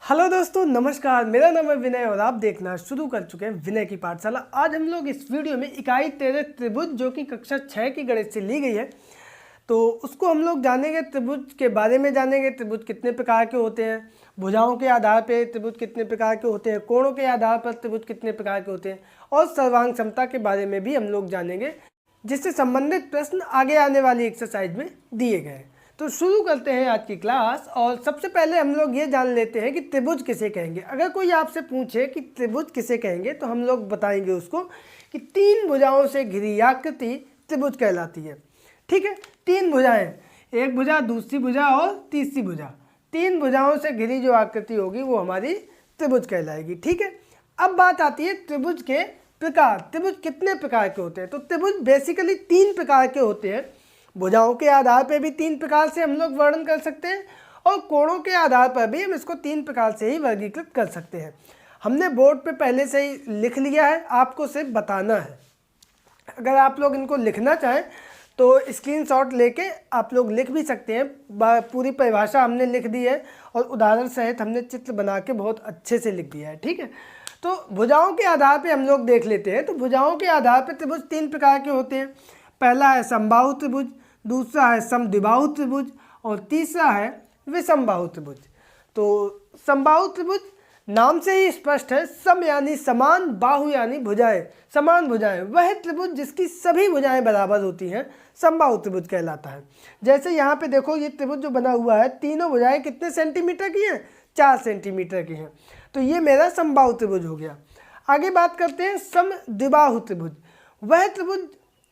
Hello दोस्तों, नमस्कार। मेरा नाम है विनय और आप देखना शुरू कर चुके हैं विनय की पाठशाला। आज हम लोग इस वीडियो में इकाई 13 त्रिभुज जो कि कक्षा 6 की गणित से ली गई है, तो उसको हम लोग जानेंगे। त्रिभुज के बारे में जानेंगे, त्रिभुज कितने प्रकार के होते हैं, भुजाओं के आधार पर त्रिभुज कितने प्रकार के होते हैं, कोणों के आधार पर त्रिभुज कितने प्रकार के होते हैं, और सर्वांग क्षमता के बारे में भी हम लोग जानेंगे, जिससे संबंधित प्रश्न आगे आने वाली एक्सरसाइज में दिए गए हैं। तो शुरू करते हैं आज की क्लास। और सबसे पहले हम लोग ये जान लेते हैं कि त्रिभुज किसे कहेंगे। अगर कोई आपसे पूछे कि त्रिभुज किसे कहेंगे तो हम लोग बताएंगे उसको कि तीन भुजाओं से घिरी आकृति त्रिभुज कहलाती है। ठीक है, तीन भुजाएं, एक भुजा, दूसरी भुजा और तीसरी भुजा, तीन भुजाओं से घिरी जो आकृति होगी वो हमारी त्रिभुज कहलाएगी। ठीक है, अब बात आती है त्रिभुज के प्रकार। त्रिभुज कितने प्रकार के होते हैं? तो त्रिभुज बेसिकली तीन प्रकार के होते हैं। भुजाओं के आधार पर भी तीन प्रकार से हम लोग वर्णन कर सकते हैं, और कोणों के आधार पर भी हम इसको तीन प्रकार से ही वर्गीकृत कर सकते हैं। हमने बोर्ड पे पहले से ही लिख लिया है, आपको सिर्फ बताना है। अगर आप लोग इनको लिखना चाहें तो स्क्रीनशॉट लेके आप लोग लिख भी सकते हैं। पूरी परिभाषा हमने लिख दी है और उदाहरण सहित हमने चित्र बना के बहुत अच्छे से लिख दिया है। ठीक है, तो भुजाओं के आधार पर हम लोग देख लेते हैं। तो भुजाओं के आधार पर त्रिभुज तीन प्रकार के होते हैं। पहला है समबाहु त्रिभुज, दूसरा है समद्विबाहु त्रिभुज, और तीसरा है विषमबाहु त्रिभुज। तो समबाहु त्रिभुज नाम से ही स्पष्ट है, सम यानी समान, बाहु यानी भुजाएं, समान भुजाएं। वह त्रिभुज जिसकी सभी भुजाएं बराबर होती हैं समबाहु त्रिभुज कहलाता है। जैसे यहाँ पे देखो, ये त्रिभुज जो बना हुआ है, तीनों भुजाएं कितने सेंटीमीटर की हैं? 4 सेंटीमीटर की हैं। तो ये मेरा समबाहु त्रिभुज हो गया। आगे बात करते हैं समद्विबाहु त्रिभुज। वह त्रिभुज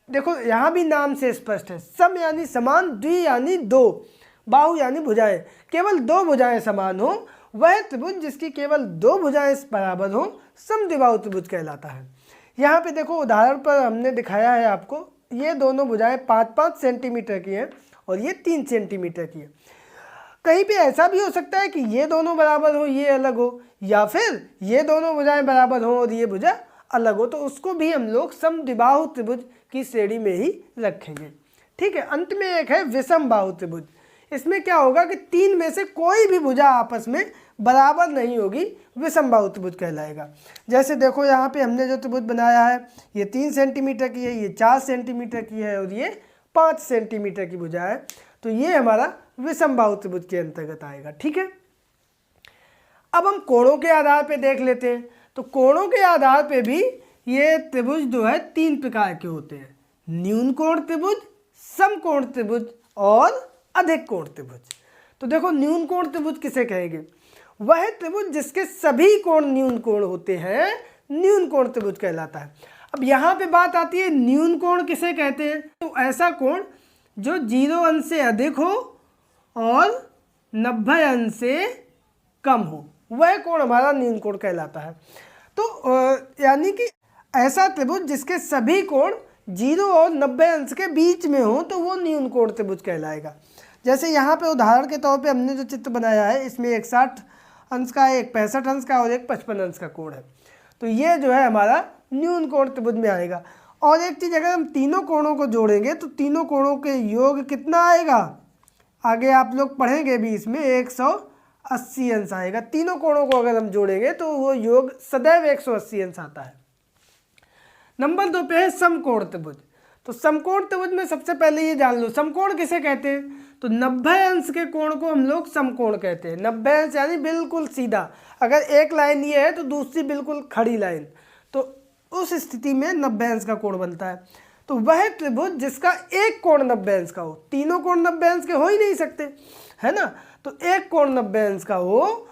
देखो, यहाँ भी नाम से स्पष्ट है, सम यानी समान, द्वि यानी दो, बाहु यानी भुजाएं, केवल दो भुजाएं समान हो, वह त्रिभुज जिसकी केवल दो भुजाएं बराबर हो समद्विबाहु त्रिभुज कहलाता है। यहाँ पे देखो, उदाहरण पर हमने दिखाया है आपको, ये दोनों भुजाएं 5-5 सेंटीमीटर की हैं और ये 3 सेंटीमीटर की है। कहीं पे ऐसा भी हो सकता है कि ये दोनों बराबर हो, ये अलग हो, या फिर ये दोनों भुजाएं बराबर हो और ये भुजा अलग हो, तो उसको भी हम लोग समद्विबाहु त्रिभुज की श्रेणी में ही रखेंगे। ठीक है, अंत में एक है विषमबाहु त्रिभुज। इसमें क्या होगा कि तीन में से कोई भी भुजा आपस में बराबर नहीं होगी, विषमबाहु त्रिभुज कहलाएगा। जैसे देखो, यहाँ पे हमने जो त्रिभुज बनाया है, ये 3 सेंटीमीटर की है, ये 4 सेंटीमीटर की है और ये 5 सेंटीमीटर की भुजा है। तो ये हमारा विषमबाहु त्रिभुज के अंतर्गत आएगा। ठीक है, अब हम कोणों के आधार पर देख लेते हैं। तो कोणों के आधार पे भी ये त्रिभुज जो है तीन प्रकार के होते हैं, न्यून कोण त्रिभुज, समकोण त्रिभुज और अधिक कोण त्रिभुज। तो देखो, न्यून कोण त्रिभुज किसे कहेंगे? वह त्रिभुज जिसके सभी कोण न्यून कोण होते हैं न्यून कोण त्रिभुज कहलाता है। अब यहाँ पे बात आती है, न्यून कोण किसे कहते हैं? तो ऐसा कोण जो 0 अंश से अधिक हो और 90 अंश से कम हो, वह कोण हमारा न्यून कोण कहलाता है। तो यानी कि ऐसा त्रिभुज जिसके सभी कोण 0 और 90 अंश के बीच में हो, तो वो न्यून कोण त्रिभुज कहलाएगा। जैसे यहाँ पे उदाहरण के तौर पे हमने जो चित्र बनाया है, इसमें एक 60 अंश का, एक 65 अंश का और एक 55 अंश का कोण है। तो ये जो है हमारा न्यून कोण त्रिभुज में आएगा। और एक चीज़, अगर हम तीनों कोणों को जोड़ेंगे तो तीनों कोणों के योग कितना आएगा? आगे आप लोग पढ़ेंगे भी, इसमें 180 अंश आएगा। तीनों कोणों को अगर हम जोड़ेंगे तो वो योग सदैव 180 अंश आता है। नंबर 2 पे है समकोण त्रिभुज। तो समकोण त्रिभुज में सबसे पहले ये जान लो, समकोण किसे कहते हैं? तो 90 अंश के कोण को हम लोग समकोण कहते हैं। 90 अंश यानी बिल्कुल सीधा, अगर एक लाइन ये है तो दूसरी बिल्कुल खड़ी लाइन, तो उस स्थिति में 90 अंश का कोण बनता है। तो वह त्रिभुज जिसका एक कोण 90 अंश का हो, तीनों कोण 90 अंश के हो ही नहीं सकते, है ना। तो एक कोण 90 अंश का हो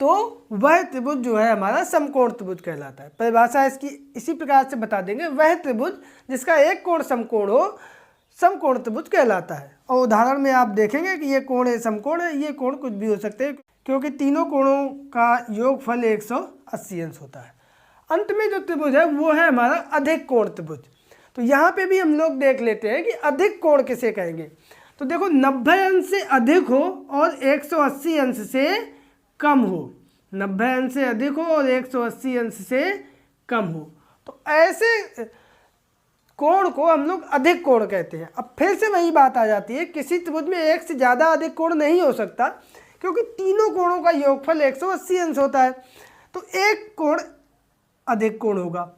तो वह त्रिभुज जो है हमारा समकोण त्रिभुज कहलाता है। परिभाषा इसकी इसी प्रकार से बता देंगे, वह त्रिभुज जिसका एक कोण समकोण हो समकोण त्रिभुज कहलाता है। और उदाहरण में आप देखेंगे कि ये कोण है समकोण है, ये कोण कुछ भी हो सकते हैं, क्योंकि तीनों कोणों का योगफल 180 अंश होता है। अंत में जो त्रिभुज है वो है हमारा अधिक कोण त्रिभुज। तो यहाँ पे भी हम लोग देख लेते हैं कि अधिक कोण किसे कहेंगे। तो देखो, 90 अंश से अधिक हो और 180 अंश से कम हो, 90 अंश से अधिक हो और 180 अंश से कम हो, तो ऐसे कोण को हम लोग अधिक कोण कहते हैं। अब फिर से वही बात आ जाती है, किसी त्रिभुज में एक से ज़्यादा अधिक कोण नहीं हो सकता, क्योंकि तीनों कोणों का योगफल 180 अंश होता है। तो एक कोण अधिक कोण होगा।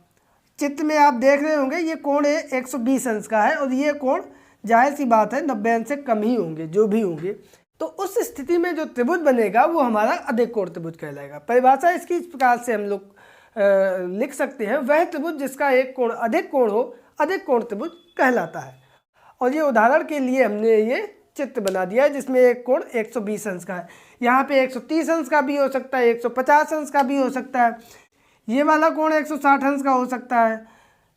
चित्र में आप देख रहे होंगे ये कोण 120 अंश का है और ये कोण जाहिर सी बात है 90 अंश से कम ही होंगे जो भी होंगे। तो उस स्थिति में जो त्रिभुज बनेगा वो हमारा अधिक कोण त्रिभुज कहलाएगा। परिभाषा इसकी इस प्रकार से हम लोग लिख सकते हैं, वह त्रिभुज जिसका एक कोण अधिक कोण हो अधिक कोण त्रिभुज कहलाता है। और ये उदाहरण के लिए हमने ये चित्र बना दिया है जिसमें एक कोण 120 अंश का है। यहाँ पे 130 अंश का भी हो सकता है, 150 अंश का भी हो सकता है, ये वाला कोण 160 अंश का हो सकता है,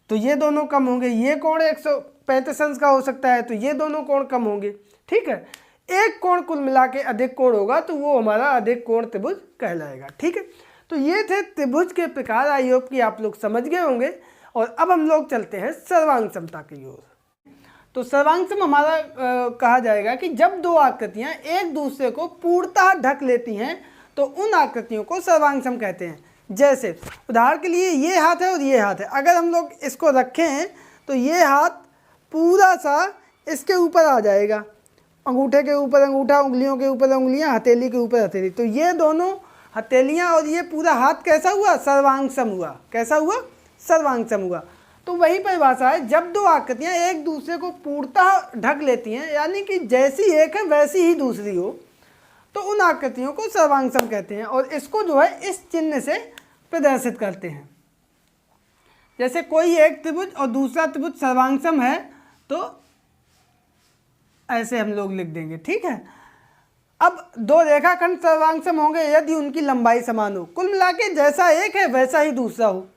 तो ये दोनों कम होंगे। ये कोण 135 अंश का हो सकता है, तो ये दोनों कोण कम होंगे। ठीक है, एक कोण कुल मिला के अधिक कोण होगा तो वो हमारा अधिक कोण त्रिभुज कहलाएगा। ठीक है, तो ये थे त्रिभुज के प्रकार। आई होप कि आप लोग समझ गए होंगे। और अब हम लोग चलते हैं सर्वांग समता की ओर। तो सर्वांग सम हमारा कहा जाएगा कि जब दो आकृतियां एक दूसरे को पूर्णतः ढक लेती हैं तो उन आकृतियों को सर्वांग सम कहते हैं। जैसे उदाहरण के लिए ये हाथ है और ये हाथ है, अगर हम लोग इसको रखें तो ये हाथ पूरा सा इसके ऊपर आ जाएगा, अंगूठे के ऊपर अंगूठा, उंगलियों के ऊपर उंगलियां, हथेली के ऊपर हथेली। तो ये दोनों हथेलियां और ये पूरा हाथ कैसा हुआ? सर्वांग सम हुआ। कैसा हुआ? सर्वांग सम हुआ। तो वही परिभाषा है, जब दो आकृतियां एक दूसरे को पूर्णतः ढक लेती हैं, यानी कि जैसी एक है वैसी ही दूसरी हो, तो उन आकृतियों को सर्वांग सम कहते हैं। और इसको जो है इस चिन्ह से प्रदर्शित करते हैं। जैसे कोई एक त्रिभुज और दूसरा त्रिभुज सर्वांग सम है तो ऐसे हम लोग लिख देंगे। ठीक है, अब दो रेखाखंड सर्वांग सम होंगे यदि उनकी लंबाई समान हो। कुल मिला के जैसा एक है वैसा ही दूसरा हो।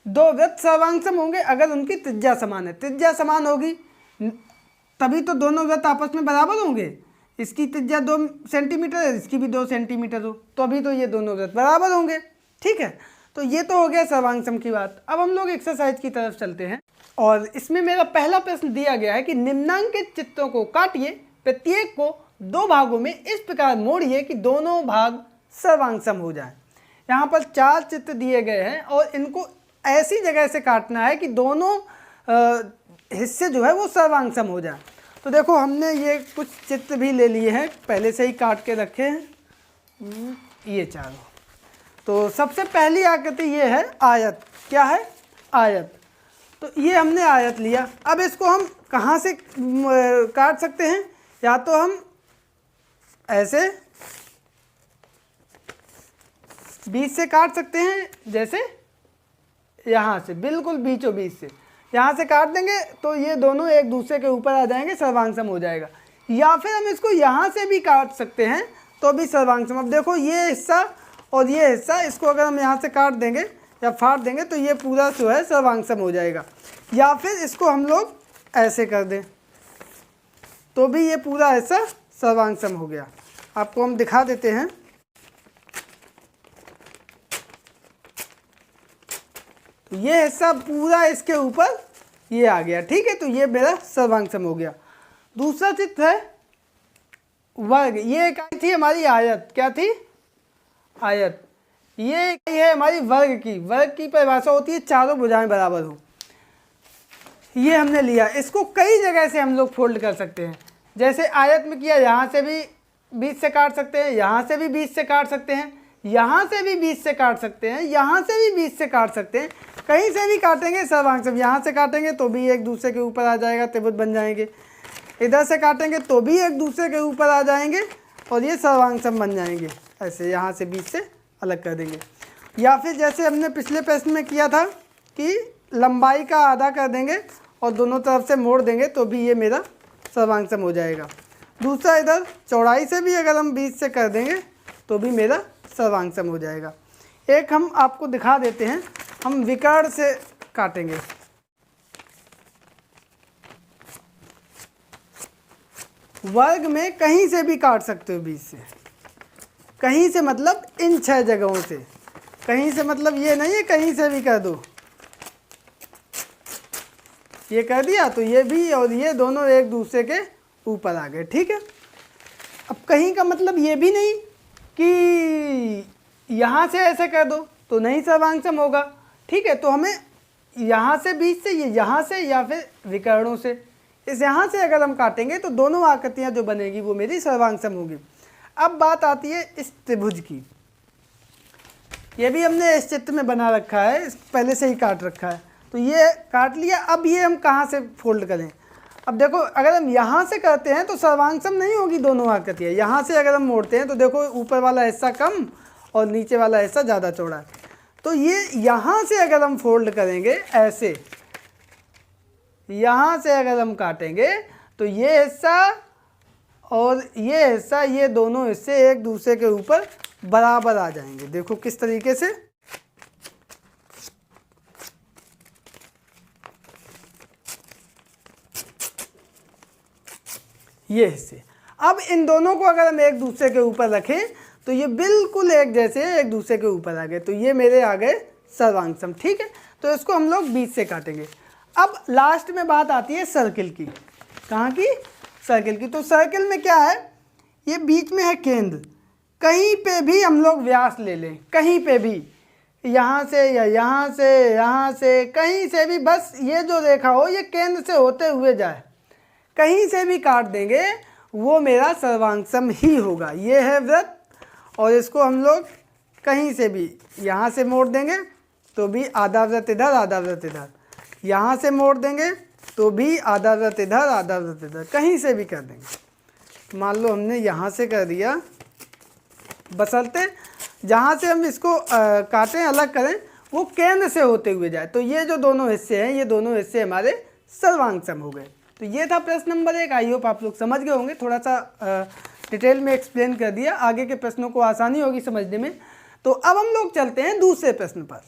दो वृत्त सर्वांग सम होंगे अगर उनकी त्रिज्या समान है। त्रिज्या समान होगी तभी तो दोनों वृत्त आपस में बराबर होंगे। इसकी त्रिज्या 2 सेंटीमीटर है, इसकी भी 2 सेंटीमीटर हो, तो अभी तो ये दोनों वृत्त बराबर होंगे। ठीक है, तो ये तो हो गया सर्वांग सम की बात। अब हम लोग एक्सरसाइज की तरफ चलते हैं और इसमें मेरा पहला प्रश्न दिया गया है कि निम्नांकित चित्रों को काटिए, प्रत्येक को 2 भागों में इस प्रकार मोड़िए कि दोनों भाग सर्वांग सम हो जाए। यहाँ पर 4 चित्र दिए गए हैं और इनको ऐसी जगह से काटना है कि दोनों हिस्से जो है वो सर्वांग सम हो जाए। तो देखो हमने ये कुछ चित्र भी ले लिए हैं, पहले से ही काट के रखे हैं ये चारों। तो सबसे पहली आकृति ये है आयत। क्या है? आयत। तो ये हमने आयत लिया। अब इसको हम कहाँ से काट सकते हैं? या तो हम ऐसे बीच से काट सकते हैं, जैसे यहाँ से बिल्कुल बीचों बीच से यहाँ से काट देंगे तो ये दोनों एक दूसरे के ऊपर आ जाएंगे, सर्वांग सम हो जाएगा। या फिर हम इसको यहाँ से भी काट सकते हैं तो भी सर्वांग सम। अब देखो ये हिस्सा और ये हिस्सा, इसको अगर हम यहाँ से काट देंगे या फाड़ देंगे तो ये पूरा जो है सर्वांग सम हो जाएगा। या फिर इसको हम लोग ऐसे कर दें तो भी ये पूरा हिस्सा सर्वांग सम हो गया। आपको हम दिखा देते हैं। तो ये हिस्सा पूरा इसके ऊपर ये आ गया। ठीक है, तो ये मेरा सर्वांग सम हो गया। दूसरा चित्र है वर्ग। ये क्या थी? हमारी आयत। क्या थी? आयत। ये है हमारी वर्ग की। वर्ग की परिभाषा होती है चारों भुजाएं बराबर हो। ये हमने लिया, इसको कई जगह से हम लोग फोल्ड कर सकते हैं। जैसे आयत में किया, यहाँ से भी बीच से काट सकते हैं, यहाँ से भी बीच से काट सकते हैं, यहाँ से भी बीच से काट सकते हैं, यहाँ से भी बीच से काट सकते हैं, कहीं से भी काटेंगे सर्वांग सम। यहाँ से काटेंगे तो भी एक दूसरे के ऊपर आ जाएगा, त्रिभुज बन जाएंगे। इधर से काटेंगे तो भी एक दूसरे के ऊपर आ जाएंगे और ये सर्वांग सम बन जाएंगे। ऐसे यहाँ से बीच से अलग कर देंगे। या फिर जैसे हमने पिछले प्रश्न में किया था कि लंबाई का आधा कर देंगे और दोनों तरफ से मोड़ देंगे तो भी ये मेरा सर्वांग सम हो जाएगा। दूसरा, इधर चौड़ाई से भी अगर हम बीच से कर देंगे तो भी मेरा सर्वांग सम हो जाएगा। एक हम आपको दिखा देते हैं, हम विकर्ण से काटेंगे। वर्ग में कहीं से भी काट सकते हो बीच से। कहीं से मतलब इन 6 जगहों से। कहीं से मतलब ये नहीं है कहीं से भी कर दो। ये कर दिया तो ये भी और ये दोनों एक दूसरे के ऊपर आ गए। ठीक है, अब कहीं का मतलब ये भी नहीं कि यहाँ से ऐसे कर दो तो नहीं सर्वांग सम होगा। ठीक है, तो हमें यहाँ से बीच से, ये यहाँ से या फिर विकर्णों से, इस यहाँ से अगर हम काटेंगे तो दोनों आकृतियाँ जो बनेगी वो मेरी सर्वांग सम होगी। अब बात आती है इस त्रिभुज की। ये भी हमने इस चित्र में बना रखा है, पहले से ही काट रखा है, तो ये काट लिया। अब ये हम कहाँ से फोल्ड करें? अब देखो, अगर हम यहाँ से करते हैं तो सर्वांग सम नहीं होगी दोनों आकृतियाँ। यहाँ से अगर हम मोड़ते हैं तो देखो ऊपर वाला हिस्सा कम और नीचे वाला हिस्सा ज़्यादा चौड़ा है। तो ये यहाँ से अगर हम फोल्ड करेंगे ऐसे, यहाँ से अगर हम काटेंगे तो ये हिस्सा और ये हिस्सा, ये दोनों हिस्से एक दूसरे के ऊपर बराबर आ जाएंगे। देखो किस तरीके से, ये हिस्से। अब इन दोनों को अगर हम एक दूसरे के ऊपर रखें तो ये बिल्कुल एक जैसे एक दूसरे के ऊपर आ गए, तो ये मेरे आ गए सर्वांग सम। ठीक है, तो इसको हम लोग बीच से काटेंगे। अब लास्ट में बात आती है सर्किल की। कहाँ की? सर्किल की। तो सर्किल में क्या है, ये बीच में है केंद्र। कहीं पे भी हम लोग व्यास ले लें, कहीं पे भी, यहाँ से या यहाँ से, यहाँ से, कहीं से भी, बस ये जो रेखा हो ये केंद्र से होते हुए जाए, कहीं से भी काट देंगे वो मेरा सर्वांग सम ही होगा। ये है वृत्त, और इसको हम लोग कहीं से भी, यहाँ से मोड़ देंगे तो भी आधा वृत्त इधर, आधा वृत्त इधर, यहाँ से मोड़ देंगे तो भी आधा वृत्त इधर, आधा वृत्त इधर, कहीं से भी कर देंगे। मान लो हमने यहाँ से कर दिया, बशर्ते जहाँ से हम इसको काटें, अलग करें, वो केंद्र से होते हुए जाए। तो ये जो दोनों हिस्से हैं, ये दोनों हिस्से हमारे सर्वांग सम हो गए। तो ये था प्रश्न नंबर 1। आई होप आप लोग समझ गए होंगे, थोड़ा सा डिटेल में एक्सप्लेन कर दिया, आगे के प्रश्नों को आसानी होगी समझने में। तो अब हम लोग चलते हैं दूसरे प्रश्न पर।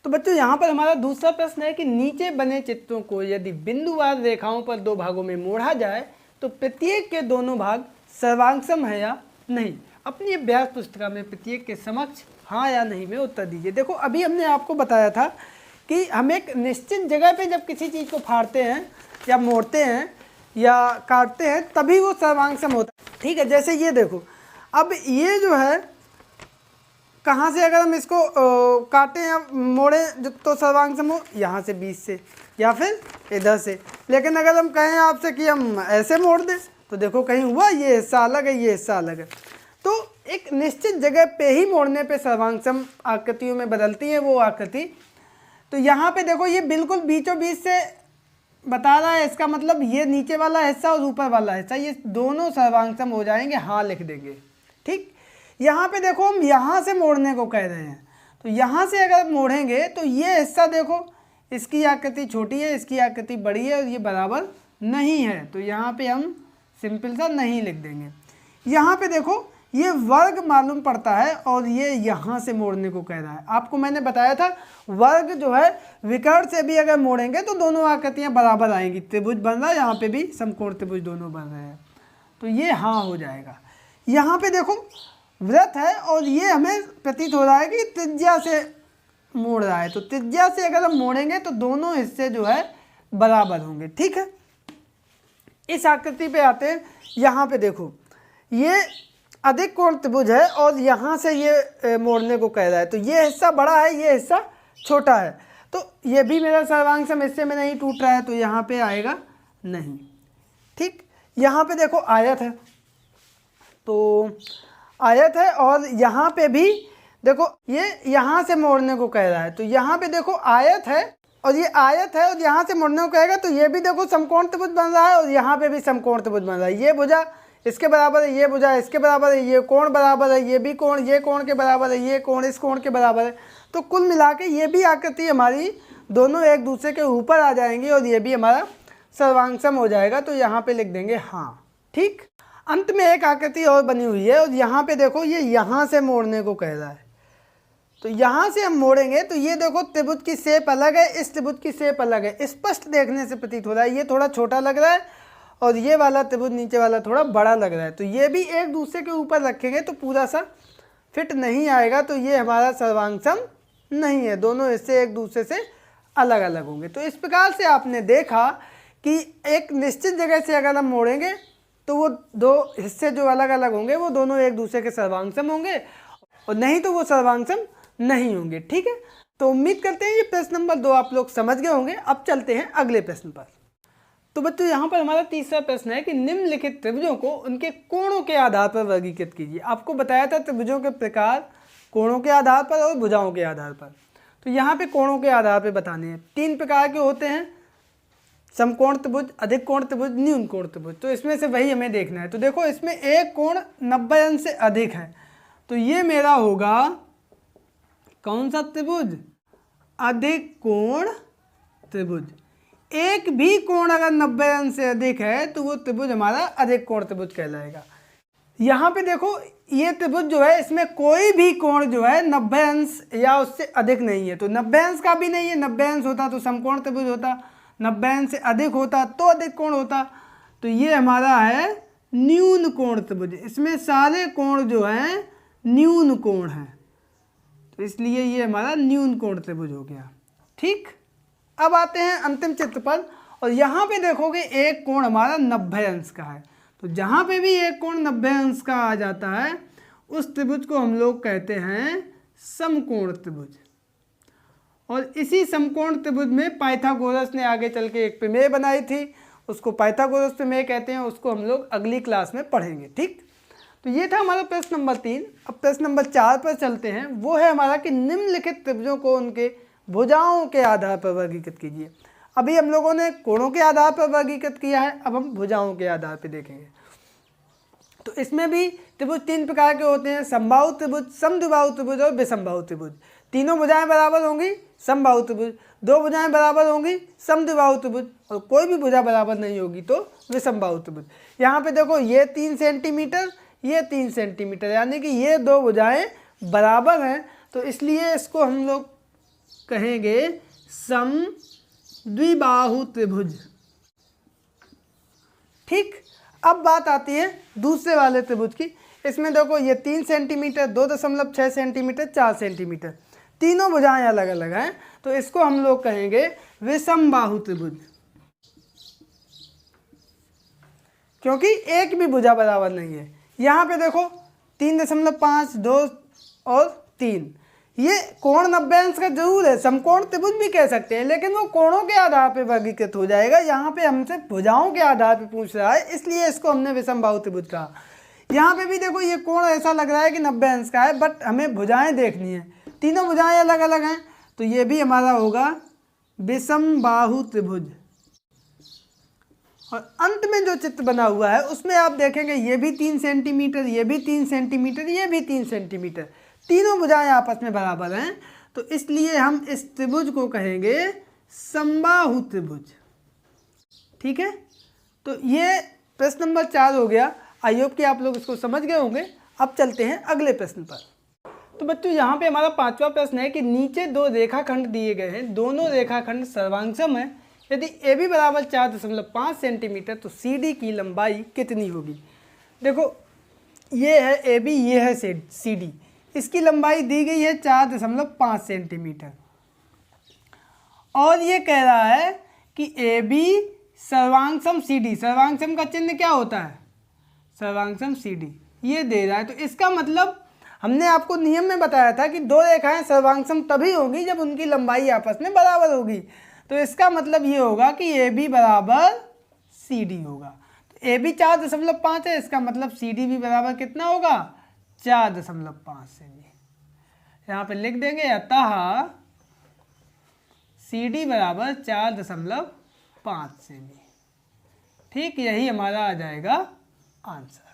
तो बच्चों यहाँ पर हमारा दूसरा प्रश्न है कि नीचे बने चित्रों को यदि बिंदुवार रेखाओं पर दो भागों में मोड़ा जाए तो प्रत्येक के दोनों भाग सर्वांग सम है या नहीं। अपनी अभ्यास पुस्तिका में प्रत्येक के समक्ष हाँ या नहीं में उत्तर दीजिए। देखो, अभी हमने आपको बताया था कि हम एक निश्चित जगह पे जब किसी चीज़ को फाड़ते हैं या मोड़ते हैं या काटते हैं तभी वो सर्वांग सम होता है। ठीक है, जैसे ये देखो, अब ये जो है, कहाँ से अगर हम इसको काटें या मोड़ें तो सर्वांग सम हो, यहाँ से बीच से या फिर इधर से। लेकिन अगर हम कहें आपसे कि हम ऐसे मोड़ दें तो देखो कहीं हुआ, ये हिस्सा अलग है, ये हिस्सा अलग है। तो एक निश्चित जगह पे ही मोड़ने पे सर्वांग सम आकृतियों में बदलती है वो आकृति। तो यहाँ पे देखो, ये बिल्कुल बीचों बीच से बता रहा है, इसका मतलब ये नीचे वाला हिस्सा और ऊपर वाला हिस्सा ये दोनों सर्वांग सम हो जाएंगे, हाँ लिख देंगे। ठीक, यहाँ पे देखो हम यहाँ से मोड़ने को कह रहे हैं, तो यहाँ से अगर मोड़ेंगे तो ये हिस्सा देखो, इसकी आकृति छोटी है, इसकी आकृति बड़ी है और ये बराबर नहीं है, तो यहाँ पे हम सिंपल सा नहीं लिख देंगे। यहाँ पे देखो ये वर्ग मालूम पड़ता है और ये यहाँ से मोड़ने को कह रहा है। आपको मैंने बताया था वर्ग जो है विकर्ण से भी अगर मोड़ेंगे तो दोनों आकृतियाँ बराबर आएंगी। त्रिभुज बन रहा है, यहाँ पे भी समकोण त्रिभुज दोनों बन रहे हैं, तो ये हाँ हो जाएगा। यहाँ पे देखो वृत्त है और ये हमें प्रतीत हो रहा है कि त्रिज्या से मोड़ रहा है, तो त्रिज्या से अगर हम मोड़ेंगे तो दोनों हिस्से जो है बराबर होंगे। ठीक है, इस आकृति पे आते हैं। यहाँ पे देखो ये अधिक कोण त्रिभुज है और यहाँ से ये मोड़ने को कह रहा है, तो ये हिस्सा बड़ा है, ये हिस्सा छोटा है, तो ये भी मेरा सर्वांग सम हिस्से में नहीं टूट रहा है, तो यहाँ पे आएगा नहीं। ठीक, यहाँ पे देखो आयत है, तो आयत है और यहाँ पे भी देखो ये यहाँ से मोड़ने को कह रहा है, तो यहाँ पे देखो आयत है और ये आयत है और यहाँ से मोड़ने को कहेगा, तो ये भी देखो समकोण त्रिभुज बन रहा है और यहाँ पे भी समकोण त्रिभुज बन रहा है। ये भुजा इसके बराबर है, ये भुजा इसके बराबर है, ये कोण बराबर है, ये भी कोण ये कोण के बराबर है, ये कोण इस कोण के बराबर है। तो कुल मिला के ये भी आकृति हमारी दोनों एक दूसरे के ऊपर आ जाएंगी और ये भी हमारा सर्वांग सम हो जाएगा, तो यहाँ पे लिख देंगे हाँ। ठीक, अंत में एक आकृति और बनी हुई है और यहाँ पे देखो ये यहाँ से मोड़ने को कह रहा है, तो यहाँ से हम मोड़ेंगे तो ये देखो त्रिभुज की शेप अलग है, इस त्रिभुज की शेप अलग है, स्पष्ट देखने से प्रतीत हो रहा है। ये थोड़ा छोटा लग रहा है और ये वाला त्रिभुज नीचे वाला थोड़ा बड़ा लग रहा है, तो ये भी एक दूसरे के ऊपर रखेंगे तो पूरा सा फिट नहीं आएगा, तो ये हमारा सर्वांग सम नहीं है, दोनों हिस्से एक दूसरे से अलग अलग होंगे। तो इस प्रकार से आपने देखा कि एक निश्चित जगह से अगर हम मोड़ेंगे तो वो दो हिस्से जो अलग अलग होंगे वो दोनों एक दूसरे के सर्वांग सम होंगे और नहीं तो वो सर्वांग सम नहीं होंगे। ठीक है, तो उम्मीद करते हैं ये प्रश्न नंबर 2 आप लोग समझ गए होंगे। अब चलते हैं अगले प्रश्न पर। तो बच्चों यहाँ पर हमारा तीसरा प्रश्न है कि निम्नलिखित त्रिभुजों को उनके कोणों के आधार पर वर्गीकृत कीजिए। आपको बताया था त्रिभुजों के प्रकार कोणों के आधार पर और भुजाओं के आधार पर। तो यहाँ पे कोणों के आधार पर बताने हैं। 3 प्रकार के होते हैं, समकोण त्रिभुज, अधिक कोण त्रिभुज, न्यून कोण त्रिभुज। तो इसमें से वही हमें देखना है। तो देखो इसमें एक कोण 90 अंश से अधिक है, तो ये मेरा होगा कौन सा त्रिभुज? अधिक कोण त्रिभुज। एक भी कोण अगर 90 अंश से अधिक है तो वो त्रिभुज हमारा अधिक कोण त्रिभुज कहलाएगा। यहाँ पे देखो ये त्रिभुज जो है इसमें कोई भी कोण जो है 90 अंश या उससे अधिक नहीं है। तो 90 अंश का भी नहीं है, 90 अंश होता तो समकोण त्रिभुज होता, 90 अंश से अधिक होता तो अधिक कोण होता। तो ये हमारा है न्यून कोण त्रिभुज। इसमें सारे कोण जो हैं न्यून कोण हैं, तो इसलिए ये हमारा न्यून कोण त्रिभुज हो गया। ठीक, अब आते हैं अंतिम चित्र पर और यहाँ पे देखोगे एक कोण हमारा 90 अंश का है। तो जहाँ पे भी एक कोण 90 अंश का आ जाता है उस त्रिभुज को हम लोग कहते हैं समकोण त्रिभुज। और इसी समकोण त्रिभुज में पाइथागोरस ने आगे चल के एक प्रमेय बनाई थी, उसको पाइथागोरस प्रमेय कहते हैं। उसको हम लोग अगली क्लास में पढ़ेंगे। ठीक, तो ये था हमारा प्रश्न नंबर 3। अब प्रश्न नंबर 4 पर चलते हैं। वो है हमारा कि निम्नलिखित त्रिभुजों को उनके भुजाओं के आधार पर वर्गीकृत कीजिए। अभी हम लोगों ने कोणों के आधार पर वर्गीकृत किया है, अब हम भुजाओं के आधार पर देखेंगे। तो इसमें भी त्रिभुज 3 प्रकार के होते हैं, समबाहु त्रिभुज, समद्विबाहु त्रिभुज और विषमबाहु त्रिभुज। तीनों भुजाएं बराबर होंगी समबाहु त्रिभुज, 2 भुजाएं बराबर होंगी समद्विबाहु त्रिभुज और कोई भी भुजा बराबर नहीं होगी तो विषमबाहु त्रिभुज। यहाँ पे देखो ये 3 सेंटीमीटर, ये 3 सेंटीमीटर, यानी कि ये 2 भुजाएं बराबर हैं, तो इसलिए इसको हम लोग कहेंगे समद्विबाहु त्रिभुज। ठीक, अब बात आती है दूसरे वाले त्रिभुज की। इसमें देखो ये 3 सेंटीमीटर, 2.6 सेंटीमीटर, 4 सेंटीमीटर, तीनों भुजाएं अलग अलग हैं, तो इसको हम लोग कहेंगे विषमबाहु त्रिभुज, क्योंकि एक भी भुजा बराबर नहीं है। यहाँ पे देखो 3.5, 2 और 3, ये कोण 90 अंश का जरूर है, समकोण त्रिभुज भी कह सकते हैं, लेकिन वो कोणों के आधार पे वर्गीकृत हो जाएगा। यहाँ पे हमसे भुजाओं के आधार पे पूछ रहा है, इसलिए इसको हमने विषमबाहु त्रिभुज कहा। यहाँ पे भी देखो ये कोण ऐसा लग रहा है कि 90 अंश का है, बट हमें भुजाएं देखनी है, तीनों भुजाएं अलग अलग हैं, तो ये भी हमारा होगा विषमबाहु त्रिभुज। और अंत में जो चित्र बना हुआ है उसमें आप देखेंगे ये भी 3 सेंटीमीटर, ये भी 3 सेंटीमीटर, ये भी 3 सेंटीमीटर, तीनों भुजाएं आपस में बराबर हैं, तो इसलिए हम इस त्रिभुज को कहेंगे समबाहु त्रिभुज। ठीक है, तो ये प्रश्न नंबर 4 हो गया। आई होप कि आप लोग इसको समझ गए होंगे। अब चलते हैं अगले प्रश्न पर। तो बच्चों यहाँ पे हमारा 5वां प्रश्न है कि नीचे 2 रेखाखंड दिए गए हैं, दोनों रेखाखंड सर्वांगसम है। यदि ए बी बराबर 4.5 सेंटीमीटर तो सी डी की लंबाई कितनी होगी? देखो ये है ए बी, ये है सी डी, इसकी लंबाई दी गई है 4.5 सेंटीमीटर और ये कह रहा है कि ए बी सर्वांगसम सी डी, सर्वांगसम का चिन्ह क्या होता है? सर्वांगसम सी डी, ये दे रहा है। तो इसका मतलब हमने आपको नियम में बताया था कि 2 रेखाएं सर्वांगसम तभी होगी जब उनकी लंबाई आपस में बराबर होगी। तो इसका मतलब ये होगा कि ए बी बराबर सी डी होगा। तो ए बी 4.5 है, इसका मतलब सी डी भी बराबर कितना होगा? 4.5 सेमी। यहाँ पे लिख देंगे अतः सी डी बराबर 4.5 सेमी। ठीक, यही हमारा आ जाएगा आंसर।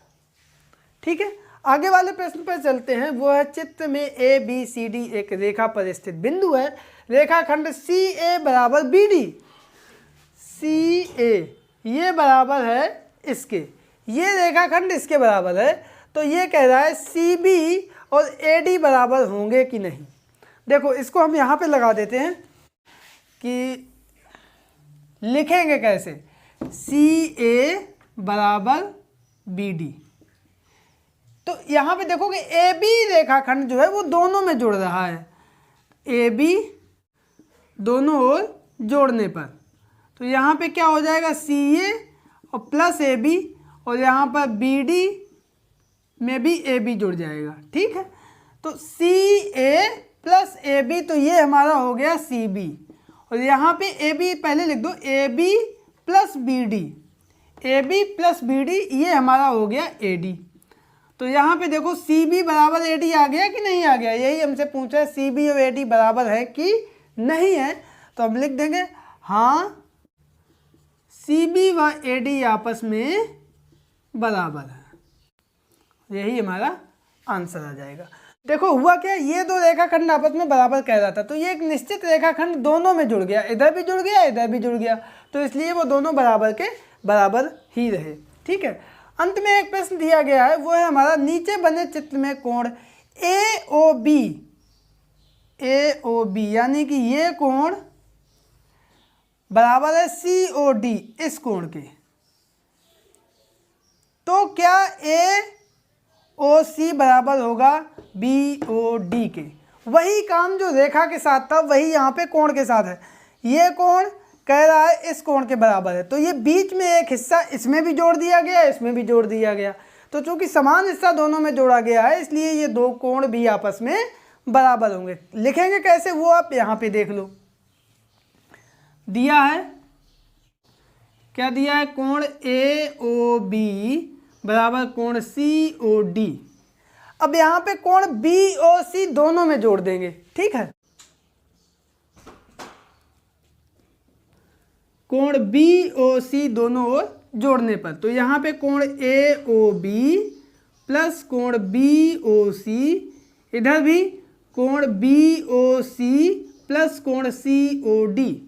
ठीक है, आगे वाले प्रश्न पर चलते हैं। वो है चित्र में ए बी सी डी एक रेखा पर स्थित बिंदु है, रेखाखंड सी ए बराबर बी डी। सी ए ये बराबर है इसके, ये रेखाखंड इसके बराबर है, तो ये कह रहा है सी बी और ए डी बराबर होंगे कि नहीं। देखो इसको हम यहाँ पे लगा देते हैं कि लिखेंगे कैसे, सी ए बराबर बी डी। तो यहाँ पे देखोगे ए बी रेखाखंड जो है वो दोनों में जुड़ रहा है, ए बी दोनों ओर जोड़ने पर, तो यहाँ पे क्या हो जाएगा सी ए और प्लस ए बी, और यहाँ पर बी डी में भी ए बी जुड़ जाएगा। ठीक है, तो सी ए प्लस ए बी, तो ये हमारा हो गया सी बी, और यहाँ पे ए बी पहले लिख दो, A B plus B D, A B plus B D, ये हमारा हो गया ए डी। तो यहाँ पे देखो सी बी बराबर ए डी आ गया कि नहीं आ गया, यही हमसे पूछा है सी बी और ए डी बराबर है कि नहीं है। तो हम लिख देंगे हाँ सी बी व ए डी आपस में बराबर है, यही हमारा आंसर आ जाएगा। देखो हुआ क्या, ये दो रेखाखंड आपस में बराबर कह रहा था, तो ये एक निश्चित रेखाखंड दोनों में जुड़ गया, इधर भी जुड़ गया इधर भी जुड़ गया, तो इसलिए वो दोनों बराबर के बराबर ही रहे। ठीक है, अंत में एक प्रश्न दिया गया है, वो है हमारा नीचे बने चित्र में कोण ए ओ बी यानी कि ये कोण बराबर है सी ओ डी इस कोण के, तो क्या ए ओ सी बराबर होगा बी ओ डी के। वही काम जो रेखा के साथ था वही यहाँ पे कोण के साथ है। ये कोण कह रहा है इस कोण के बराबर है, तो ये बीच में एक हिस्सा इसमें भी जोड़ दिया गया, इसमें भी जोड़ दिया गया, तो चूंकि समान हिस्सा दोनों में जोड़ा गया है इसलिए ये दो कोण भी आपस में बराबर होंगे। लिखेंगे कैसे वो आप यहाँ पे देख लो, दिया है क्या दिया है, कोण ए ओ बी बराबर कोण सी ओ डी। अब यहाँ पे कोण बी ओ सी दोनों में जोड़ देंगे। ठीक है, कोण बी ओ सी दोनों ओर जोड़ने पर, तो यहाँ पे कोण ए ओ बी प्लस कोण बी ओ सी, इधर भी कोण बी ओ सी प्लस कोण सी ओ डी।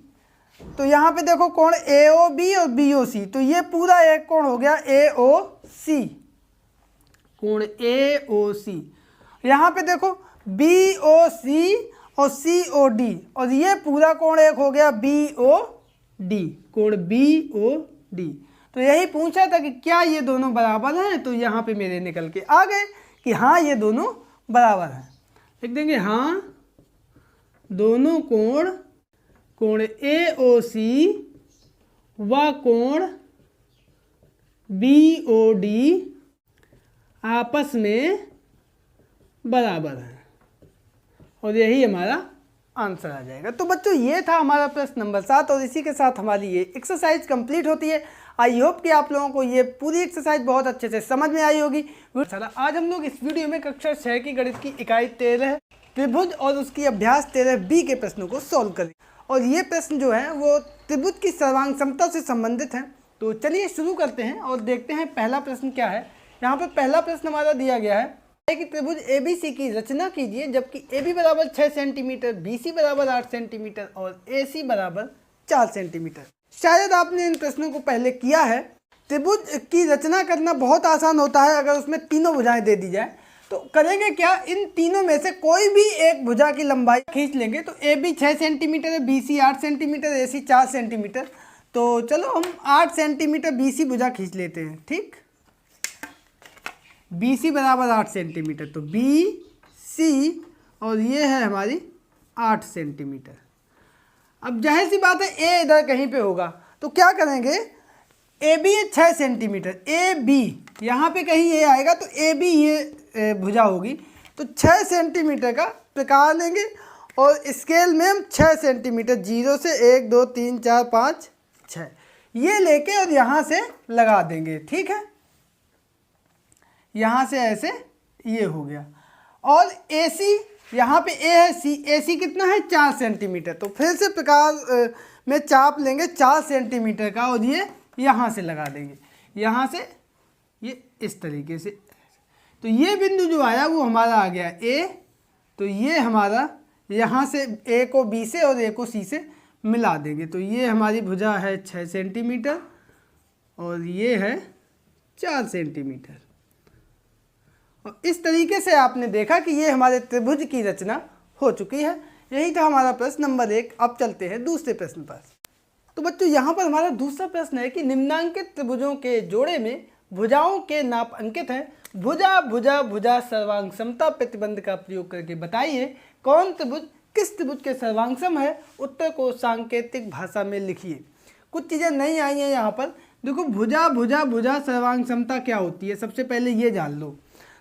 तो यहाँ पे देखो कोण ए ओ बी और बी ओ सी, तो ये पूरा एक कोण हो गया ए ओ सी, कोण ए ओ सी। यहाँ पे देखो बी ओ सी और सी ओ डी, और ये पूरा कोण एक हो गया बी ओ डी, कोण बी ओ डी। तो यही पूछा था कि क्या ये दोनों बराबर हैं, तो यहाँ पे मेरे निकल के आ गए कि हाँ ये दोनों बराबर हैं। लिख देंगे हाँ दोनों कोण कोण ए ओ सी व कोण बी ओ डी आपस में बराबर है, और यही हमारा आंसर आ जाएगा। तो बच्चों ये था हमारा प्रश्न नंबर 7, और इसी के साथ हमारी ये एक्सरसाइज कंप्लीट होती है। आई होप कि आप लोगों को ये पूरी एक्सरसाइज बहुत अच्छे से समझ में आई होगी। आज हम लोग इस वीडियो में कक्षा 6 की गणित की इकाई 13 त्रिभुज और उसकी अभ्यास 13B के प्रश्नों को सॉल्व करें, और ये प्रश्न जो है वो त्रिभुज की सर्वांग समता से संबंधित हैं। तो चलिए शुरू करते हैं और देखते हैं पहला प्रश्न क्या है। यहाँ पर पहला प्रश्न हमारा दिया गया है कि त्रिभुज ABC की रचना कीजिए जबकि AB बराबर 6 सेंटीमीटर, BC बराबर 8 सेंटीमीटर और AC बराबर 4 सेंटीमीटर। शायद आपने इन प्रश्नों को पहले किया है। त्रिभुज की रचना करना बहुत आसान होता है अगर उसमें तीनों भुजाएं दे दी जाए। तो करेंगे क्या, इन तीनों में से कोई भी एक भुजा की लंबाई खींच लेंगे। तो AB 6 सेंटीमीटर है, BC 8 सेंटीमीटर, AC 4 सेंटीमीटर। तो चलो हम 8 सेंटीमीटर BC भुजा खींच लेते हैं। ठीक, BC बराबर 8 सेंटीमीटर, तो BC और ये है हमारी 8 सेंटीमीटर। अब जाहिर सी बात है A इधर कहीं पे होगा, तो क्या करेंगे, AB है 6 सेंटीमीटर, AB यहाँ पे कहीं A आएगा तो AB ये भुजा होगी। तो 6 सेंटीमीटर का प्रकार लेंगे और स्केल में हम 6 सेंटीमीटर 0 से 1 2 3 4 5 6 ये लेके और यहाँ से लगा देंगे। ठीक है, यहाँ से ऐसे ये हो गया। और AC यहाँ पे A है, AC कितना है 4 सेंटीमीटर। तो फिर से प्रकार में चाप लेंगे 4 सेंटीमीटर का और ये यहाँ से लगा देंगे, यहाँ से ये इस तरीके से। तो ये बिंदु जो आया वो हमारा आ गया A। तो ये हमारा यहाँ से A को B से और A को C से मिला देंगे। तो ये हमारी भुजा है 6 सेंटीमीटर और ये है 4 सेंटीमीटर। और इस तरीके से आपने देखा कि ये हमारे त्रिभुज की रचना हो चुकी है। यही था हमारा प्रश्न नंबर 1। अब चलते हैं दूसरे प्रश्न पर। तो बच्चों यहाँ पर हमारा दूसरा प्रश्न है कि निम्नांकित त्रिभुजों के जोड़े में भुजाओं के नाप अंकित हैं। भुजा भुजा भुजा सर्वांग समता प्रतिबंध का प्रयोग करके बताइए कौन त्रिभुज किस त्रिभुज के सर्वांग है। उत्तर को सांकेतिक भाषा में लिखिए। कुछ चीज़ें नहीं आई हैं यहाँ पर। देखो भुजा भुजा भुजा सर्वांग समता क्या होती है, सबसे पहले ये जान लो।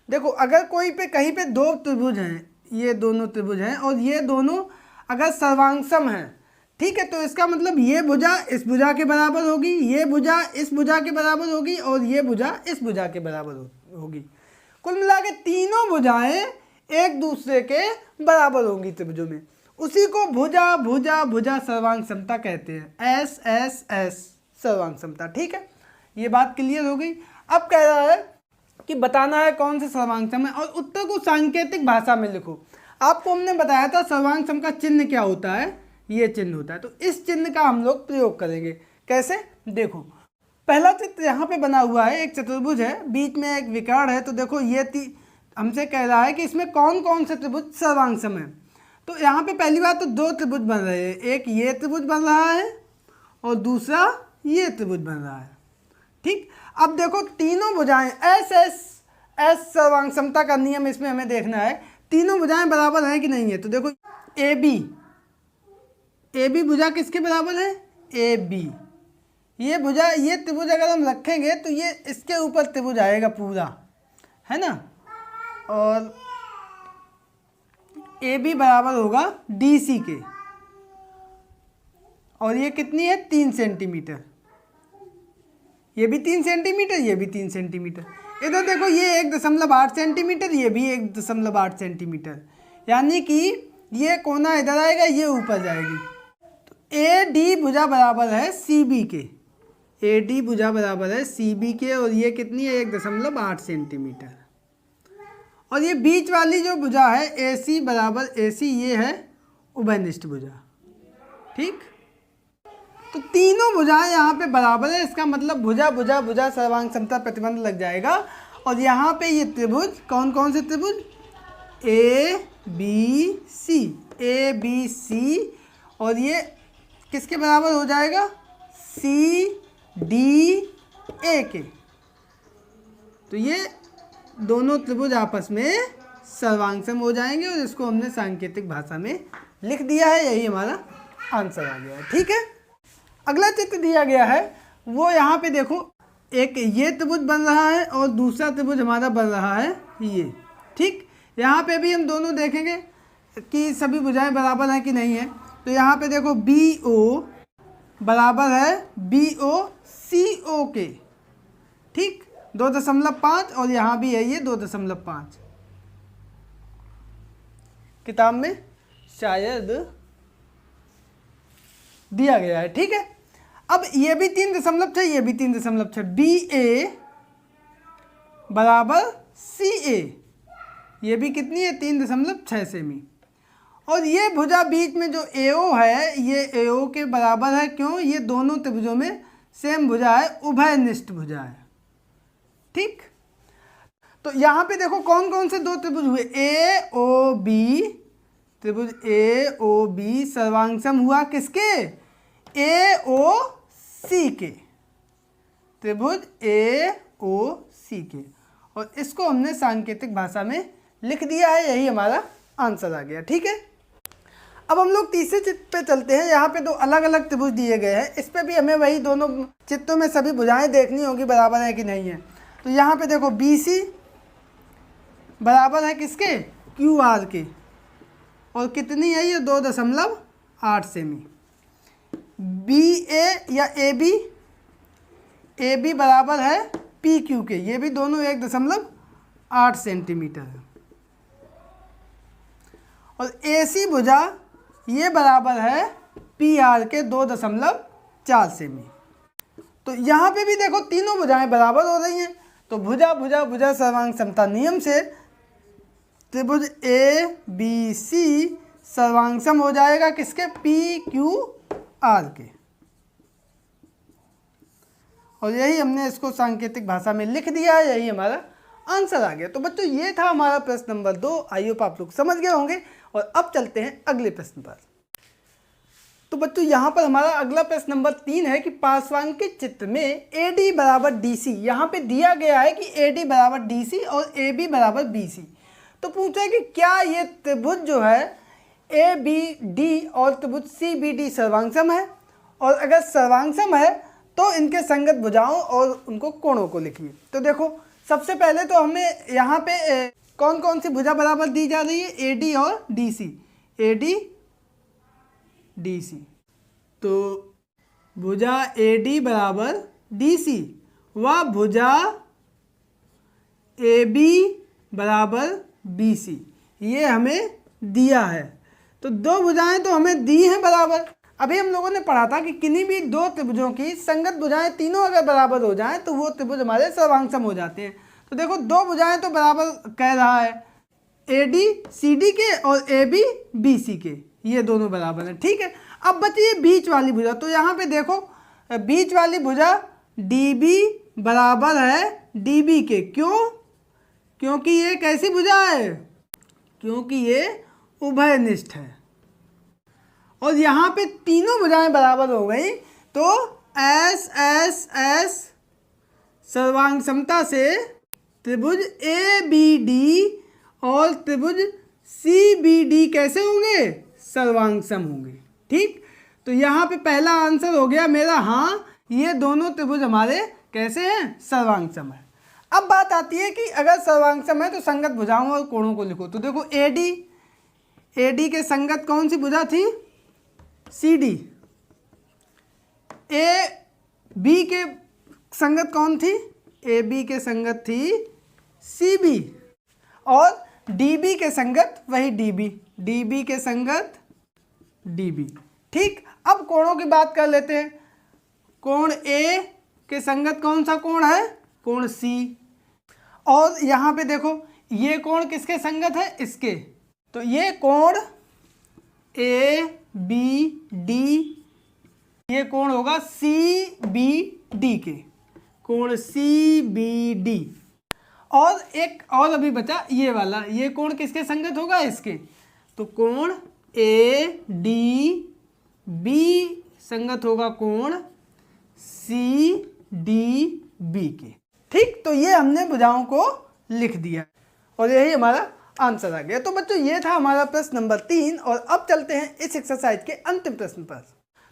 देखो अगर कोई पे कहीं पे दो त्रिभुज हैं, ये दोनों त्रिभुज हैं और ये दोनों अगर सर्वांग सम हैं ठीक है। तो इसका मतलब ये भुजा इस भुजा के बराबर होगी, ये भुजा इस भुजा के बराबर होगी और ये भुजा इस भुजा के बराबर होगी। कुल मिला के तीनों भुजाएं एक दूसरे के बराबर होंगी त्रिभुजों में। उसी को भुजा भुजा भुजा सर्वांग समता कहते हैं, एस एस एस सर्वांग समता। ठीक है, ये बात क्लियर हो गई। अब कह रहा है कि बताना है कौन से सर्वांग सम है और उत्तर को सांकेतिक भाषा में लिखो। आपको हमने बताया था सर्वांग सम का चिन्ह क्या होता है, ये चिन्ह होता है। तो इस चिन्ह का हम लोग प्रयोग करेंगे। कैसे, देखो पहला चित्र यहाँ पे बना हुआ है, एक चतुर्भुज है, बीच में एक विकर्ण है। तो देखो ये हमसे कह रहा है कि इसमें कौन कौन से त्रिभुज सर्वांग सम है। तो यहाँ पे पहली बात तो दो त्रिभुज बन रहे हैं, एक ये त्रिभुज बन रहा है और दूसरा ये त्रिभुज बन रहा है। ठीक, अब देखो तीनों भुजाएं एस एस एस सर्वांग समता का नियम इसमें हमें देखना है, तीनों भुजाएं बराबर हैं कि नहीं है। तो देखो ए बी भुजा किसके बराबर है, ए बी। ये भुजा, ये त्रिभुज अगर हम रखेंगे तो ये इसके ऊपर त्रिभुज आएगा पूरा, है ना। और ए बी बराबर होगा डी सी के, और ये कितनी है 3 सेंटीमीटर, ये भी 3 सेंटीमीटर, ये भी 3 सेंटीमीटर। इधर देखो ये 1.8 सेंटीमीटर, ये भी 1.8 सेंटीमीटर, यानी कि ये कोना इधर आएगा, ये ऊपर जाएगी। तो ए डी भुजा बराबर है सी बी के, ए डी भुजा बराबर है सी बी के, और ये कितनी है 1.8 सेंटीमीटर। और ये बीच वाली जो भुजा है ए सी बराबर ए सी, ये है उभयनिष्ठ भुजा। ठीक, तो तीनों भुजाएं यहाँ पे बराबर है, इसका मतलब भुजा भुजा भुजा सर्वांग समता प्रतिबंध लग जाएगा। और यहाँ पे ये त्रिभुज कौन कौन से त्रिभुज, A B C, A B C, और ये किसके बराबर हो जाएगा, सी डी ए के। तो ये दोनों त्रिभुज आपस में सर्वांग सम हो जाएंगे और इसको हमने सांकेतिक भाषा में लिख दिया है, यही हमारा आंसर आ गया है। ठीक है, अगला चित्र दिया गया है, वो यहाँ पे देखो एक ये त्रिभुज बन रहा है और दूसरा त्रिभुज हमारा बन रहा है ये। ठीक, यहाँ पे भी हम दोनों देखेंगे कि सभी भुजाएं बराबर हैं कि नहीं है। तो यहाँ पे देखो बी ओ बराबर है बी ओ सी ओ के। ठीक, 2.5 और यहाँ भी है ये 2.5, किताब में शायद दिया गया है। ठीक है, अब ये भी 3.6, ये भी 3.6, बी ए बराबर सी ए, ये भी कितनी है 3.6 सेमी। और ये भुजा बीच में जो ए ओ है, ये ए ओ के बराबर है, क्यों, ये दोनों त्रिभुजों में सेम भुजा है, उभयनिष्ठ भुजा है। ठीक, तो यहाँ पे देखो कौन कौन से दो त्रिभुज हुए, ए ओ बी, त्रिभुज ए ओ बी सर्वांग सम हुआ किसके, ए ओ सी के, त्रिभुज ए ओ सी के। और इसको हमने सांकेतिक भाषा में लिख दिया है, यही हमारा आंसर आ गया। ठीक है, अब हम लोग तीसरे चित्र पे चलते हैं। यहाँ पे दो अलग अलग त्रिभुज दिए गए हैं, इस पे भी हमें वही दोनों चित्रों में सभी भुजाएं देखनी होगी बराबर है कि नहीं है। तो यहाँ पे देखो बी सी बराबर है किसके, क्यू आर के, और कितनी है ये 2.8 सेमी। बी ए या ए बी बराबर है पी क्यू के, ये भी दोनों 1.8 सेंटीमीटर है। और ए सी भुजा ये बराबर है पी आर के 2.4 सेमी। तो यहाँ पे भी देखो तीनों भुजाएं बराबर हो रही हैं। तो भुजा भुजा भुजा सर्वांग समता नियम से त्रिभुज ए बी सी सर्वांग सम हो जाएगा किसके, पी क्यू आर के। और यही हमने इसको सांकेतिक भाषा में लिख दिया है, यही हमारा आंसर आ गया। तो बच्चों ये था हमारा प्रश्न नंबर 2। आई होप आप लोग समझ गए होंगे। और अब चलते हैं अगले प्रश्न पर। तो बच्चों यहाँ पर हमारा अगला प्रश्न नंबर 3 है कि पार्श्वांकित चित्र में ए डी बराबर डी सी, यहाँ पे दिया गया है कि ए डी बराबर डी सी और ए बी बराबर बी सी। तो पूछा है कि क्या ये त्रिभुज जो है ए बी डी और त्रिभुज सी बी डी सर्वांग सम है, और अगर सर्वांग सम है तो इनके संगत भुजाओं और उनको कोणों को लिखिए। तो देखो सबसे पहले तो हमें यहाँ पे कौन कौन सी भुजा बराबर दी जा रही है, ए डी और D C, A D D C. तो भुजा AD बराबर DC व भुजा AB बराबर BC, ये हमें दिया है। तो दो भुजाएं तो हमें दी हैं बराबर। अभी हम लोगों ने पढ़ा था कि किन्हीं भी दो त्रिभुजों की संगत भुजाएं तीनों अगर बराबर हो जाएं तो वो त्रिभुज हमारे सर्वांगसम हो जाते हैं। तो देखो दो भुजाएं तो बराबर कह रहा है, AD CD के और AB BC के, ये दोनों बराबर हैं, ठीक है। अब बची ये बीच वाली भुजा, तो यहाँ पे देखो बीच वाली भुजा DB बराबर है DB के। क्यों? क्योंकि ये कैसी भुजा है? क्योंकि ये उभयनिष्ठ है। और यहाँ पे तीनों भुजाएं बराबर हो गई, तो S सर्वांग समता से त्रिभुज ABD और त्रिभुज CBD कैसे होंगे? सर्वांगसम होंगे, ठीक। तो यहाँ पे पहला आंसर हो गया मेरा हाँ, ये दोनों त्रिभुज हमारे कैसे हैं? सर्वांगसम है। अब बात आती है कि अगर सर्वांगसम है तो संगत भुजाओं और कोणों को लिखो। तो देखो AD के संगत कौन सी भुजा थी? CD। AB के संगत कौन थी? AB के संगत थी CB। और DB के संगत वही DB के संगत DB, ठीक। अब कोणों की बात कर लेते हैं। कोण A के संगत कौन सा कोण है? कोण C। और यहाँ पे देखो ये कोण किसके संगत है? इसके। तो ये कोण ABD, ये कोण होगा CBD के, कोण CBD। और एक और अभी बचा ये वाला, ये कोण किसके संगत होगा? इसके। तो कोण ADB संगत होगा कोण CDB के, ठीक। तो ये हमने भुजाओं को लिख दिया और यही हमारा आंसर आ गया। तो बच्चों ये था हमारा प्रश्न नंबर 3 और अब चलते हैं इस एक्सरसाइज के अंतिम प्रश्न पर।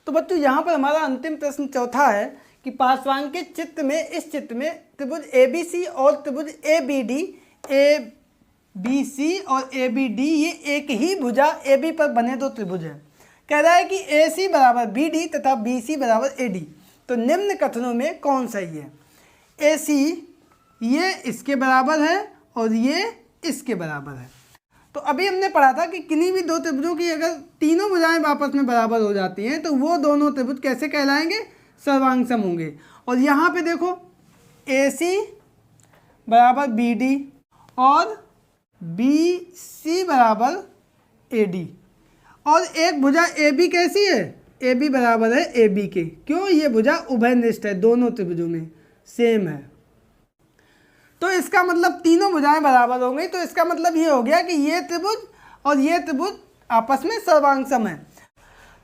तो बच्चों यहाँ पर हमारा अंतिम प्रश्न चौथा है कि पार्श्वांकित चित्र में, इस चित्र में त्रिभुज ABC और त्रिभुज ABD, ABC और ABD ये एक ही भुजा AB पर बने दो त्रिभुज हैं। कह रहा है कि AC बराबर BD तथा BC बराबर AD। तो निम्न कथनों में कौन सही है? AC ये इसके बराबर है और ये इसके बराबर है। तो अभी हमने पढ़ा था कि किन्हीं भी दो त्रिभुजों की अगर तीनों भुजाएं आपस में बराबर हो जाती हैं तो वो दोनों त्रिभुज कैसे कहलाएंगे? सर्वांगसम होंगे। और यहाँ पे देखो AC बराबर BD और BC बराबर AD। और एक भुजा AB कैसी है? AB बराबर है AB के। क्यों? ये भुजा उभयनिष्ठ है, दोनों त्रिभुजों में सेम है। तो इसका मतलब तीनों भुजाएं बराबर हो गई। तो इसका मतलब ये हो गया कि ये त्रिभुज और ये त्रिभुज आपस में सर्वांगसम है।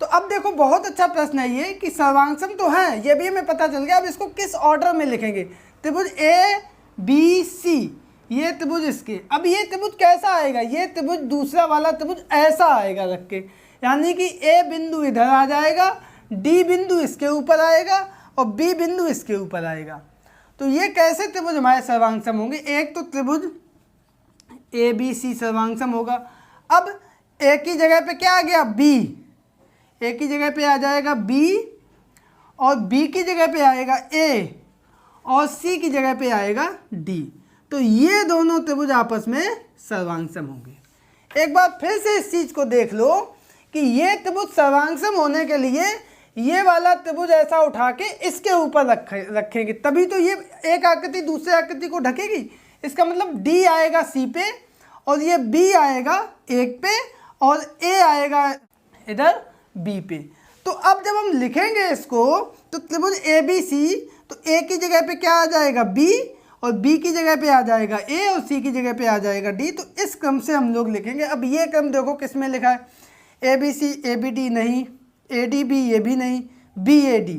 तो अब देखो बहुत अच्छा प्रश्न है ये कि सर्वांगसम तो है, ये भी हमें पता चल गया। अब इसको किस ऑर्डर में लिखेंगे? त्रिभुज ABC, ये त्रिभुज इसके। अब ये त्रिभुज कैसा आएगा? ये त्रिभुज दूसरा वाला त्रिभुज ऐसा आएगा रख के, यानी कि A बिंदु इधर आ जाएगा, D बिंदु इसके ऊपर आएगा और B बिंदु इसके ऊपर आएगा। तो ये कैसे त्रिभुज हमारे सर्वांगसम होंगे? एक तो त्रिभुज ABC सर्वांगसम होगा। अब A की जगह पे क्या आ गया? B। A की जगह पे आ जाएगा B और B की जगह पे आएगा A और C की जगह पे आएगा D। तो ये दोनों त्रिभुज आपस में सर्वांगसम होंगे। एक बार फिर से इस चीज़ को देख लो कि ये त्रिभुज सर्वांगसम होने के लिए ये वाला त्रिभुज ऐसा उठा के इसके ऊपर रखेंगे, तभी तो ये एक आकृति दूसरे आकृति को ढकेगी। इसका मतलब D आएगा C पे और ये B आएगा 1 पे और A आएगा इधर B पे। तो अब जब हम लिखेंगे इसको तो त्रिभुज ABC, तो A की जगह पे क्या आ जाएगा? B और B की जगह पे आ जाएगा A और C की जगह पे आ जाएगा D। तो इस क्रम से हम लोग लिखेंगे। अब ये क्रम देखो किस में लिखा है? ABC ABD नहीं, ADB ये भी नहीं, BAD।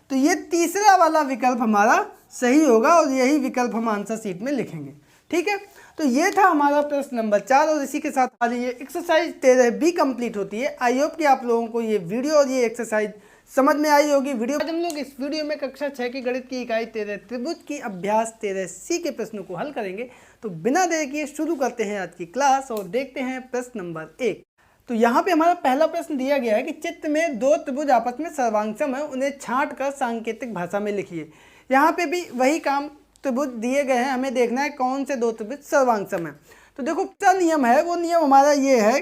तो ये तीसरा वाला विकल्प हमारा सही होगा और यही विकल्प हम आंसर शीट में लिखेंगे, ठीक है। तो ये था हमारा प्रश्न नंबर 4 और इसी के साथ आज ये एक्सरसाइज 13B कंप्लीट होती है। आई होप कि आप लोगों को ये वीडियो और ये एक्सरसाइज समझ में आई होगी। आज हम लोग इस वीडियो में कक्षा 6 की गणित की इकाई 13 त्रिभुज की अभ्यास 13C के प्रश्नों को हल करेंगे। तो बिना देर किए शुरू करते हैं आज की क्लास और देखते हैं प्रश्न नंबर 1। तो यहाँ पे हमारा पहला प्रश्न दिया गया है कि चित्र में दो त्रिभुज आपस में सर्वांगसम है, उन्हें छांट कर सांकेतिक भाषा में लिखिए। यहाँ पे भी वही काम, त्रिभुज दिए गए हैं, हमें देखना है कौन से दो त्रिभुज सर्वांगसम है। तो देखो क्या नियम है, वो नियम हमारा ये है,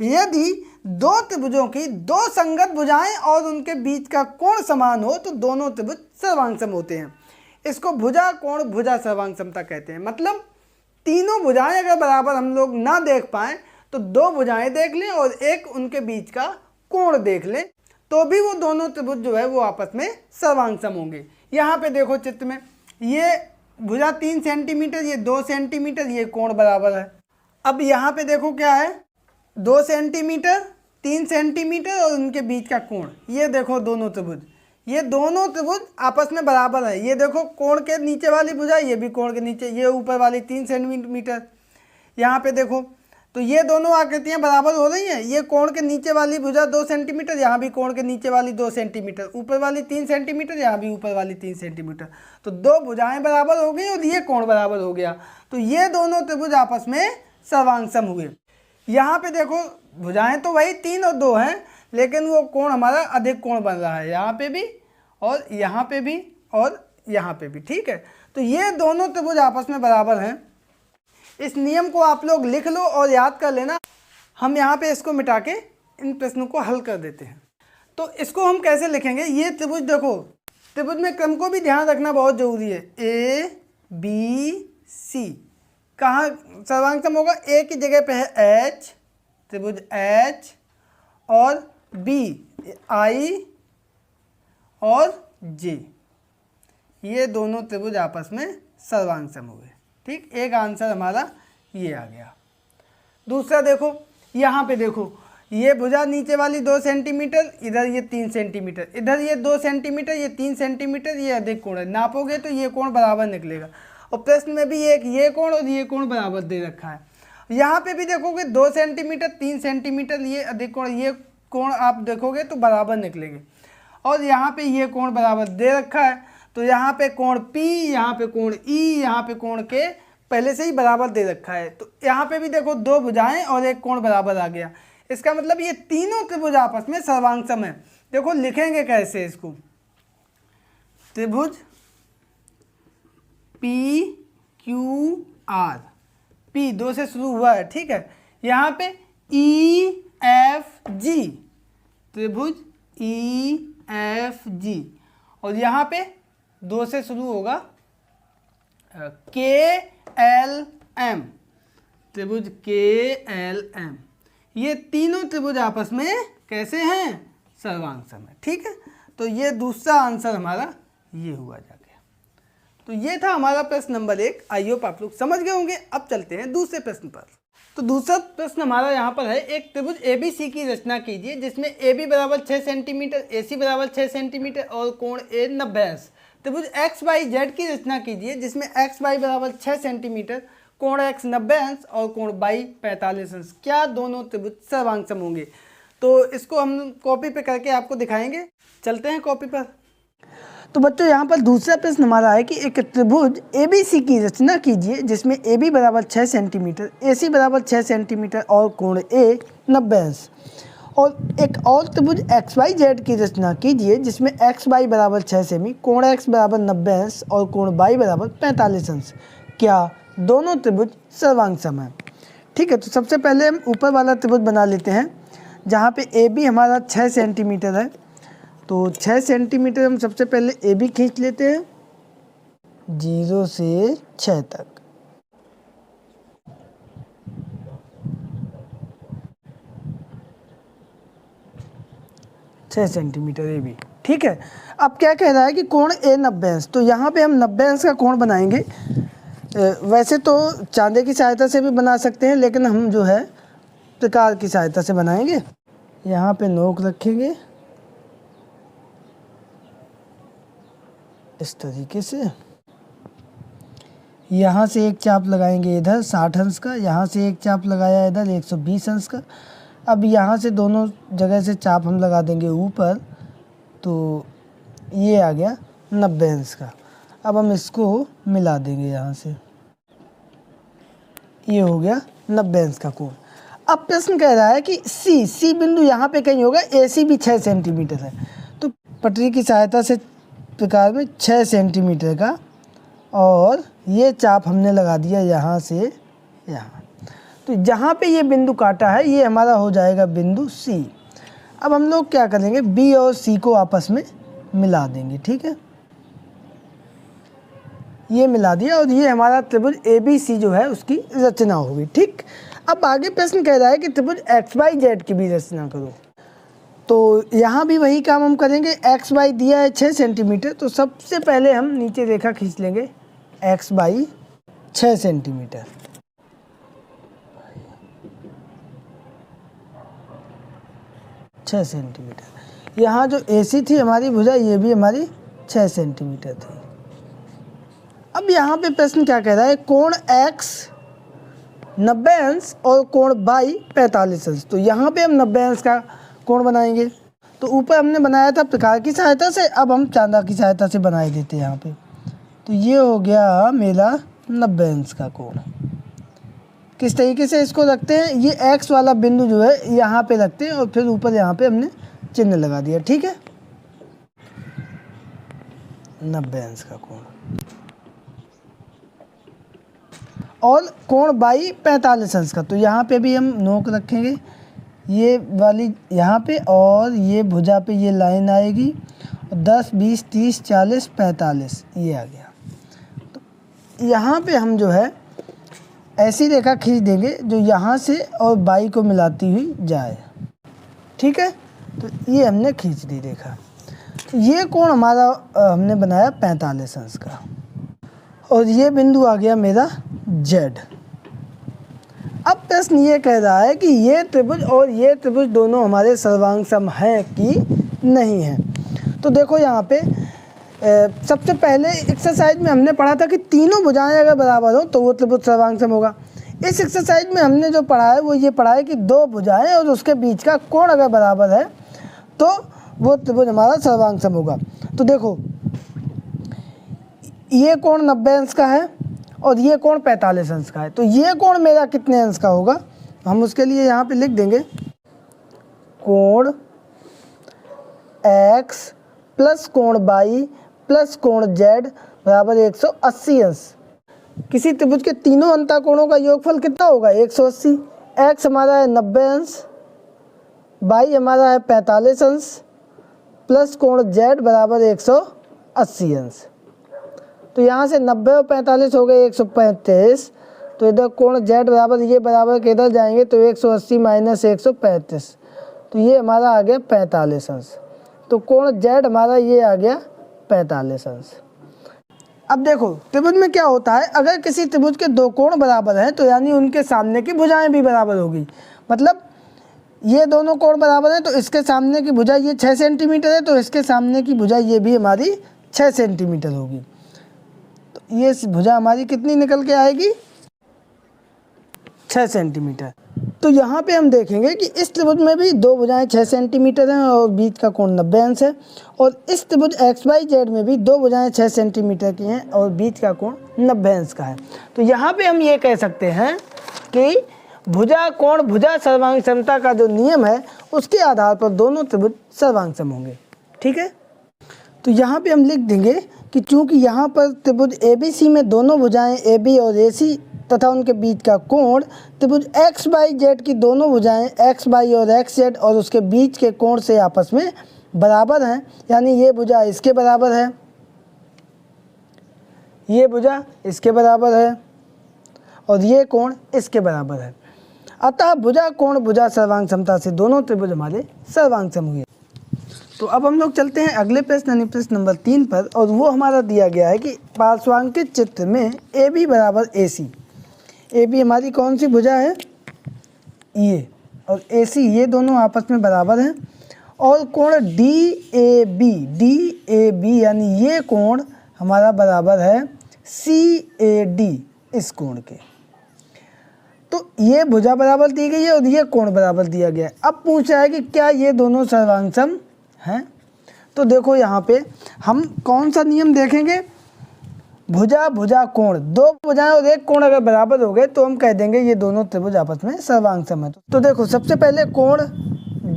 यदि दो त्रिभुजों की दो संगत भुजाएं और उनके बीच का कोण समान हो तो दोनों त्रिभुज सर्वांगसम होते हैं। इसको भुजा कोण भुजा सर्वांगसमता कहते हैं। मतलब तीनों भुजाएं अगर बराबर हम लोग ना देख पाएँ तो दो भुजाएं देख लें और एक उनके बीच का कोण देख लें तो भी वो दोनों त्रिभुज जो है वो आपस में सर्वांगसम होंगे। यहाँ पे देखो चित्र में ये भुजा 3 सेंटीमीटर, ये 2 सेंटीमीटर, ये कोण बराबर है। अब यहाँ पे देखो क्या है, 2 सेंटीमीटर, 3 सेंटीमीटर और उनके बीच का कोण, ये देखो दोनों त्रिभुज, ये दोनों त्रिभुज आपस में बराबर है। ये देखो कोण के नीचे वाली भुजा, ये भी कोण के नीचे, ये ऊपर वाली 3 सेंटीमीटर। यहाँ पे देखो तो ये दोनों आकृतियाँ बराबर हो रही हैं। ये कोण के नीचे वाली भुजा 2 सेंटीमीटर, यहाँ भी कोण के नीचे वाली 2 सेंटीमीटर, ऊपर वाली 3 सेंटीमीटर, यहाँ भी ऊपर वाली 3 सेंटीमीटर। तो दो भुजाएं बराबर हो गई और ये कोण बराबर हो गया, तो ये दोनों त्रिभुज आपस में सर्वांगसम हुए। यहाँ पे देखो भुजाएं तो वही 3 और 2 हैं, लेकिन वो कोण हमारा अधिक कोण बन रहा है, यहाँ पे भी और यहाँ पे भी और यहाँ पे भी। ठीक है, तो ये दोनों त्रिभुज आपस में बराबर हैं। इस नियम को आप लोग लिख लो और याद कर लेना। हम यहाँ पे इसको मिटा के इन प्रश्नों को हल कर देते हैं। तो इसको हम कैसे लिखेंगे, ये त्रिभुज देखो, त्रिभुज में क्रम को भी ध्यान रखना बहुत ज़रूरी है। A B C कहाँ सर्वांगसम होगा, A की जगह पे है H, त्रिभुज H, और B I और J, ये दोनों त्रिभुज आपस में सर्वांगसम हुए। ठीक, एक आंसर हमारा ये आ गया। दूसरा देखो, यहाँ पे देखो ये भुजा नीचे वाली 2 सेंटीमीटर, इधर ये 3 सेंटीमीटर, इधर ये 2 सेंटीमीटर, ये 3 सेंटीमीटर, ये अधिक कोण है। नापोगे तो ये कोण बराबर निकलेगा। और प्रश्न में भी एक ये कोण और ये कोण बराबर दे रखा है। यहाँ पे भी देखोगे 2 सेंटीमीटर, 3 सेंटीमीटर, ये अधिक कोण, ये कोण आप देखोगे तो बराबर निकलेंगे। और यहाँ पे ये कोण बराबर दे रखा है, तो यहाँ पे कोण P, यहाँ पे कोण E, यहाँ पे कोण K पहले से ही बराबर दे रखा है। तो यहाँ पे भी देखो दो भुजाएं और एक कोण बराबर आ गया। इसका मतलब ये तीनों त्रिभुज आपस में सर्वांगसम है। देखो लिखेंगे कैसे इसको, त्रिभुज P Q R, P 2 से शुरू हुआ है, ठीक है। यहाँ पे E F G, त्रिभुज E F G, और यहाँ पे 2 से शुरू होगा K L M, त्रिभुज K L M। ये तीनों त्रिभुज आपस में कैसे हैं, सर्वांगसम है। ठीक है, तो ये दूसरा आंसर हमारा ये हुआ जाके। तो ये था हमारा प्रश्न नंबर 1। आई होप आप लोग समझ गए होंगे। अब चलते हैं दूसरे प्रश्न पर। तो दूसरा प्रश्न हमारा यहाँ पर है, एक त्रिभुज ABC की रचना कीजिए जिसमें AB बराबर 6 सेंटीमीटर, AC बराबर 6 सेंटीमीटर और कोण A 90 अंश। त्रिभुज XYZ की रचना कीजिए जिसमें XY बराबर 6 सेंटीमीटर, कोण X 90 अंश और कोण Y 45 अंश। क्या दोनों त्रिभुज सर्वांगसम होंगे? तो इसको हम कॉपी पे करके आपको दिखाएंगे। चलते हैं कॉपी पर। तो बच्चों यहाँ पर दूसरा प्रश्न हमारा है कि एक त्रिभुज ABC की रचना कीजिए जिसमें AB बराबर 6 सेंटीमीटर, AC बराबर 6 सेंटीमीटर और कोण A 90 अंश। और एक और त्रिभुज XYZ की रचना कीजिए जिसमें XY बराबर 6 सेमी, कोण X बराबर 90 अंश और कोण Y बराबर 45 अंश। क्या दोनों त्रिभुज सर्वांगसम है? ठीक है, तो सबसे पहले हम ऊपर वाला त्रिभुज बना लेते हैं जहाँ पे AB हमारा 6 सेंटीमीटर है। तो 6 सेंटीमीटर हम सबसे पहले AB खींच लेते हैं 0 से 6 तक। सेंटीमीटर AB, ठीक है। अब क्या कह रहा है कि कोण A 90 अंश, तो यहाँ पे हम 90 अंश का कोण बनाएंगे। वैसे तो चांदे की सहायता से भी बना सकते हैं, लेकिन हम जो है प्रकार की सहायता से बनाएंगे। यहाँ पे नोक रखेंगे इस तरीके से, यहाँ से एक चाप लगाएंगे इधर 60 अंश का, यहाँ से एक चाप लगाया इधर 120 अंश का। अब यहाँ से दोनों जगह से चाप हम लगा देंगे ऊपर, तो ये आ गया 90 अंश का। अब हम इसको मिला देंगे यहाँ से, ये हो गया 90 अंश का कोण। अब प्रश्न कह रहा है कि सी बिंदु यहाँ पे कहीं होगा, AC भी 6 सेंटीमीटर है, तो पटरी की सहायता से प्रकार में 6 सेंटीमीटर का, और ये चाप हमने लगा दिया यहाँ से यहाँ। तो जहाँ पे ये बिंदु काटा है ये हमारा हो जाएगा बिंदु C। अब हम लोग क्या करेंगे, B और C को आपस में मिला देंगे, ठीक है, ये मिला दिया और ये हमारा त्रिभुज ABC जो है उसकी रचना होगी, ठीक। अब आगे प्रश्न कह रहा है कि त्रिभुज XYZ की भी रचना करो, तो यहाँ भी वही काम हम करेंगे। XY दिया है 6 सेंटीमीटर, तो सबसे पहले हम नीचे रेखा खींच लेंगे XY 6 सेंटीमीटर, यहाँ जो AC थी हमारी भुजा, ये भी हमारी 6 सेंटीमीटर थी। अब यहाँ पे प्रश्न क्या कह रहा है, कोण X 90 अंश और कोण Y 45 अंश। तो यहाँ पे हम 90 अंश का कोण बनाएंगे। तो ऊपर हमने बनाया था प्रकार की सहायता से, अब हम चांदा की सहायता से बनाए देते हैं यहाँ पे। तो ये हो गया मेरा 90 अंश का कोण। किस तरीके से इसको रखते हैं, ये X वाला बिंदु जो है यहाँ पे रखते हैं और फिर ऊपर यहाँ पे हमने चिन्ह लगा दिया, ठीक है, 90 अंश का कोण। और कोण Y 45 अंश का, तो यहाँ पे भी हम नोक रखेंगे, ये वाली यहाँ पे, और ये भुजा पे ये लाइन आएगी, 10 20 30 40 45 ये आ गया। तो यहाँ पे हम जो है ऐसी रेखा खींच देंगे जो यहाँ से और Y को मिलाती हुई जाए, ठीक है। तो ये हमने खींच दी रेखा। तो ये कोण हमारा हमने बनाया 45 अंश का, और ये बिंदु आ गया मेरा Z। अब प्रश्न ये कह रहा है कि ये त्रिभुज और ये त्रिभुज दोनों हमारे सर्वांग सम हैं कि नहीं हैं। तो देखो यहाँ पे सबसे पहले एक्सरसाइज में हमने पढ़ा था कि तीनों भुजाएं अगर बराबर हो तो वो त्रिभुज सर्वांग सम होगा। इस एक्सरसाइज में हमने जो पढ़ा है वो ये पढ़ा है कि दो भुजाएं और उसके बीच का कोण अगर बराबर है तो वो त्रिभुज हमारा सर्वांग सम होगा। तो देखो ये कोण 90 अंश का है और ये कोण 45 अंश का है, तो ये कोण मेरा कितने अंश का होगा, हम उसके लिए यहाँ पे लिख देंगे कोण x प्लस कोण y प्लस कोण z बराबर 180 अंश। किसी त्रिभुज के तीनों अंतःकोणों का योगफल कितना होगा, 180। x हमारा है 90 अंश, y हमारा है 45 अंश प्लस कोण z बराबर 180 अंश। तो यहाँ से 90 और 45 हो गए 135। तो इधर कोण z बराबर ये बराबर के इधर जाएंगे तो 180 माइनस 135, तो ये हमारा आ गया 45 अंश। तो कोण z हमारा ये आ गया 45 अंश। अब देखो त्रिभुज में क्या होता है, अगर किसी त्रिभुज के दो कोण बराबर हैं तो यानी उनके सामने की भुजाएं भी बराबर होगी। मतलब ये दोनों कोण बराबर हैं तो इसके सामने की भुजा ये 6 सेंटीमीटर है, तो इसके सामने की भुजा ये भी हमारी 6 सेंटीमीटर होगी। तो ये भुजा हमारी कितनी निकल के आएगी, 6 सेंटीमीटर। तो यहाँ पे हम देखेंगे कि इस त्रिभुज में भी दो भुजाएं 6 सेंटीमीटर हैं और बीच का कोण 90 अंश है, और इस त्रिभुज XYZ में भी दो भुजाएं 6 सेंटीमीटर की हैं और बीच का कोण 90 अंश का है। तो यहाँ पे हम ये कह सकते हैं कि भुजा कोण भुजा सर्वांग समता का जो नियम है उसके आधार पर दोनों त्रिभुज सर्वांग सम होंगे, ठीक है। तो यहाँ पे हम लिख देंगे कि चूँकि यहाँ पर त्रिभुज ABC में दोनों भुजाएं AB और AC तथा उनके बीच का कोण त्रिभुज XYZ की दोनों भुजाएं XY और XZ और उसके बीच के कोण से आपस में बराबर हैं, यानी ये भुजा इसके बराबर है, ये भुजा इसके बराबर है और ये कोण इसके बराबर है। अतः भुजा कोण भुजा सर्वांग समता से दोनों त्रिभुज हमारे सर्वांग सम हुए। तो अब हम लोग चलते हैं अगले प्रश्न यानी प्रश्न नंबर 3 पर, और वो हमारा दिया गया है कि पार्श्वांकित चित्र में AB बराबर AC। AB हमारी कौन सी भुजा है, ये, और AC ये दोनों आपस में बराबर हैं, और कोण DAB यानी ये कोण हमारा बराबर है CAD इस कोण के। तो ये भुजा बराबर दी गई है और ये कोण बराबर दिया गया है। अब पूछा है कि क्या ये दोनों सर्वांग सम हैं। तो देखो यहाँ पे हम कौन सा नियम देखेंगे, भुजा भुजा कोण, दो भुजाएं और एक कोण अगर बराबर हो गए तो हम कह देंगे ये दोनों त्रिभुज आपस में सर्वांग सम है। तो देखो सबसे पहले कोण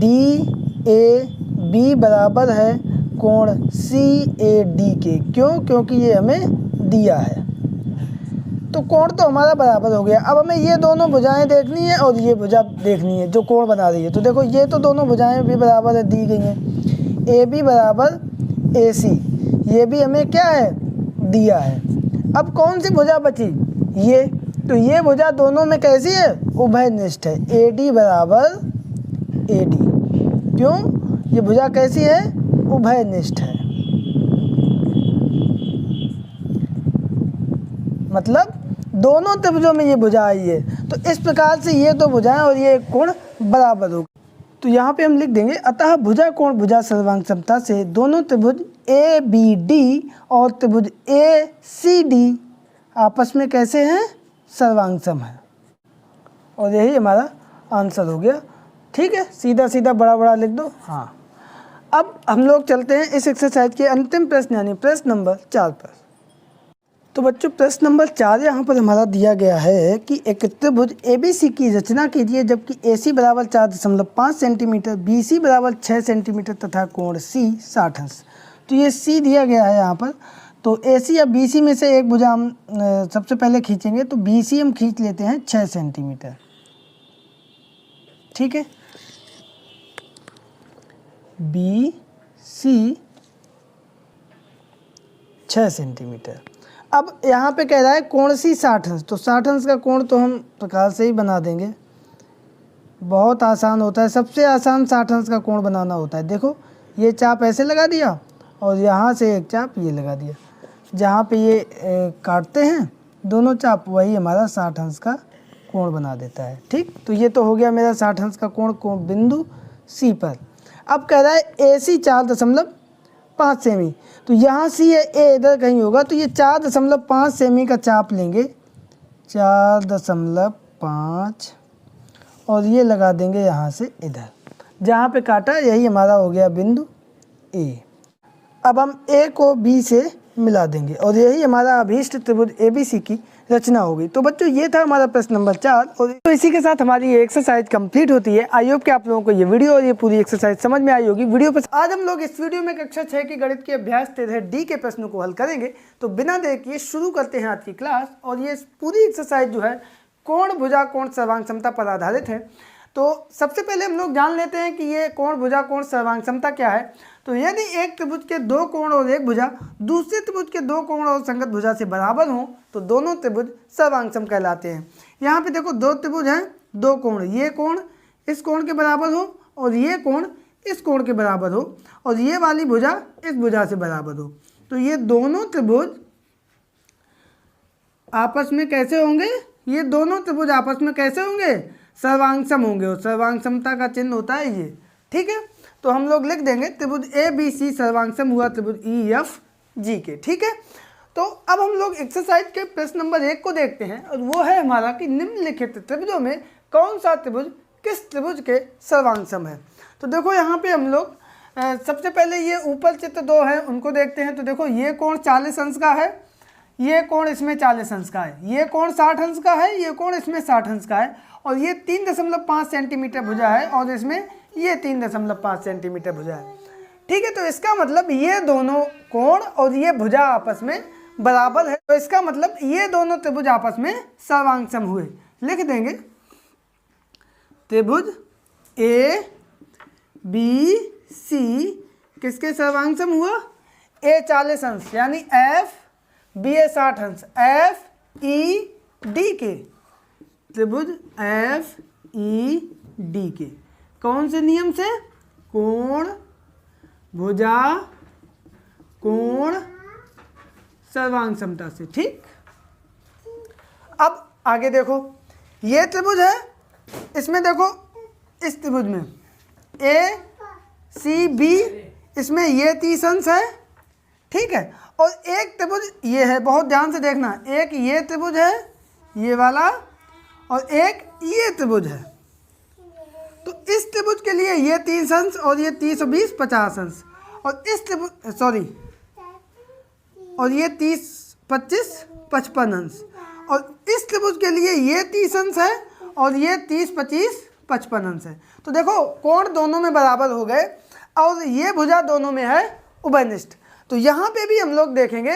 DAB बराबर है कोण CAD के। क्यों? क्योंकि ये हमें दिया है। तो कोण तो हमारा बराबर हो गया। अब हमें ये दोनों भुजाएं देखनी है और ये भुजा देखनी है जो कोण बना रही है। तो देखो ये तो दोनों भुजाएं भी बराबर है, दी गई हैं। AB बराबर AC, ये भी हमें क्या है, दिया है। अब कौन सी भुजा बची? ये। तो ये भुजा दोनों में कैसी है? उभयनिष्ठ है। AD बराबर AD। क्यों? ये भुजा कैसी है? उभयनिष्ठ है। मतलब दोनों त्रिभुजों में ये भुजा आई है। तो इस प्रकार से ये दो भुजाएं और ये एक कोण बराबर होगा। तो यहाँ पे हम लिख देंगे अतः भुजा कोण भुजा सर्वांग समता से दोनों त्रिभुज ABD और त्रिभुज ACD आपस में कैसे हैं? सर्वांग सम है। और यही हमारा आंसर हो गया। ठीक है, सीधा सीधा बड़ा बड़ा लिख दो। हाँ, अब हम लोग चलते हैं इस एक्सरसाइज के अंतिम प्रश्न यानी प्रश्न नंबर 4 पर। तो बच्चों प्रश्न नंबर 4 यहाँ पर हमारा दिया गया है कि एक त्रिभुज ABC की रचना कीजिए जबकि AC बराबर 4.5 सेंटीमीटर, BC बराबर 6 सेंटीमीटर तथा कोण C 60 अंश। तो ये C दिया गया है यहाँ पर। तो AC या BC में से एक भुजा हम सबसे पहले खींचेंगे। तो BC हम खींच लेते हैं 6 सेंटीमीटर। ठीक है, BC 6 सेंटीमीटर। अब यहाँ पे कह रहा है कोण C 60 अंश। तो 60 अंश का कोण तो हम प्रकार से ही बना देंगे, बहुत आसान होता है। सबसे आसान 60 अंश का कोण बनाना होता है। देखो ये चाप ऐसे लगा दिया और यहाँ से एक चाप ये लगा दिया, जहाँ पे ये काटते हैं दोनों चाप वही हमारा 60 अंश का कोण बना देता है। ठीक, तो ये तो हो गया मेरा 60 अंश का कोण बिंदु C पर। अब कह रहा है AC 4.5 सेमी। तो यहाँ C है, A इधर कहीं होगा। तो ये 4.5 सेमी का चाप लेंगे, 4.5, और ये लगा देंगे यहाँ से इधर जहाँ पे काटा, यही हमारा हो गया बिंदु A। अब हम A को B से मिला देंगे और यही हमारा अभीष्ट त्रिभुज ABC की रचना होगी। तो बच्चों ये था हमारा प्रश्न नंबर 4 और तो इसी के साथ हमारी ये एक्सरसाइज कंप्लीट होती है। आई होप कि आप लोगों को ये वीडियो और ये पूरी एक्सरसाइज समझ में आई होगी। वीडियो पर आज हम लोग इस वीडियो में कक्षा 6 की गणित के अभ्यास 13D के प्रश्नों को हल करेंगे। तो बिना देर किए शुरू करते हैं आज की क्लास। और ये पूरी एक्सरसाइज जो है कोण भुजा कोण सर्वांग समता पर आधारित है। तो सबसे पहले हम लोग जान लेते हैं कि ये कोण भुजा कोण सर्वांग समता क्या है। तो यदि एक त्रिभुज के दो कोण और एक भुजा दूसरे त्रिभुज के दो कोण और संगत भुजा से बराबर हों तो दोनों त्रिभुज सर्वांग सम कहलाते हैं। यहाँ पे देखो दो त्रिभुज हैं, दो कोण, ये कोण इस कोण के बराबर हो और ये कोण इस कोण के बराबर हो और ये वाली भुजा इस भुजा से बराबर हो। तो ये दोनों त्रिभुज आपस में कैसे होंगे? ये दोनों त्रिभुज आपस में कैसे होंगे? सर्वांग सम होंगे। और सर्वांग समता का चिन्ह होता है ये। ठीक है, तो हम लोग लिख देंगे त्रिभुज ABC सर्वांग सम हुआ त्रिभुज EFG के। ठीक है, तो अब हम लोग एक्सरसाइज के प्रश्न नंबर 1 को देखते हैं और वो है हमारा कि निम्नलिखित त्रिभुजों में कौन सा त्रिभुज किस त्रिभुज के सर्वांग सम है। तो देखो यहाँ पे हम लोग सबसे पहले ये ऊपर चित्र 2 है उनको देखते हैं। तो देखो ये कोण 40 अंश का है, ये कोण इसमें 40 अंश का है, ये कोण 60 अंश का है, ये कोण इसमें 60 अंश का है और ये 3.5 सेंटीमीटर भुजा है और इसमें ये 3.5 सेंटीमीटर भुजा है। ठीक है, तो इसका मतलब ये दोनों कोण और ये भुजा आपस में बराबर है। तो इसका मतलब ये दोनों त्रिभुज आपस में सर्वांग सम हुए। लिख देंगे त्रिभुज ABC किसके सर्वांग सम हुआ? A 40 अंश यानी FB 60 अंश, FED के त्रिभुज FED के कौन से नियम से? कोण भुजा कोण सर्वांग समता से। ठीक, अब आगे देखो ये त्रिभुज है, इसमें देखो इस त्रिभुज में ACB इसमें ये 30 अंश है। ठीक है, और एक त्रिभुज ये है, बहुत ध्यान से देखना, एक ये त्रिभुज है ये वाला और एक ये त्रिभुज है। तो इस त्रिभुज के लिए ये 30 अंश और ये 30 और 20 50 अंश और इस त्रिभुज और ये 30 25 55 अंश, और इस त्रिभुज के लिए ये 30 अंश है और ये 30 25 55 अंश है। तो देखो कोण दोनों में बराबर हो गए और ये भुजा दोनों में है उभयनिष्ठ। तो यहाँ पे भी हम लोग देखेंगे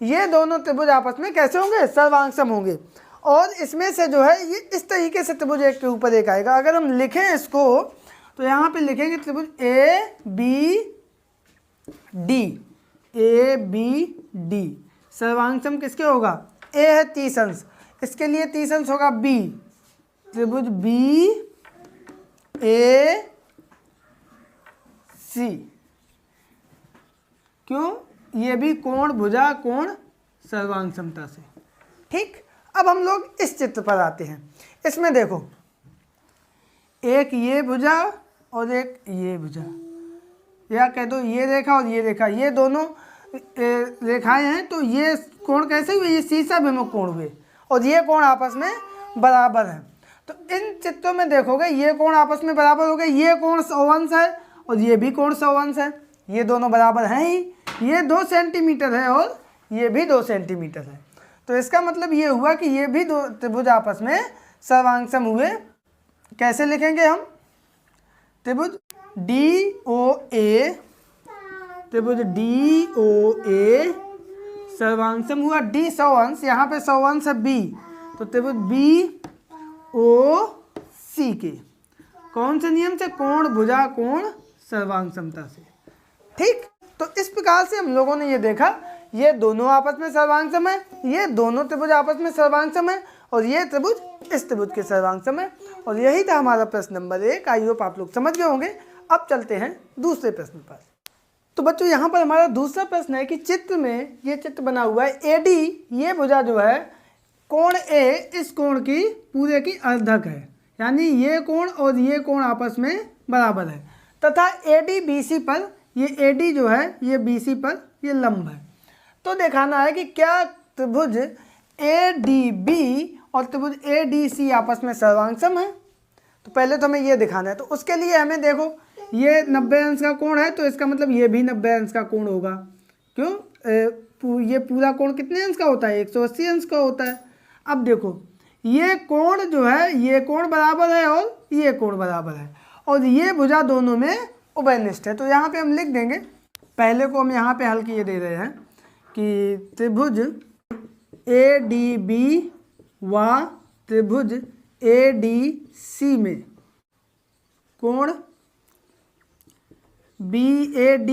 ये दोनों त्रिभुज आपस में कैसे होंगे, सर्वांगसम होंगे। और इसमें से जो है ये इस तरीके से त्रिभुज एक के ऊपर एक आएगा। अगर हम लिखें इसको तो यहाँ पे लिखेंगे त्रिभुज ए बी डी। सर्वांगसम किसके होगा, ए है 30 अंश, इसके लिए 30 अंश होगा बी, त्रिभुज बी ए सी। क्यों, ये भी कोण भुजा कोण सर्वांग समता से। ठीक, अब हम लोग इस चित्र पर आते हैं। इसमें देखो एक ये भुजा और एक ये भुजा, या कह दो ये रेखा और ये रेखा, ये दोनों रेखाएं हैं। तो ये कोण कैसे हुए, ये शीर्षाभिमुख कोण हुए और ये कोण आपस में बराबर है। तो इन चित्रों में देखोगे ये कोण आपस में बराबर हो गए, ये कोण 100 अंश है और ये भी कोण 100 अंश है, ये दोनों बराबर हैं ही। ये 2 सेंटीमीटर है और ये भी 2 सेंटीमीटर है। तो इसका मतलब ये हुआ कि ये भी दो त्रिभुज आपस में सर्वांगसम हुए। कैसे लिखेंगे हम, त्रिभुज DOA, त्रिभुज DOA सर्वांगसम हुआ। D 100 अंश, यहाँ पे 100 अंश है B, तो त्रिभुज BOC के कौन से नियम से, कोण भुजा कोण सर्वांग समता से। ठीक, तो इस प्रकार से हम लोगों ने ये देखा ये दोनों आपस में सर्वांगसम है, ये दोनों त्रिभुज आपस में सर्वांगसम है और ये त्रिभुज इस त्रिभुज के सर्वांगसम है। और यही था हमारा प्रश्न नंबर 1। आई होप आप लोग समझ गए होंगे। अब चलते हैं दूसरे प्रश्न पर। तो बच्चों यहाँ पर हमारा दूसरा प्रश्न है कि चित्र में ये चित्र बना हुआ है AD, ये भुजा जो है कोण A इस कोण की पूरे की अर्धक है, यानी ये कोण और ये कोण आपस में बराबर है, तथा AD BC पर, ये AD जो है ये BC पर ये लंब है। तो दिखाना है कि क्या त्रिभुज ADB और त्रिभुज ADC आपस में सर्वांगसम है। तो पहले तो हमें ये दिखाना है। तो उसके लिए हमें देखो ये 90 अंश का कोण है, तो इसका मतलब ये भी 90 अंश का कोण होगा। क्यों, ये पूरा कोण कितने अंश का होता है, 180 अंश का होता है। अब देखो ये कोण जो है ये कोण बराबर है और ये कोण बराबर है और ये भुजा दोनों में उभयनिष्ठ है। तो यहाँ पे हम लिख देंगे, पहले को हम यहाँ पे हल किए दे रहे हैं कि त्रिभुज ADB व त्रिभुज ADC में कोण BAD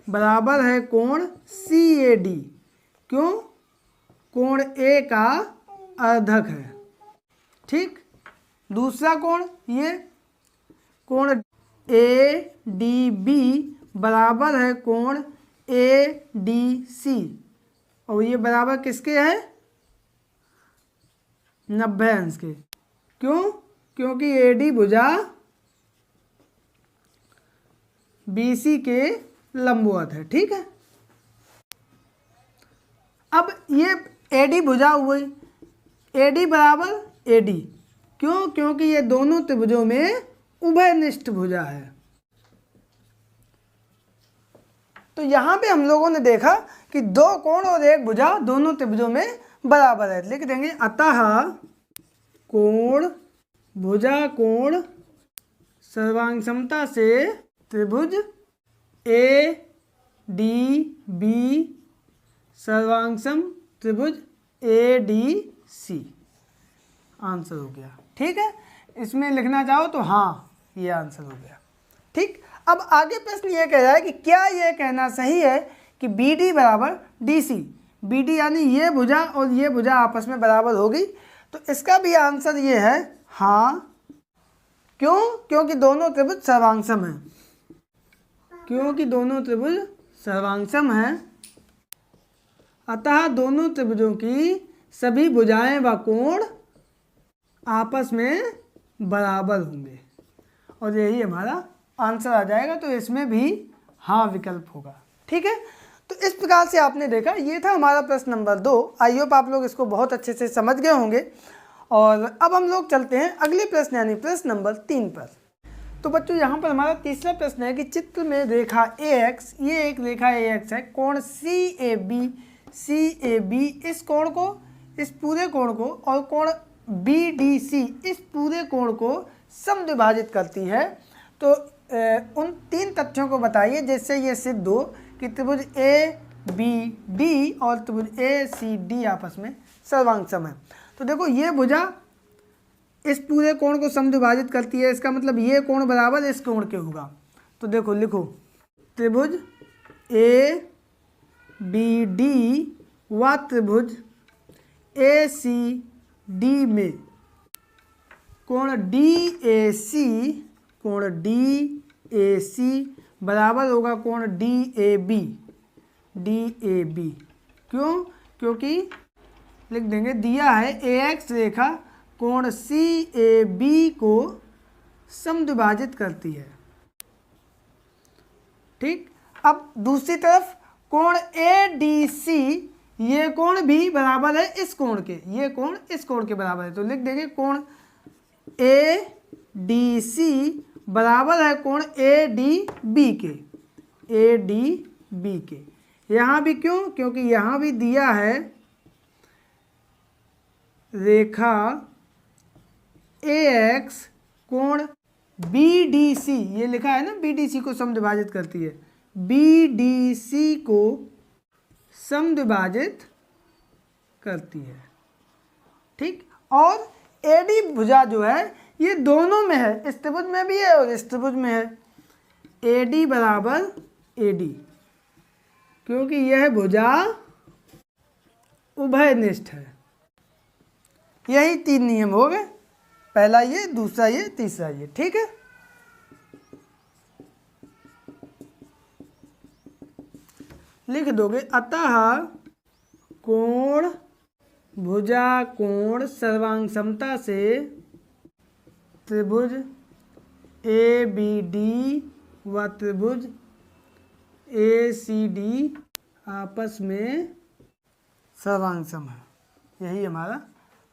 बराबर है कोण CAD। क्यों, कोण A का अर्धक है। ठीक, दूसरा कोण ये कोण ADB बराबर है कोण ADC और ये बराबर किसके है, 90 अंश के। क्यों, क्योंकि AD भुजा BC के लंबवत है। ठीक है, अब ये AD भुजा हुई, AD बराबर AD। क्यों, क्योंकि ये दोनों त्रिभुजों में उभयनिष्ठ भुजा है। तो यहाँ पे हम लोगों ने देखा कि 2 कोण और 1 भुजा दोनों त्रिभुजों में बराबर है। लिख देंगे अतः कोण भुजा कोण सर्वांग समता से त्रिभुज ADB सर्वांगसम त्रिभुज ADC। आंसर हो गया। ठीक है, इसमें लिखना चाहो तो हाँ ये आंसर हो गया। ठीक, अब आगे प्रश्न ये कह रहा है कि क्या ये कहना सही है कि BD बराबर DC, BD यानी ये भुजा और ये भुजा आपस में बराबर होगी। तो इसका भी आंसर ये है हाँ। क्यों, क्योंकि दोनों त्रिभुज सर्वांगसम हैं, क्योंकि दोनों त्रिभुज सर्वांगसम हैं, अतः दोनों त्रिभुजों की सभी भुजाएं व कोण आपस में बराबर होंगे और यही हमारा आंसर आ जाएगा। तो इसमें भी हाँ विकल्प होगा। ठीक है, तो इस प्रकार से आपने देखा ये था हमारा प्रश्न नंबर 2। आई होप आप लोग इसको बहुत अच्छे से समझ गए होंगे। और अब हम लोग चलते हैं अगले प्रश्न यानी प्रश्न नंबर 3 पर। तो बच्चों यहाँ पर हमारा तीसरा प्रश्न है कि चित्र में रेखा AX, ये एक रेखा AX है, कोण CAB CAB इस कोण को, इस पूरे कोण को, और कोण BDC इस पूरे कोण को समद्विभाजित करती है। तो उन 3 तथ्यों को बताइए जिससे ये सिद्ध हो कि त्रिभुज ABD और त्रिभुज ACD आपस में सर्वांग सम है। तो देखो ये भुजा इस पूरे कोण को समद्विभाजित करती है, इसका मतलब ये कोण बराबर इस कोण के होगा। तो देखो लिखो त्रिभुज ABD व त्रिभुज ACD में कोण DAC बराबर होगा कोण DAB। क्यों? क्योंकि लिख देंगे दिया है AX रेखा कोण CAB को समद्विभाजित करती है। ठीक, अब दूसरी तरफ कोण ADC, ये कोण भी बराबर है इस कोण के, ये कोण इस कोण के बराबर है। तो लिख देंगे कोण ADC बराबर है कोण ADB के। यहाँ भी क्यों? क्योंकि यहाँ भी दिया है रेखा AX कोण BDC, ये लिखा है ना BDC को समद्विभाजित करती है, BDC को समद्विभाजित करती है। ठीक, और AD भुजा जो है ये दोनों में है, इस त्रिभुज में भी है और इस त्रिभुज में है। AD बराबर AD, क्योंकि यह भुजा उभयनिष्ठ है। यही 3 नियम हो गए, पहला ये, दूसरा ये, तीसरा ये। ठीक है, लिख दोगे अतः कोण भुजा कोण सर्वांग समता से त्रिभुज ABD व त्रिभुज ACD आपस में सर्वांग सम है। यही हमारा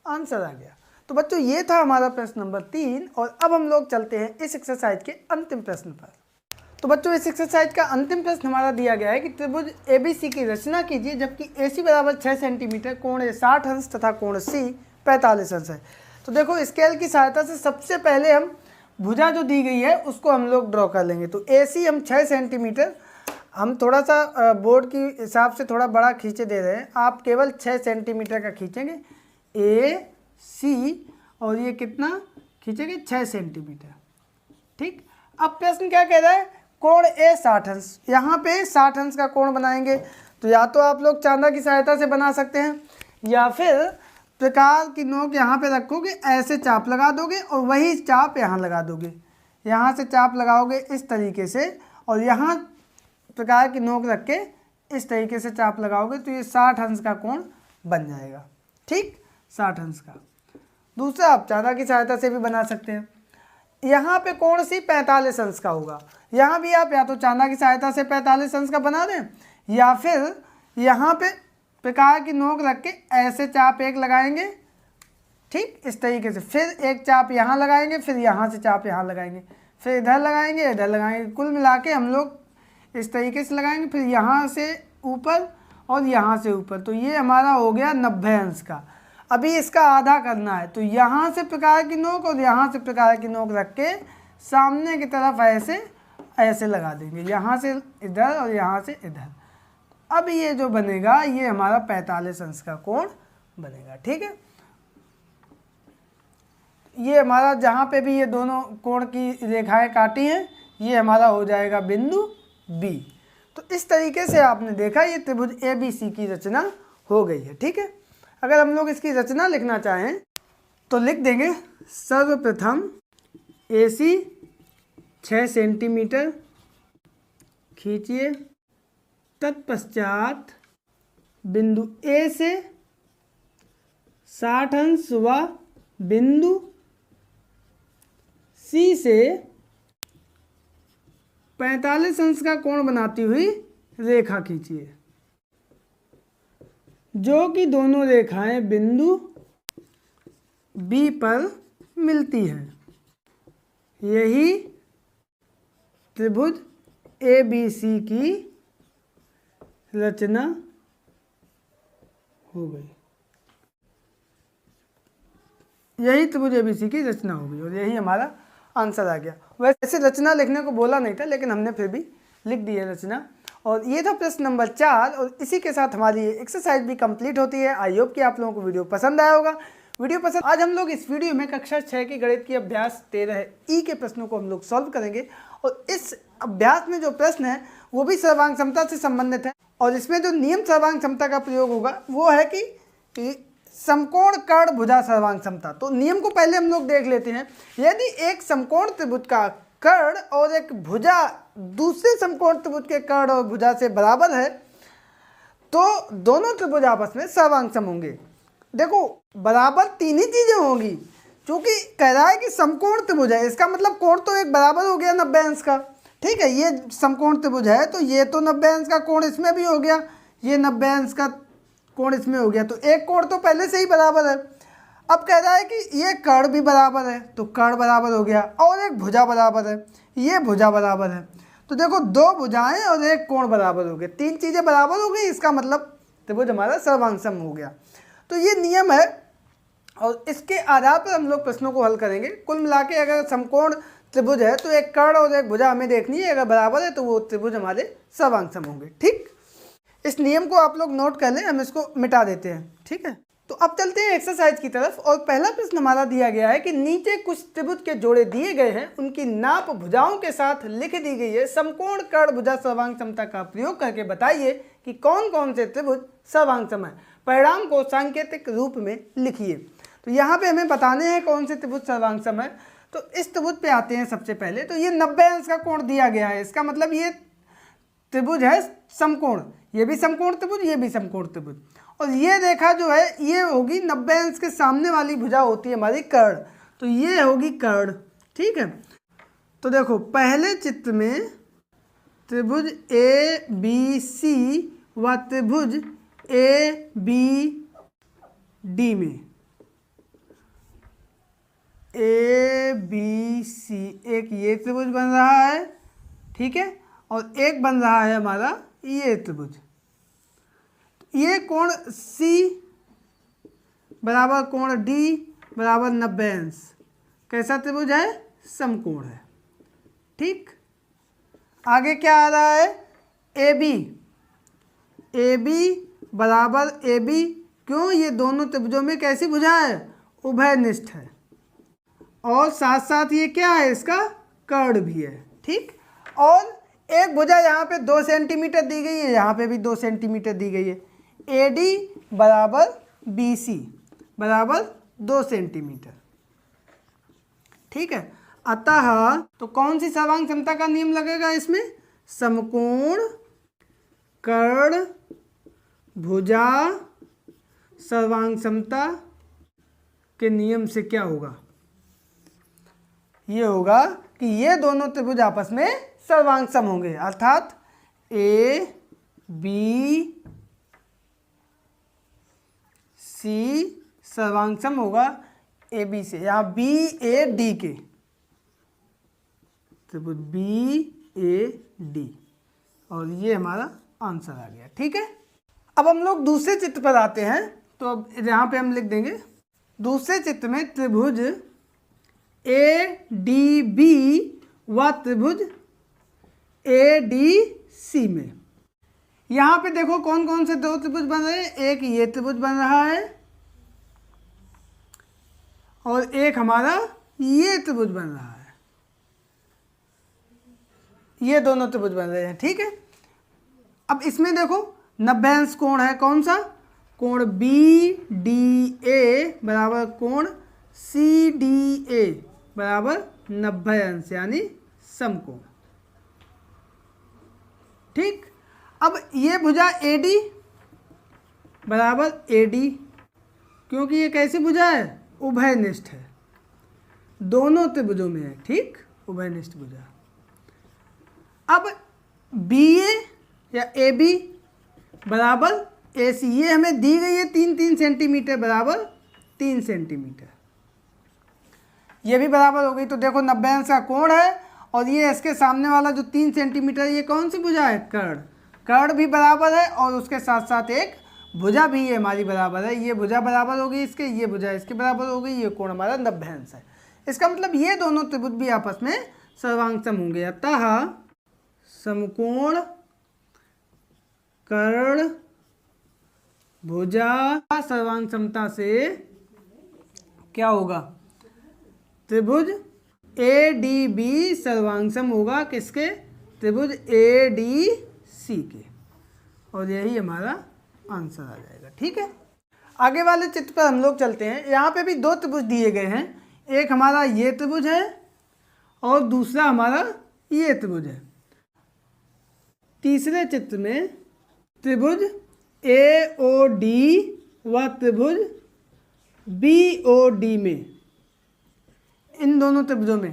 आंसर आ गया। तो बच्चों ये था हमारा प्रश्न नंबर 3, और अब हम लोग चलते हैं इस एक्सरसाइज के अंतिम प्रश्न पर। तो बच्चों इस एक्सरसाइज का अंतिम प्रश्न हमारा दिया गया है कि त्रिभुज ABC की रचना कीजिए जबकि AC बराबर 6 सेंटीमीटर, कोण A 60 अंश तथा कोण C 45 अंश है। तो देखो स्केल की सहायता से सबसे पहले हम भुजा जो दी गई है उसको हम लोग ड्रॉ कर लेंगे। तो AC हम 6 सेंटीमीटर, हम थोड़ा सा बोर्ड की हिसाब से थोड़ा बड़ा खींचे दे रहे हैं, आप केवल 6 सेंटीमीटर का खींचेंगे AC, और ये कितना खींचेंगे 6 सेंटीमीटर। ठीक, अब प्रश्न क्या कह रहा है? कोण A 60 अंश, यहाँ पे 60 अंश का कोण बनाएंगे। तो या तो आप लोग चांदा की सहायता से बना सकते हैं, या फिर प्रकार की नोक यहाँ पे रखोगे, ऐसे चाप लगा दोगे और वही चाप यहाँ लगा दोगे। यहाँ से चाप लगाओगे इस तरीके से, और यहाँ प्रकार की नोक रख के इस तरीके से चाप लगाओगे, तो ये 60 अंश का कोण बन जाएगा। ठीक, 60 अंश का। दूसरा आप चांदा की सहायता से भी बना सकते हैं। यहाँ पे कोण सी 45 अंश का होगा, यहाँ भी आप या तो चांदा की सहायता से 45 अंश का बना दें, या फिर यहाँ पे प्रकार की नोक रख के ऐसे चाप एक लगाएंगे। ठीक, इस तरीके से, फिर एक चाप यहाँ लगाएंगे, फिर यहाँ से चाप यहाँ लगाएंगे, फिर इधर लगाएंगे, इधर लगाएंगे, कुल मिला के हम लोग इस तरीके से लगाएंगे, फिर यहाँ से ऊपर और यहाँ से ऊपर। तो ये हमारा हो गया 90 अंश का। अभी इसका आधा करना है, तो यहाँ से प्रकार की नोक और यहाँ से प्रकार की नोक रख के सामने की तरफ ऐसे ऐसे लगा देंगे, यहाँ से इधर और यहाँ से इधर। अब ये जो बनेगा ये हमारा 45 अंश का कोण बनेगा। ठीक है, ये हमारा जहाँ पे भी ये दोनों कोण की रेखाएं काटी हैं ये हमारा हो जाएगा बिंदु B। तो इस तरीके से आपने देखा ये त्रिभुज ABC की रचना हो गई है। ठीक है, अगर हम लोग इसकी रचना लिखना चाहें तो लिख देंगे सर्वप्रथम AC 6 सेंटीमीटर खींचिए, तत्पश्चात बिंदु A से 60 अंश व बिंदु C से 45 अंश का कोण बनाती हुई रेखा खींचिए, जो कि दोनों रेखाएं बिंदु B पर मिलती हैं। यही त्रिभुज ABC की रचना हो गई। यही त्रिभुज ABC की रचना होगी और यही हमारा आंसर आ गया। वैसे रचना लिखने को बोला नहीं था, लेकिन हमने फिर भी लिख दी है रचना। और ये था प्रश्न नंबर 4 और इसी के साथ हमारी ये एक्सरसाइज भी कंप्लीट होती है। आई होप कि आप लोगों को वीडियो पसंद आया होगा। वीडियो पसंद, आज हम लोग इस वीडियो में कक्षा 6 की गणित की अभ्यास 13E के प्रश्नों को हम लोग सॉल्व करेंगे। और इस अभ्यास में जो प्रश्न है वो भी सर्वांग क्षमता से संबंधित है। और इसमें जो नियम सर्वांग क्षमता का प्रयोग होगा वो है कि समकोण कर्ण भुजा सर्वांग क्षमता। तो नियम को पहले हम लोग देख लेते हैं। यदि एक समकोण त्रिभुज का कर्ण और एक भुजा दूसरे समकोण त्रिभुज के कर्ण और भुजा से बराबर है तो दोनों त्रिभुज आपस में सर्वांग सम होंगे। देखो बराबर तीन ही चीजें होंगी, क्योंकि कह रहा है कि समकोण त्रिभुज है, इसका मतलब कोण तो एक बराबर हो गया 90 अंश का। ठीक है, ये समकोण त्रिभुज है तो ये तो 90 अंश का कोण इसमें भी हो गया, ये 90 अंश का कोण इसमें हो गया, तो एक कोण तो पहले से ही बराबर है। अब कह रहा है कि ये कर्ण भी बराबर है तो कर्ण बराबर हो गया, और एक भुजा बराबर है, ये भुजा बराबर है। तो देखो दो भुजाएं और एक कोण बराबर हो गए, तीन चीज़ें बराबर हो गई, इसका मतलब त्रिभुज हमारा सर्वांग सम हो गया। तो ये नियम है और इसके आधार पर हम लोग प्रश्नों को हल करेंगे। कुल मिला के अगर समकोण त्रिभुज है तो एक कर्ण और एक भुजा हमें देखनी है, अगर बराबर है तो वो त्रिभुज हमारे सर्वांग सम होंगे। ठीक, इस नियम को आप लोग नोट कर लें, हम इसको मिटा देते हैं। ठीक है, तो अब चलते हैं एक्सरसाइज की तरफ। और पहला प्रश्न हमारा दिया गया है कि नीचे कुछ त्रिभुज के जोड़े दिए गए हैं, उनकी नाप भुजाओं के साथ लिख दी गई है। समकोण कर्ण भुजा सर्वांग क्षमता का प्रयोग करके बताइए कि कौन कौन से त्रिभुज सर्वांग सम है। परिणाम को सांकेतिक रूप में लिखिए। तो यहाँ पे हमें बताने हैं कौन से त्रिभुज सर्वांग सम है। तो इस त्रिभुज पे आते हैं सबसे पहले। तो ये 90 अंश का कोण दिया गया है, इसका मतलब ये त्रिभुज है समकोण, ये भी समकोण त्रिभुज, ये भी समकोण त्रिभुज। और ये रेखा जो है ये होगी 90 अंश के सामने वाली भुजा होती है हमारी कर्ण, तो ये होगी कर्ण। ठीक है, तो देखो पहले चित्र में त्रिभुज ABC व त्रिभुज ABD में ABC एक ये त्रिभुज बन रहा है, ठीक है, और एक बन रहा है हमारा ये त्रिभुज। ये कोण C बराबर कोण D बराबर 90 अंश कैसा त्रिभुज है, समकोण है। ठीक, आगे क्या आ रहा है, AB बराबर AB, क्यों, ये दोनों त्रिभुजों में कैसी भुजा है, उभयनिष्ठ है। और साथ साथ ये क्या है, इसका कर्ण भी है। ठीक, और एक भुजा यहाँ पे 2 सेंटीमीटर दी गई है, यहाँ पे भी 2 सेंटीमीटर दी गई है। AD बराबर BC बराबर 2 सेंटीमीटर। ठीक है, अतः तो कौन सी सर्वांग क्षमता का नियम लगेगा इसमें, समकोण कर्ण भुजा सर्वांग क्षमता के नियम से क्या होगा, ये होगा कि ये दोनों त्रिभुज आपस में सर्वांग सम होंगे, अर्थात ABC सर्वांग सम होगा AB से। यहाँ BAD के त्रिभुज BAD, और ये हमारा आंसर आ गया। ठीक है, अब हम लोग दूसरे चित्र पर आते हैं। तो अब यहाँ पे हम लिख देंगे दूसरे चित्र में त्रिभुज ADB व त्रिभुज ADC में। यहाँ पे देखो कौन कौन से दो त्रिभुज बन रहे हैं, एक ये त्रिभुज बन रहा है और एक हमारा ये त्रिभुज बन रहा है, ये दोनों त्रिभुज बन रहे हैं। ठीक है, अब इसमें देखो 90 अंश कोण है, कौन सा, कोण BDA बराबर कोण CDA बराबर 90 अंश यानी समकोण। ठीक, अब ये भुजा AD बराबर AD, क्योंकि ये कैसी भुजा है, उभयनिष्ठ है, दोनों त्रिभुजों में है। ठीक, उभयनिष्ठ भुजा। अब BA या AB बराबर AC, ये हमें दी गई है 3-3 सेंटीमीटर बराबर 3 सेंटीमीटर, ये भी बराबर हो गई। तो देखो 90 अंश का कोण है और ये इसके सामने वाला जो 3 सेंटीमीटर, ये कौन सी भुजा है, कर्ण, कर्ण भी बराबर है और उसके साथ साथ एक भुजा भी ये हमारी बराबर है, ये भुजा बराबर होगी इसके, ये भुजा इसके बराबर होगी, ये कोण हमारा 90 अंश है। इसका मतलब ये दोनों त्रिभुज भी आपस में सर्वांग सम होंगे। अतः समकोण कर्ण भुजा सर्वांग समता से क्या होगा, त्रिभुज ADB सर्वांग सम होगा किसके, त्रिभुज ADC के, और यही हमारा आंसर आ जाएगा। ठीक है, आगे वाले चित्र पर हम लोग चलते हैं। यहाँ पे भी दो त्रिभुज दिए गए हैं, एक हमारा ये त्रिभुज है और दूसरा हमारा ये त्रिभुज है। तीसरे चित्र में त्रिभुज AOD व त्रिभुज BOD में, इन दोनों त्रिभुजों में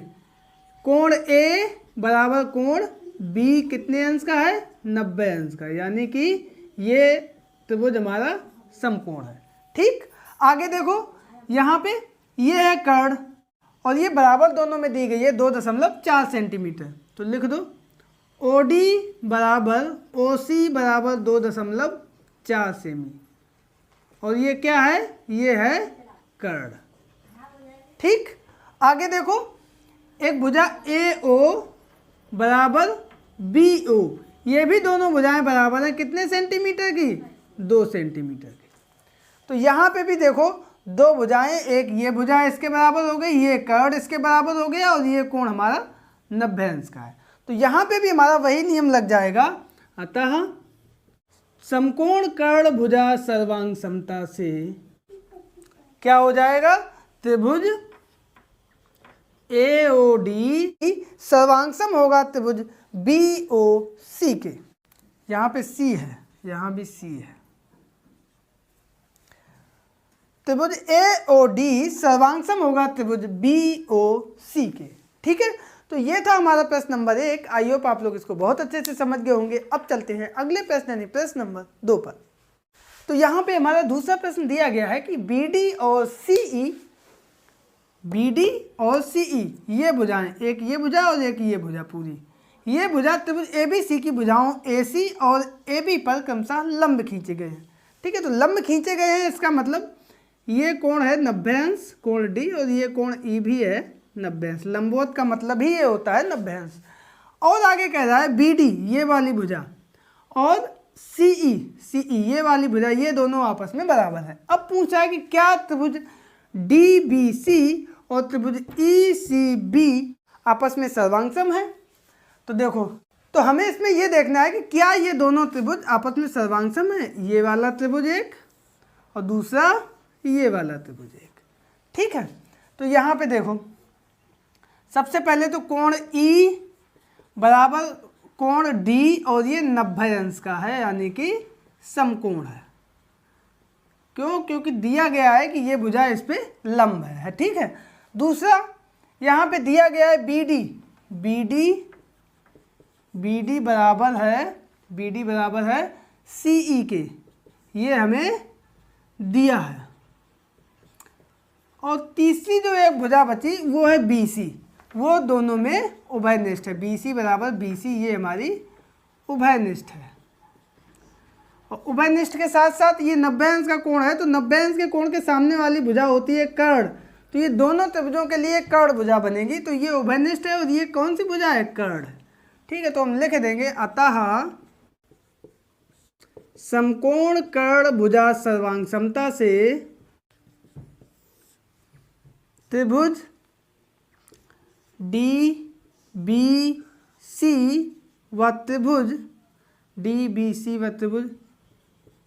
कोण A बराबर कोण B कितने अंश का है, 90 अंश का, यानी कि ये त्रिभुज हमारा समकोण है। ठीक, आगे देखो यहाँ पे ये है कर्ण और ये बराबर दोनों में दी गई है 2.4 सेंटीमीटर। तो लिख दो OD बराबर OC बराबर 2.4 सेमी, और ये क्या है, ये है कर्ण। ठीक, आगे देखो एक भुजा AO बराबर BO, ये भी दोनों भुजाएं बराबर हैं कितने सेंटीमीटर की, 2 सेंटीमीटर की। तो यहाँ पे भी देखो दो भुजाएं, एक ये भुजा इसके बराबर हो गई, ये कर्ण इसके बराबर हो गया, और ये कोण हमारा 90 अंश का है। तो यहाँ पे भी हमारा वही नियम लग जाएगा। अतः समकोण कर्ण भुजा सर्वांग समता से क्या हो जाएगा, त्रिभुज AOD सर्वांग सम होगा त्रिभुज BOC के। यहाँ पे C है, यहाँ भी C है। त्रिभुज AOD सर्वांग सम होगा त्रिभुज BOC के। ठीक है, तो ये था हमारा प्रश्न नंबर 1। आई होप आप लोग इसको बहुत अच्छे से समझ गए होंगे। अब चलते हैं अगले प्रश्न यानी प्रश्न नंबर 2 पर। तो यहाँ पे हमारा दूसरा प्रश्न दिया गया है कि BD और CE ये भुजाएं, एक ये भुजा और एक ये भुजा, पूरी ये भुजा त्रिभुज ABC की भुजाओं AC और AB पर क्रमशः लंब खींचे गए हैं। ठीक है, तो लंब खींचे गए हैं, इसका मतलब ये कोण है 90 अंश कोण D, और ये कोण E भी है 90 अंश। लंबवत का मतलब ही ये होता है 90 अंश। और आगे कह रहा है BD ये वाली भुजा और CE ये वाली भुजा, ये दोनों आपस में बराबर है। अब पूछा है कि क्या त्रिभुज DBC और त्रिभुज ECB आपस में सर्वांग सम है। तो देखो, तो हमें इसमें ये देखना है कि क्या ये दोनों त्रिभुज आपस में सर्वांग सम है, ये वाला त्रिभुज एक और दूसरा ये वाला त्रिभुज एक। ठीक है, तो यहाँ पे देखो सबसे पहले तो कोण E बराबर कोण D और ये 90 अंश का है, यानी कि समकोण है। क्यों, क्योंकि दिया गया है कि ये भुजा इस पे लंब है। ठीक है, दूसरा यहाँ पे दिया गया है BD बराबर है CE के, ये हमें दिया है। और तीसरी जो एक भुजा बची वो है BC, वो दोनों में उभयनिष्ठ है। BC बराबर BC ये हमारी उभयनिष्ठ है। और उभयनिष्ठ के साथ साथ ये 90 अंश का कोण है, तो 90 अंश के कोण के सामने वाली भुजा होती है कर्ण। तो ये दोनों त्रिभुजों के लिए कर्ण भुजा बनेगी। तो ये उभयनिष्ठ है और ये कौन सी भुजा है, कर्ण। ठीक है, तो हम लिख देंगे अतः समकोण कर्ण भुजा सर्वांग समता से त्रिभुज DBC व त्रिभुज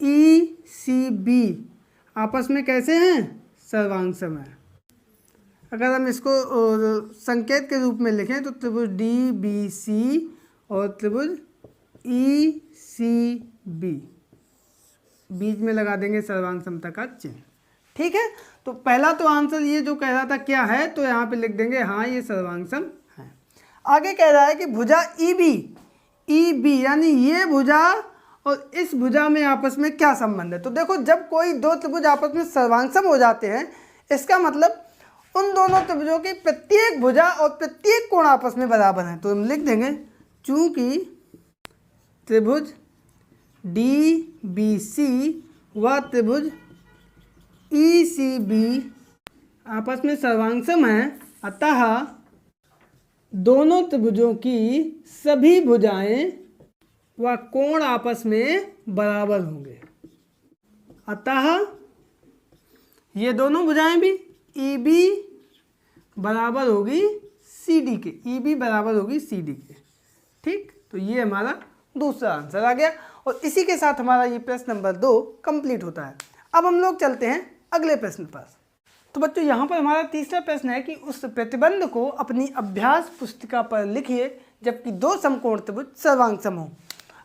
ECB आपस में कैसे हैं, सर्वांग सम है। अगर हम इसको संकेत के रूप में लिखें तो त्रिभुज DBC और त्रिभुज ECB बीच में लगा देंगे सर्वांग समता का चिन्ह। ठीक है, तो पहला तो आंसर ये जो कह रहा था क्या है, तो यहाँ पे लिख देंगे हाँ ये सर्वांग सम है। आगे कह रहा है कि भुजा EB यानी ये भुजा और इस भुजा में आपस में क्या संबंध है। तो देखो, जब कोई दो त्रिभुज आपस में सर्वांग सम हो जाते हैं, इसका मतलब उन दोनों त्रिभुजों की प्रत्येक भुजा और प्रत्येक कोण आपस में बराबर हैं। तो हम लिख देंगे चूंकि त्रिभुज DBC वह त्रिभुज ई सी बी आपस में सर्वांगसम है, अतः दोनों त्रिभुजों की सभी भुजाएं व कोण आपस में बराबर होंगे। अतः ये दोनों भुजाएं भी ई बी बराबर होगी सी डी के, ई बी बराबर होगी सी डी के। ठीक, तो ये हमारा दूसरा आंसर आ गया और इसी के साथ हमारा ये प्रश्न नंबर 2 कंप्लीट होता है। अब हम लोग चलते हैं अगले प्रश्न पर। तो बच्चों यहाँ पर हमारा तीसरा प्रश्न है कि उस प्रतिबंध को अपनी अभ्यास पुस्तिका पर लिखिए जबकि दो समकोण त्रिभुज सर्वांगसम हो।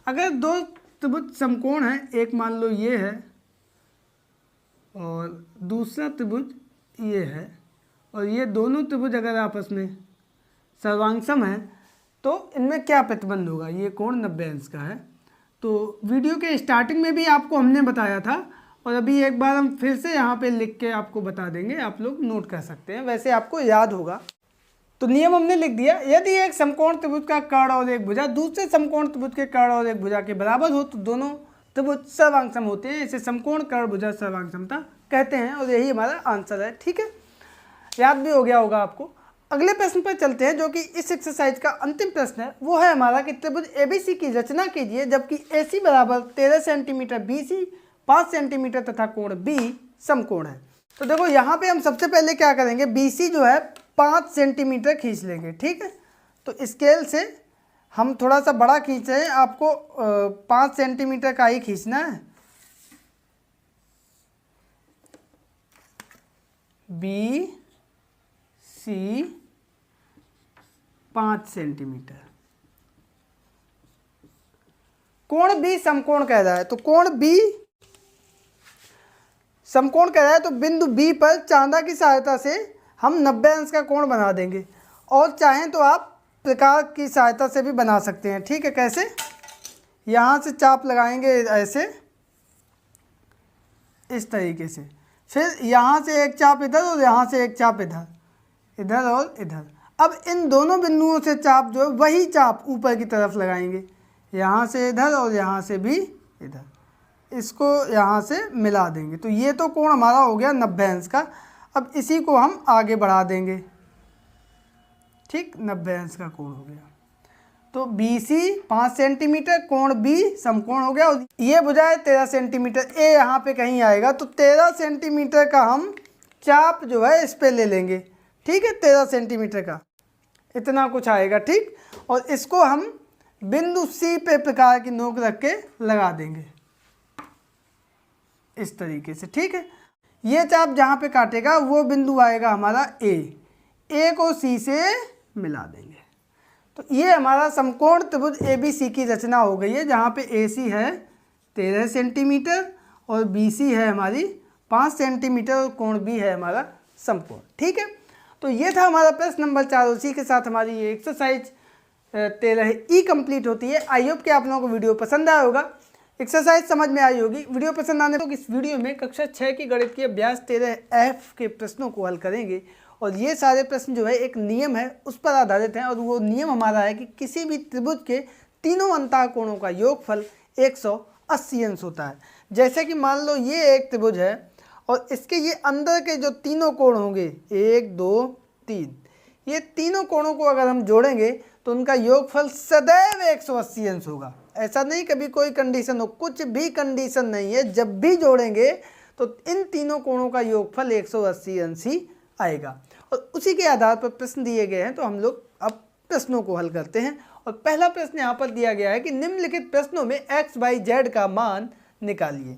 अगर दो त्रिभुज समकोण है, एक मान लो ये है और दूसरा त्रिभुज ये है, और ये दोनों त्रिभुज अगर आपस में सर्वांगसम है तो इनमें क्या प्रतिबंध होगा, ये कोण 90 अंश का है। तो वीडियो के स्टार्टिंग में भी आपको हमने बताया था और अभी एक बार हम फिर से यहाँ पे लिख के आपको बता देंगे, आप लोग नोट कर सकते हैं, वैसे आपको याद होगा। तो नियम हमने लिख दिया, यदि एक समकोण त्रिभुज का कर्ण और एक भुजा दूसरे समकोण त्रिभुज के कर्ण और एक भुजा के बराबर हो तो दोनों त्रिभुज सर्वांगसम होते हैं। इसे समकोण कर्ण भुजा सर्वांगसमता कहते हैं और यही हमारा आंसर है। ठीक है, याद भी हो गया होगा आपको। अगले प्रश्न पर चलते हैं जो कि इस एक्सरसाइज का अंतिम प्रश्न है। वो है हमारा कि त्रिभुज एबीसी की रचना कीजिए जबकि एसी बराबर 13 सेंटीमीटर, बीसी 5 सेंटीमीटर तथा कोण बी समकोण है। तो देखो यहाँ पे हम सबसे पहले क्या करेंगे, बीसी जो है 5 सेंटीमीटर खींच लेंगे। ठीक है, तो स्केल से हम थोड़ा सा बड़ा खींच रहे हैं, आपको 5 सेंटीमीटर का ही खींचना है। B C 5 centimetre. कोण बी समकोण कह रहा है, तो कोण बी समकोण कह रहा है तो बिंदु बी पर चांदा की सहायता से हम 90 अंश का कोण बना देंगे और चाहें तो आप प्रकार की सहायता से भी बना सकते हैं। ठीक है, कैसे, यहाँ से चाप लगाएंगे ऐसे, इस तरीके से, फिर यहाँ से एक चाप इधर और यहाँ से एक चाप इधर, इधर और इधर। अब इन दोनों बिंदुओं से चाप जो है वही चाप ऊपर की तरफ लगाएंगे, यहाँ से इधर और यहाँ से भी इधर, इसको यहाँ से मिला देंगे। तो ये तो कोण हमारा हो गया 90 अंश का। अब इसी को हम आगे बढ़ा देंगे। ठीक, 90 अंश का कोण हो गया। तो BC 5 सेंटीमीटर, कोण B समकोण हो गया और ये भुजा है 13 सेंटीमीटर, ए यहाँ पे कहीं आएगा तो 13 सेंटीमीटर का हम चाप जो है इस पे ले लेंगे। ठीक है, 13 सेंटीमीटर का इतना कुछ आएगा। ठीक, और इसको हम बिंदु C पे प्रकार की नोक रख के लगा देंगे इस तरीके से। ठीक है, ये चाप जहाँ पे काटेगा वो बिंदु आएगा हमारा ए को C से मिला देंगे। तो ये हमारा समकोण त्रिभुज ABC की रचना हो गई है जहाँ पे AC है 13 सेंटीमीटर और BC है हमारी 5 सेंटीमीटर और कोण B है हमारा समकोण। ठीक है, तो ये था हमारा प्रश्न नंबर 4। उसी के साथ हमारी ये एक्सरसाइज 13E कंप्लीट होती है। आई होप कि आप लोगों को वीडियो पसंद आया होगा, एक्सरसाइज समझ में आई होगी। वीडियो पसंद आने तो इस वीडियो में कक्षा 6 की गणित की अभ्यास 13F के प्रश्नों को हल करेंगे और ये सारे प्रश्न जो है एक नियम है उस पर आधारित हैं और वो नियम हमारा है कि किसी भी त्रिभुज के तीनों अंतः कोणों का योगफल 180 अंश होता है। जैसे कि मान लो ये एक त्रिभुज है और इसके ये अंदर के जो तीनों कोण होंगे 1 2 3, ये तीनों कोणों को अगर हम जोड़ेंगे तो उनका योगफल सदैव 180 अंश होगा। ऐसा नहीं कभी कोई कंडीशन हो, कुछ भी कंडीशन नहीं है, जब भी जोड़ेंगे तो इन तीनों कोणों का योगफल 180 अंश ही आएगा। और उसी के आधार पर प्रश्न दिए गए हैं तो हम लोग अब प्रश्नों को हल करते हैं। और पहला प्रश्न यहाँ पर दिया गया है कि निम्नलिखित प्रश्नों में x, y, z का मान निकालिए।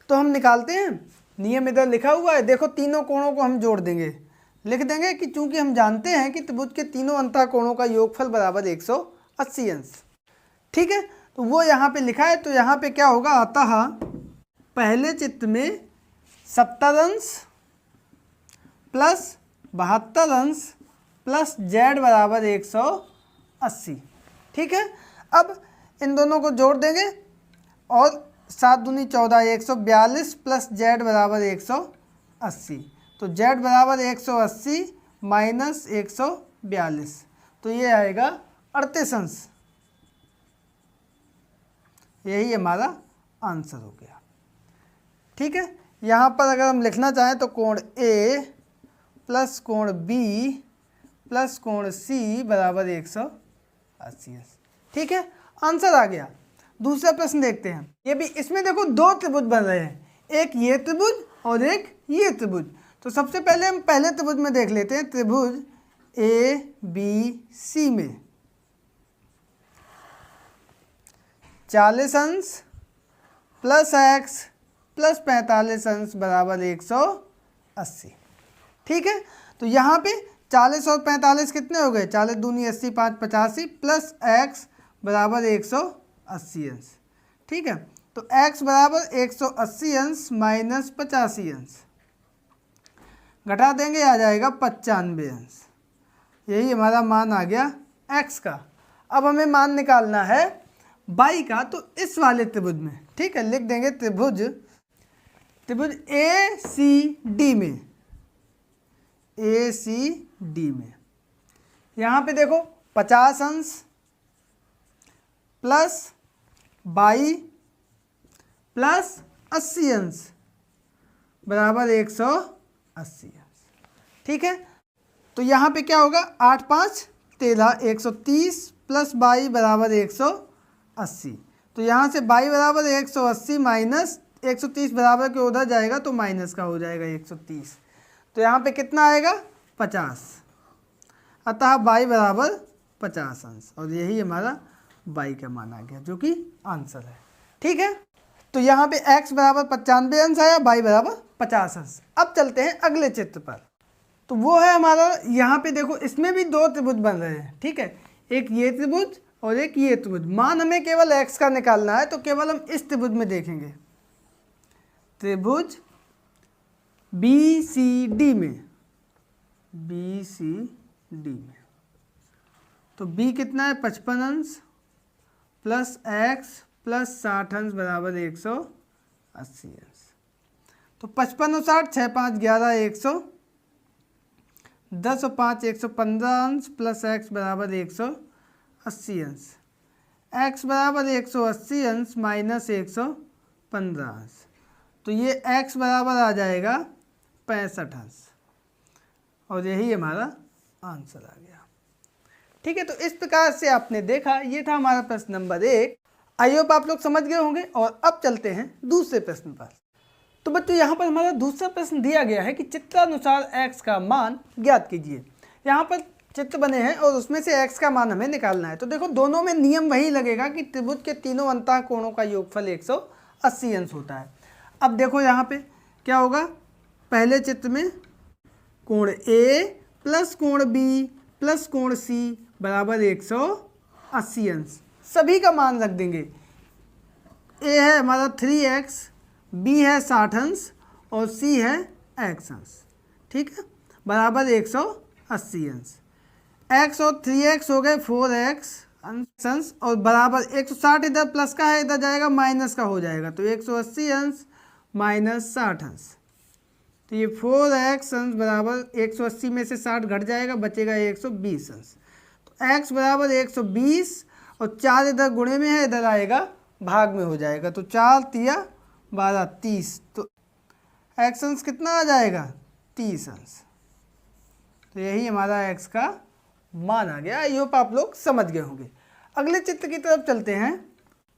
तो हम निकालते हैं, नियम इधर लिखा हुआ है, देखो तीनों कोणों को हम जोड़ देंगे, लिख देंगे कि चूंकि हम जानते हैं कि त्रिभुज के तीनों अंतः कोणों का योगफल बराबर 180 अंश। ठीक है, तो वो यहाँ पे लिखा है। तो यहाँ पे क्या होगा, अतः पहले चित्र में 70 अंश प्लस 72 अंश प्लस z बराबर 180। ठीक है, अब इन दोनों को जोड़ देंगे और 7 दूनी 14, 142 प्लस z बराबर 180। तो z बराबर 180 माइनस 142, तो ये आएगा 38 अंश। यही हमारा आंसर हो गया। ठीक है। यहाँ पर अगर हम लिखना चाहें तो कोण ए प्लस कोण बी प्लस कोण सी बराबर 180। ठीक है, आंसर आ गया। दूसरा प्रश्न देखते हैं। ये भी, इसमें देखो दो त्रिभुज बन रहे हैं, एक ये त्रिभुज और एक ये त्रिभुज। तो सबसे पहले हम पहले त्रिभुज में देख लेते हैं, त्रिभुज ए बी सी में 40 अंश प्लस एक्स प्लस 45 अंश बराबर 180। ठीक है, तो यहाँ पे 40 और 45 कितने हो गए, 40 दूनी 80, 5 85 प्लस एक्स बराबर 180 अंश। ठीक है, तो x बराबर 180 अंश माइनस 85 अंश, घटा देंगे आ जाएगा 95 अंश। यही हमारा मान आ गया x का। अब हमें मान निकालना है y का, तो इस वाले त्रिभुज में। ठीक है, लिख देंगे त्रिभुज ए सी डी में, ए सी डी में यहाँ पे देखो 50 अंश प्लस y प्लस 80 अंश बराबर 180 अंश। ठीक है, तो यहाँ पे क्या होगा, 8 5 13 130 प्लस y बराबर 180। तो यहाँ से y बराबर 180 माइनस 130 बराबर के उधर जाएगा तो माइनस का हो जाएगा 130। तो यहाँ पे कितना आएगा, 50। अतः y बराबर 50 अंश, और यही हमारा y का मान आ गया, जो कि आंसर है। ठीक है, तो यहाँ पे x बराबर 95 अंश आया, y बराबर 50 अंश। अब चलते हैं अगले चित्र पर, तो वो है हमारा, यहाँ पे देखो इसमें भी दो त्रिभुज बन रहे हैं। ठीक है, एक ये त्रिभुज और एक ये त्रिभुज। मान हमें केवल x का निकालना है, तो केवल हम इस त्रिभुज में देखेंगे, त्रिभुज बी सी डी में, बी सी डी में। तो b कितना है, 55 अंश प्लस x प्लस 60 अंश बराबर 180 अंश। तो 55 और 60, 6 5 11 100, 10 और 5 115 अंश प्लस x बराबर 180 अंश। x बराबर 180 अंश माइनस 115 अंश, तो ये x बराबर आ जाएगा 65 अंश, और यही हमारा आंसर आ गया। ठीक है, तो इस प्रकार से आपने देखा, ये था हमारा प्रश्न नंबर 1। आई होप आप लोग समझ गए होंगे। और अब चलते हैं दूसरे प्रश्न पर। तो बच्चों, यहाँ पर हमारा दूसरा प्रश्न दिया गया है कि चित्रानुसार x का मान ज्ञात कीजिए। यहाँ पर चित्र बने हैं और उसमें से x का मान हमें निकालना है। तो देखो, दोनों में नियम वही लगेगा कि त्रिभुज के तीनों अंतः कोणों का योगफल 180 अंश होता है। अब देखो यहाँ पे क्या होगा, पहले चित्र में कोण A प्लस कोण B प्लस कोण C बराबर 180 अंश, सभी का मान रख देंगे। A है हमारा 3x, B है 60 अंश और C है x अंश। ठीक है, बराबर 180 अंश। x और 3x हो गए 4x अंश, और बराबर 160 इधर प्लस का है, इधर जाएगा माइनस का हो जाएगा, तो 180 अंश माइनस 60 अंश। तो ये 4x अंश बराबर 180 में से 60 घट जाएगा, बचेगा 120 अंश। तो x बराबर 120 और 4 इधर गुणे में है, इधर आएगा भाग में हो जाएगा, तो 4 तिया 12 30। तो x अंश कितना आ जाएगा, 30 अंश। तो यही हमारा x का मान आ गया। आई होप आप लोग समझ गए होंगे। अगले चित्र की तरफ चलते हैं।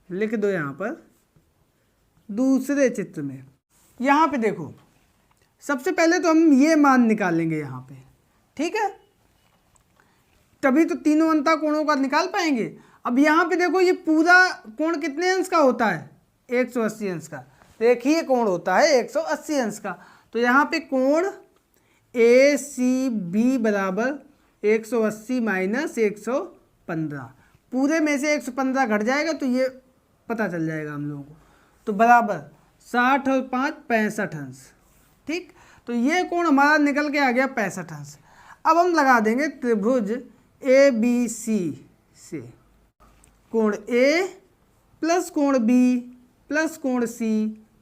लिख दो यहाँ पर दूसरे चित्र में। यहाँ पे देखो, सबसे पहले तो हम ये मान निकालेंगे यहाँ पे। ठीक है, तभी तो तीनों अंतः कोणों का निकाल पाएंगे। अब यहाँ पे देखो, ये पूरा कोण कितने अंश का होता है, 180 अंश का। तो एक ही कोण होता है 180 अंश का। तो यहाँ पे कोण ए सी बी बराबर 180 माइनस 115, पूरे में से 115 घट जाएगा, तो ये पता चल जाएगा हम लोगों को। तो बराबर 60 और 5 65 अंश। ठीक, तो ये कोण हमारा निकल के आ गया 65 अंश। अब हम लगा देंगे त्रिभुज ए बी सी से कोण ए प्लस कोण बी प्लस कोण सी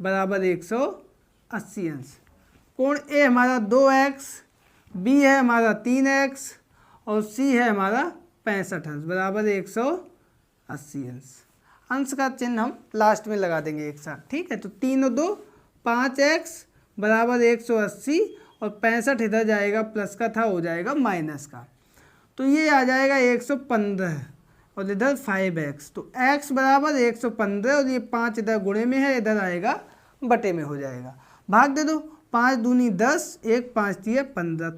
बराबर 180 अंश। कोण ए हमारा 2x, बी है हमारा 3x और सी है हमारा 65 अंश बराबर 180 अंश। अंश का चिन्ह हम लास्ट में लगा देंगे एक साथ। ठीक है, तो 3 और 2 5x बराबर 180 और 65 इधर जाएगा प्लस का था, हो जाएगा माइनस का। तो ये आ जाएगा 115 और इधर 5x, तो x बराबर 115 और ये 5 इधर गुणे में है, इधर आएगा बटे में हो जाएगा। भाग दे दो, 5 दूनी 10, 1 5 दिए 15,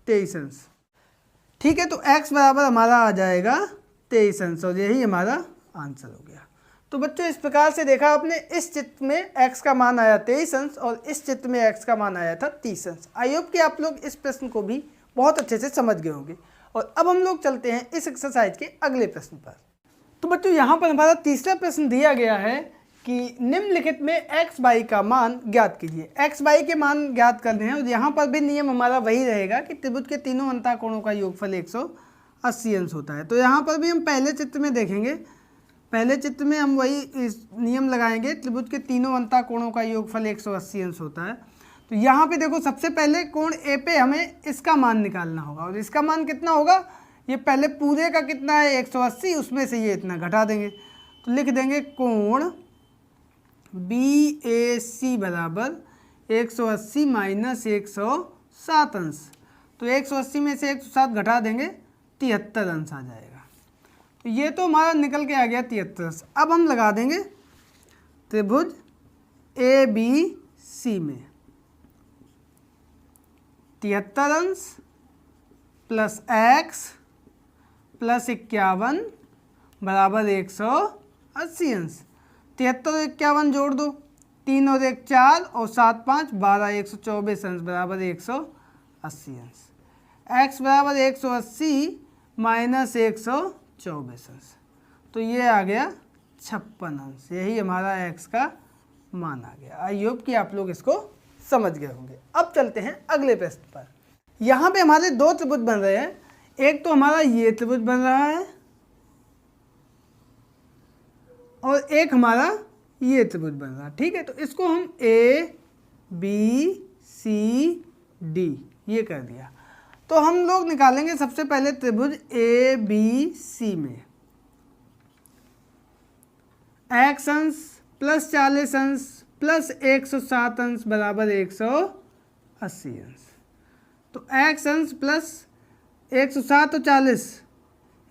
23 अंश। ठीक है, तो x बराबर हमारा आ जाएगा 23 अंश और यही हमारा आंसर हो गया। तो बच्चों इस प्रकार से देखा आपने, इस चित्र में x का मान आया 23 अंश और इस चित्र में x का मान आया था 30 अंश। आई होप कि आप लोग इस प्रश्न को भी बहुत अच्छे से समझ गए होंगे। और अब हम लोग चलते हैं इस एक्सरसाइज के अगले प्रश्न पर। तो बच्चों यहाँ पर हमारा तीसरा प्रश्न दिया गया है कि निम्नलिखित में x बाई का मान ज्ञात कीजिए। x बाई के मान ज्ञात करने हैं और यहाँ पर भी नियम हमारा वही रहेगा कि त्रिभुज के तीनों अंतःकोणों का योगफल 180 अंश होता है। तो यहाँ पर भी हम पहले चित्र में देखेंगे, पहले चित्र में हम वही इस नियम लगाएंगे, त्रिभुज के तीनों अंतःकोणों का योगफल 180 अंश होता है। तो यहाँ पे देखो, सबसे पहले कोण ए पे हमें इसका मान निकालना होगा और इसका मान कितना होगा, ये पहले पूरे का कितना है 180, उसमें से ये इतना घटा देंगे। तो लिख देंगे कोण BAC बराबर 180 माइनस 107 अंश। तो 180 में से 107 घटा देंगे, 73 अंश आ जाएगा। तो ये तो हमारा निकल के आ गया 73 अंश। अब हम लगा देंगे त्रिभुज ABC में 73 अंश प्लस x प्लस 51 बराबर 180 अंश। 73 और 51 जोड़ दो, 3 और 1 4 और 7 5 12, 124 अंश बराबर 180 अंश। x बराबर 180 माइनस 124 अंश, तो ये आ गया 56 अंश। यही हमारा x का मान आ गया। आई होप कि आप लोग इसको समझ गए होंगे। अब चलते हैं अगले प्रश्न पर। यहाँ पे हमारे दो त्रिभुज बन रहे हैं, एक तो हमारा ये त्रिभुज बन रहा है और एक हमारा ये त्रिभुज बन रहा है। ठीक है, तो इसको हम ABCD ये कर दिया। तो हम लोग निकालेंगे सबसे पहले त्रिभुज ABC में x अंश प्लस 40 अंश प्लस 107 अंश बराबर 180 अंश। तो x अंश प्लस 107 और 40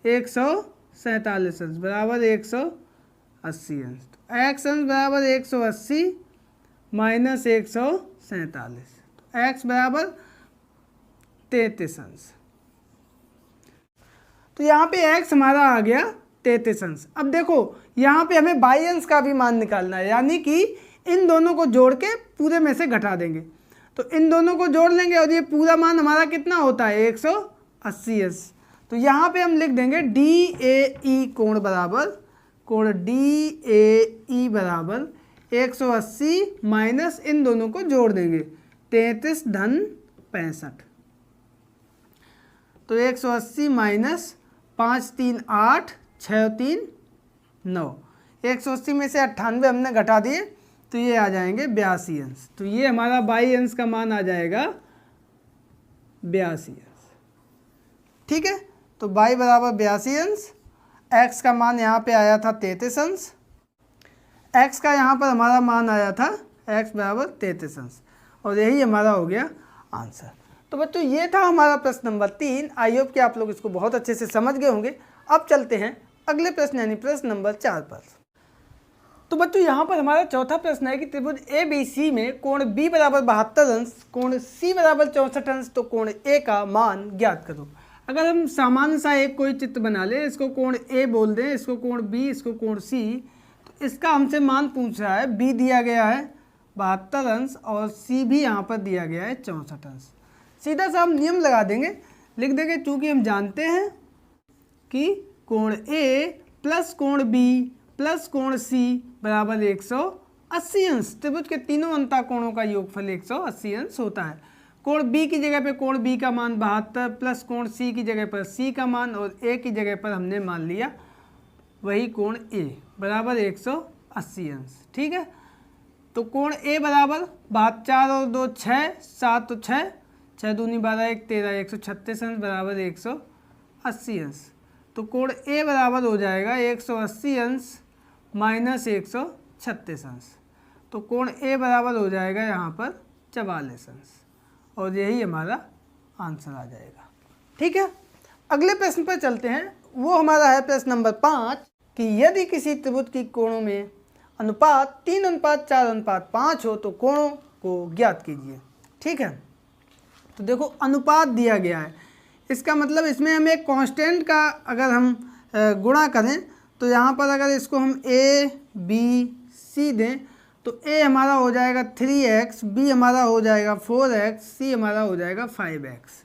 147 अंश बराबर 180 अंश। तो x अंश बराबर 180 माइनस 147, तो x बराबर 33 अंश। तो यहाँ पे x हमारा आ गया 33 अंश। अब देखो यहाँ पे हमें बाई अंश का भी मान निकालना है, यानी कि इन दोनों को जोड़ के पूरे में से घटा देंगे। तो इन दोनों को जोड़ लेंगे और ये पूरा मान हमारा कितना होता है 180 अंश। तो यहाँ पे हम लिख देंगे DAE कोण बराबर, कोण DAE बराबर 180 माइनस इन दोनों को जोड़ देंगे 33 धन 65। तो 180 माइनस 5 3 8 6 3 9, 180 में से 98 हमने घटा दिए तो ये आ जाएंगे 82 अंश। तो ये हमारा बाई अंश का मान आ जाएगा 82 अंश। ठीक है, तो बाई बराबर 82 अंश। x का मान यहाँ पे आया था 33 अंश, x का यहाँ पर हमारा मान आया था x बराबर 33 अंश और यही हमारा हो गया आंसर। तो बच्चों ये था हमारा प्रश्न नंबर 3। आई होप कि आप लोग इसको बहुत अच्छे से समझ गए होंगे। अब चलते हैं अगले प्रश्न यानी प्रश्न नंबर 4 पर। तो बच्चों यहाँ पर हमारा चौथा प्रश्न है कि त्रिभुज ABC में कोण B बराबर 72 अंश, कोण C बराबर 64 अंश, तो कोण A का मान ज्ञात करो। अगर हम सामान्य सा एक कोई चित्र बना ले, इसको कोण A बोल दें, इसको कोण B, इसको कोण C, तो इसका हमसे मान पूछ रहा है। B दिया गया है 72 अंश और C भी यहाँ पर दिया गया है 64 अंश। सीधा सा हम नियम लगा देंगे, लिख देंगे चूँकि हम जानते हैं कि कोण A प्लस कोण B प्लस कोण C बराबर 180 अंश। त्रिभुज के तीनों अंतःकोणों का योगफल 180 अंश होता है। कोण B की जगह पे कोण B का मान 72 प्लस कोण C की जगह पर C का मान और A की जगह पर हमने मान लिया वही कोण A बराबर 180 अंश। ठीक है, तो कोण A बराबर 4 और 2 6, 7 तो 6, 6 दूनी 12 1 13, 136 अंश बराबर 180 अंश। तो कोण A बराबर हो जाएगा 180 अंश माइनस 136 अंश। तो कोण ए बराबर हो जाएगा यहाँ पर 44 अंश, और यही हमारा आंसर आ जाएगा। ठीक है, अगले प्रश्न पर चलते हैं। वो हमारा है प्रश्न नंबर 5 कि यदि किसी त्रिभुज की कोणों में अनुपात 3:4:5 हो तो कोणों को ज्ञात कीजिए। ठीक है, तो देखो अनुपात दिया गया है, इसका मतलब इसमें हम एक कांस्टेंट का अगर हम गुणा करें तो यहाँ पर अगर इसको हम a b c दें तो a हमारा हो जाएगा 3x, b हमारा हो जाएगा 4x, c हमारा हो जाएगा 5x।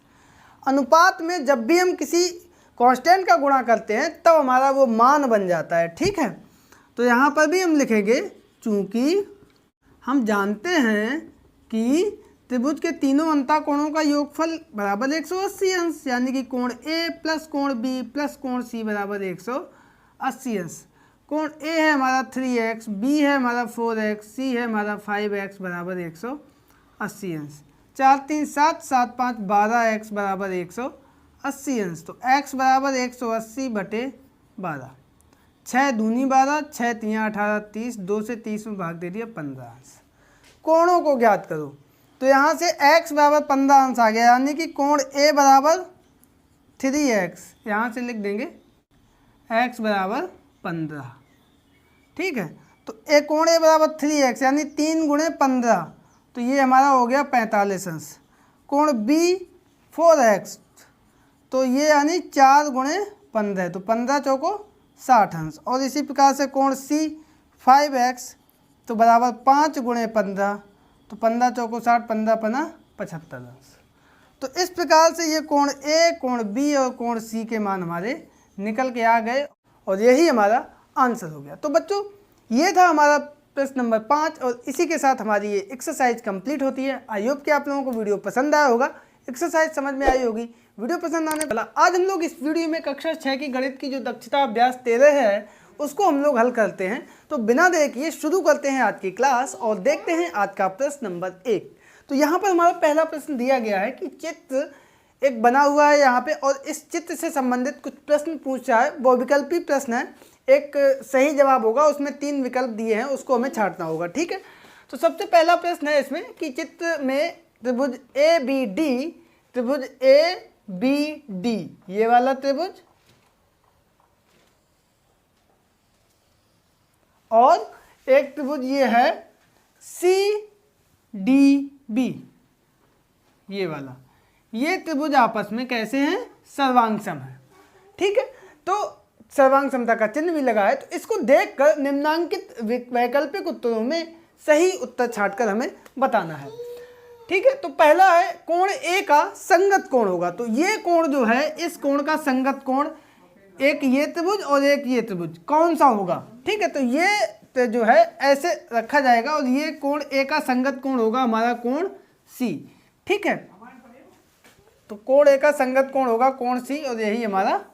अनुपात में जब भी हम किसी कांस्टेंट का गुणा करते हैं तब हमारा वो मान बन जाता है। ठीक है, तो यहाँ पर भी हम लिखेंगे चूँकि हम जानते हैं कि त्रिभुज के तीनों अंतःकोणों का योगफल बराबर 180 अंश, यानी कि कोण A प्लस कोण B प्लस कोण C बराबर 180 अंश। कोण A है हमारा 3x, B है हमारा 4x, C है हमारा 5x बराबर 180 अंश। 4 3 7 7 5 12x बराबर 180 अंश। तो x बराबर 180 बटे 12, 6 दूनी 12, 6 3 18 30, 2 से 30 में भाग दे दिया 15 अंश। कोणों को ज्ञात करो, तो यहाँ से x बराबर 15 अंश आ गया, यानी कि कोण A बराबर 3x, यहाँ से लिख देंगे x बराबर 15। ठीक है, तो कोण A बराबर 3x यानी 3 गुणे 15, तो ये हमारा हो गया 45 अंश। कोण B 4x, तो ये यानी 4 गुणे 15, तो 15 चौको 60 अंश। और इसी प्रकार से कोण C 5x, तो बराबर 5 गुणे 15, तो 15 चौको 60, 15 पना 75 अंश। तो इस प्रकार से ये कोण A, कोण B और कोण C के मान हमारे निकल के आ गए, और यही हमारा आंसर हो गया। तो बच्चों ये था हमारा प्रश्न नंबर 5, और इसी के साथ हमारी ये एक्सरसाइज कंप्लीट होती है। आई होप कि आप लोगों को वीडियो पसंद आया होगा, एक्सरसाइज समझ में आई होगी। वीडियो पसंद आने वाला आज हम लोग इस वीडियो में कक्षा 6 की गणित की जो दक्षता अभ्यास 13 है उसको हम लोग हल करते हैं। तो बिना देर किए शुरू करते हैं आज की क्लास और देखते हैं आज का प्रश्न नंबर 1। तो यहाँ पर हमारा पहला प्रश्न दिया गया है कि चित्र एक बना हुआ है यहाँ पे, और इस चित्र से संबंधित कुछ प्रश्न पूछा है। वो विकल्पी प्रश्न है, एक सही जवाब होगा, उसमें 3 विकल्प दिए हैं, उसको हमें छांटना होगा। ठीक है, तो सबसे पहला प्रश्न है इसमें कि चित्र में त्रिभुज त्रिभुज ABD, ये वाला त्रिभुज, और एक त्रिभुज ये है CDB, ये वाला, ये त्रिभुज आपस में कैसे हैं, सर्वांग सम है। ठीक है, तो सर्वांग समता का चिन्ह भी लगा है। तो इसको देखकर निम्नांकित वैकल्पिक उत्तरों में सही उत्तर छांटकर हमें बताना है। ठीक है, तो पहला है कोण A का संगत कोण होगा। तो ये कोण जो है, इस कोण का संगत कोण, एक ये त्रिभुज और एक ये त्रिभुज, कौन सा होगा। ठीक है, तो ये जो है ऐसे रखा जाएगा, और ये कोण A का संगत कोण होगा हमारा कोण C। ठीक है, तो कोण A का संगत कोण होगा कोण C, और यही हमारा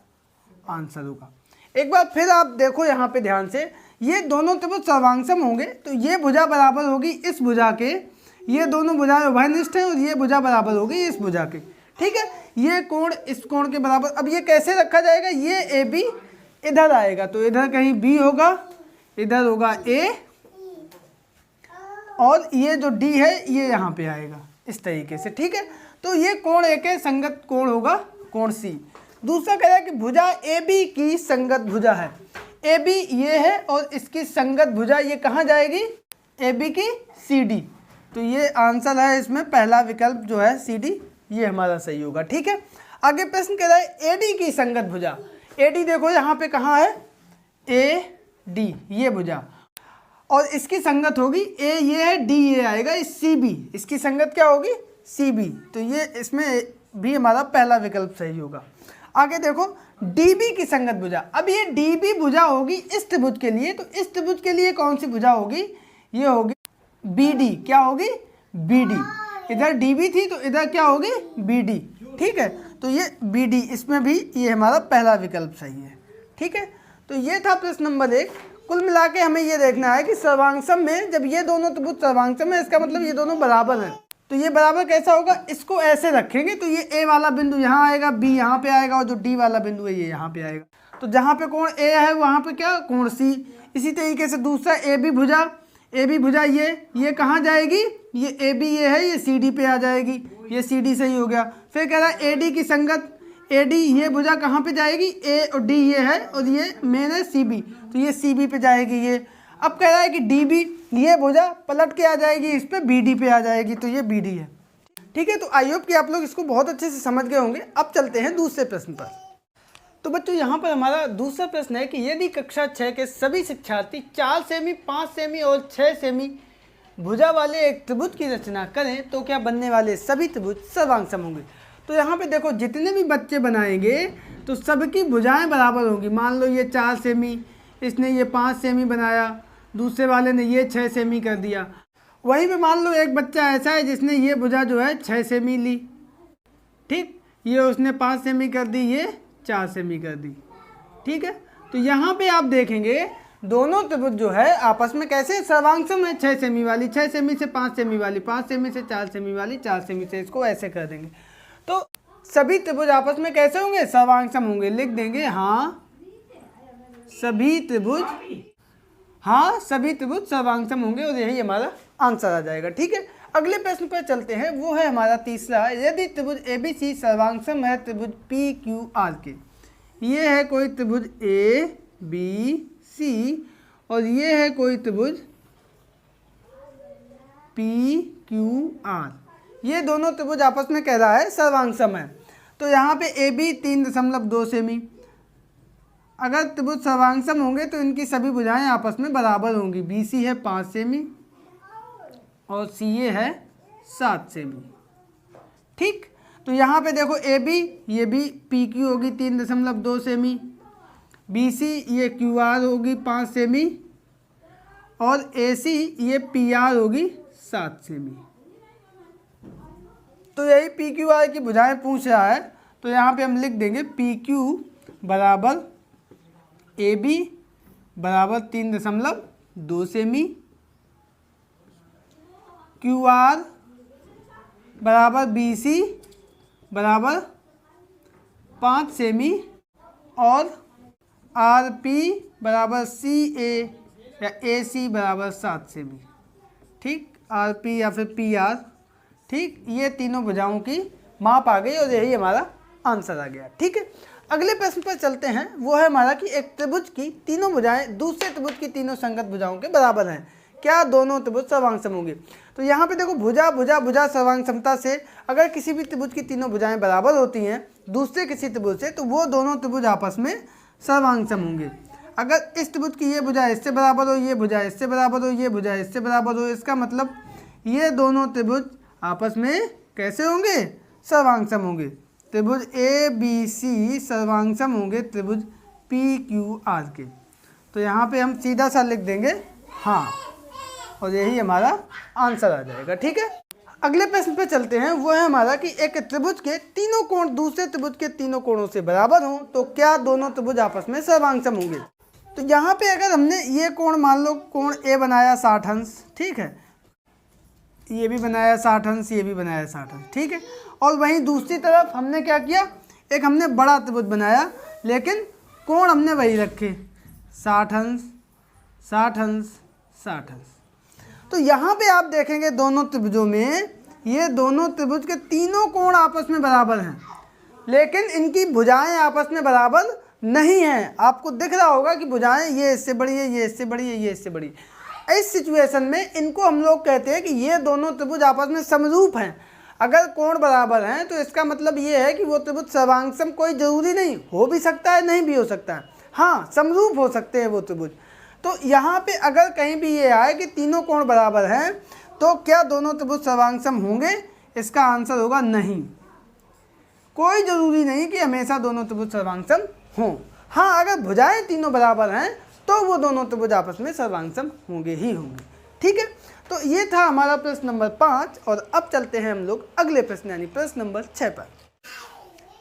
आंसर होगा। एक बार फिर आप देखो यहाँ पे ध्यान से, ये दोनों त्रिभुज सर्वांगसम होंगे, तो ये भुजा बराबर होगी इस भुजा के, ये दोनों भुजाएं उभयनिष्ठ हैं, और ये भुजा बराबर होगी इस भुजा के। ठीक है, ये कोण इस कोण के बराबर। अब ये कैसे रखा जाएगा, ये AB इधर आएगा, तो इधर कहीं B होगा, इधर होगा A, और ये जो D है ये यहाँ पे आएगा इस तरीके से। ठीक है, तो ये कोण A के संगत कोण होगा कोण C। दूसरा कह रहा है कि भुजा AB की संगत भुजा है, AB ये है और इसकी संगत भुजा ये कहाँ जाएगी, AB की CD। तो ये आंसर है इसमें पहला विकल्प जो है CD, ये हमारा सही होगा। ठीक है, आगे प्रश्न कह रहा है AD की संगत भुजा। AD देखो यहाँ पे कहाँ है, AD ये भुजा, और इसकी संगत होगी A ये है, D ये आएगा, इस CB, इसकी संगत क्या होगी, CB। तो ये इसमें भी हमारा पहला विकल्प सही होगा। आगे देखो DB की संगत भुजा। अब ये DB भुजा होगी इस त्रिभुज के लिए, तो इस त्रिभुज के लिए कौन सी भुजा होगी, ये होगी BD। क्या होगी, BD। इधर DB थी तो इधर क्या होगी, BD। ठीक है, तो ये BD, इसमें भी ये हमारा पहला विकल्प सही है। ठीक है, तो ये था प्रश्न नंबर 1। कुल मिला के हमें ये देखना है कि सर्वांगसम में जब ये दोनों त्रिभुज सर्वांगसम है, इसका मतलब ये दोनों बराबर हैं। तो ये बराबर कैसा होगा, इसको ऐसे रखेंगे तो ये A वाला बिंदु यहाँ आएगा, B यहाँ पे आएगा, और जो D वाला बिंदु है ये यहाँ पे आएगा। तो जहाँ पे कोण A है वहाँ पे क्या, कोण C। इसी तरीके से दूसरा AB भुजा, ए बी भुजा ये कहाँ जाएगी, ये ए बी ये है, ये सी डी पे आ जाएगी, ये सी डी सही हो गया। फिर कह रहा है ए डी की संगत, ए डी ये भुजा कहाँ पे जाएगी, ए और डी ये है और ये मेन है सी बी, तो ये सी बी पे जाएगी ये। अब कह रहा है कि डी बी ये भुजा पलट के आ जाएगी इस पे, बी डी पे आ जाएगी, तो ये बी डी है। ठीक है, तो आई होप कि आप लोग इसको बहुत अच्छे से समझ गए होंगे। अब चलते हैं दूसरे प्रश्न पर। तो बच्चों यहाँ पर हमारा दूसरा प्रश्न है कि यदि कक्षा 6 के सभी शिक्षार्थी 4 सेमी, 5 सेमी और 6 सेमी भुजा वाले एक त्रिभुज की रचना करें तो क्या बनने वाले सभी त्रिभुज सर्वांग सम होंगे। तो यहाँ पे देखो जितने भी बच्चे बनाएंगे तो सबकी भुजाएं बराबर होंगी। मान लो ये 4 सेमी, इसने ये 5 सेमी बनाया, दूसरे वाले ने ये 6 सेमी कर दिया। वहीं पे मान लो एक बच्चा ऐसा है जिसने ये भुजा जो है 6 सेमी ली, ठीक, ये उसने 5 सेमी कर दी, ये 4 सेमी कर दी। ठीक है, तो यहाँ पे आप देखेंगे दोनों त्रिभुज जो है आपस में कैसे सर्वांग सम है। 6 सेमी वाली 6 सेमी से 5 सेमी वाली 5 सेमी से 4 सेमी वाली 4 सेमी से, इसको ऐसे कर देंगे तो सभी त्रिभुज आपस में कैसे होंगे, सर्वांग सम होंगे। लिख देंगे हाँ सभी त्रिभुज, हाँ सभी त्रिभुज सर्वांग सम होंगे और यही हमारा आंसर आ जाएगा। ठीक है, अगले प्रश्न पर चलते हैं, वो है हमारा तीसरा। यदि त्रिभुज ABC सर्वांग सम है त्रिभुज PQR के, ये है कोई त्रिभुज ABC और ये है कोई त्रिभुज PQR, ये दोनों त्रिभुज आपस में कह रहा है सर्वांग सम है। तो यहाँ पे AB 3.2 सेमी, अगर त्रिभुज सर्वांग सम होंगे तो इनकी सभी भुजाएं आपस में बराबर होंगी। BC है 5 सेमी और CA है 7 सेमी। ठीक, तो यहाँ पे देखो AB ये भी PQ होगी 3.2 सेमी, BC ये QR होगी 5 सेमी और AC ये PR होगी 7 सेमी। तो यही PQR की भुजाएं पूछ रहा है, तो यहाँ पे हम लिख देंगे PQ बराबर AB बराबर 3.2 सेमी, QR बराबर BC बराबर 5 सेमी और RP बराबर CA या AC बराबर 7 सेमी। ठीक, RP या फिर PR। ठीक, ये तीनों भुजाओं की माप आ गई और यही हमारा आंसर आ गया। ठीक है, अगले प्रश्न पर चलते हैं, वो है हमारा कि एक त्रिभुज की तीनों भुजाएं दूसरे त्रिभुज की तीनों संगत भुजाओं के बराबर हैं, क्या दोनों त्रिभुज सर्वांग सम होंगे। तो यहाँ पे देखो भुजा भुजा भुजा सर्वांग समता से अगर किसी भी त्रिभुज की तीनों भुजाएं बराबर होती हैं दूसरे किसी त्रिभुज से, तो वो दोनों त्रिभुज आपस में सर्वांग सम होंगे। अगर इस त्रिभुज की ये भुजा इससे बराबर हो, ये भुजा इससे बराबर हो, ये भुजा इससे बराबर हो, इसका मतलब ये दोनों त्रिभुज आपस में कैसे होंगे, सर्वांग सम होंगे। त्रिभुज ABC सर्वांग सम होंगे त्रिभुज PQR के। तो यहाँ पे हम सीधा सा लिख देंगे हाँ और यही हमारा आंसर आ जाएगा। ठीक है, अगले प्रश्न पे चलते हैं, वो है हमारा कि एक त्रिभुज के तीनों कोण दूसरे त्रिभुज के तीनों कोणों से बराबर हों तो क्या दोनों त्रिभुज आपस में सर्वांग सम होंगे। तो यहाँ पे अगर हमने ये कोण मान लो कोण A बनाया 60 अंश, ठीक है, ये भी बनाया 60 अंश, ये भी बनाया 60 अंश, ठीक है, और वहीं दूसरी तरफ हमने क्या किया, एक हमने बड़ा त्रिभुज बनाया लेकिन कोण हमने वही रखे 60 अंश 60 अंश 60 अंश। तो यहाँ पे आप देखेंगे दोनों त्रिभुजों में ये दोनों त्रिभुज के तीनों कोण आपस में बराबर हैं लेकिन इनकी भुजाएं आपस में बराबर नहीं हैं। आपको दिख रहा होगा कि भुजाएं ये इससे बड़ी है, ये इससे बड़ी है, ये इससे बड़ी है। इस सिचुएशन में इनको हम लोग कहते हैं कि ये दोनों त्रिभुज आपस में समरूप हैं। अगर कोण बराबर हैं तो इसका मतलब ये है कि वो त्रिभुज सर्वांग सम कोई ज़रूरी नहीं, हो भी सकता है नहीं भी हो सकता है, हाँ समरूप हो सकते हैं वो त्रिभुज। तो यहाँ पे अगर कहीं भी ये आए कि तीनों कोण बराबर हैं तो क्या दोनों त्रिभुज सर्वांग सम होंगे, इसका आंसर होगा नहीं। कोई ज़रूरी नहीं कि हमेशा दोनों त्रिभुज सर्वांग सम हों, हाँ अगर भुजाएं तीनों बराबर हैं तो वो दोनों त्रिभुज आपस में सर्वांग सम होंगे ही होंगे। ठीक है, तो ये था हमारा प्रश्न नंबर 5 और अब चलते हैं हम लोग अगले प्रश्न यानी प्रश्न नंबर 6 पर।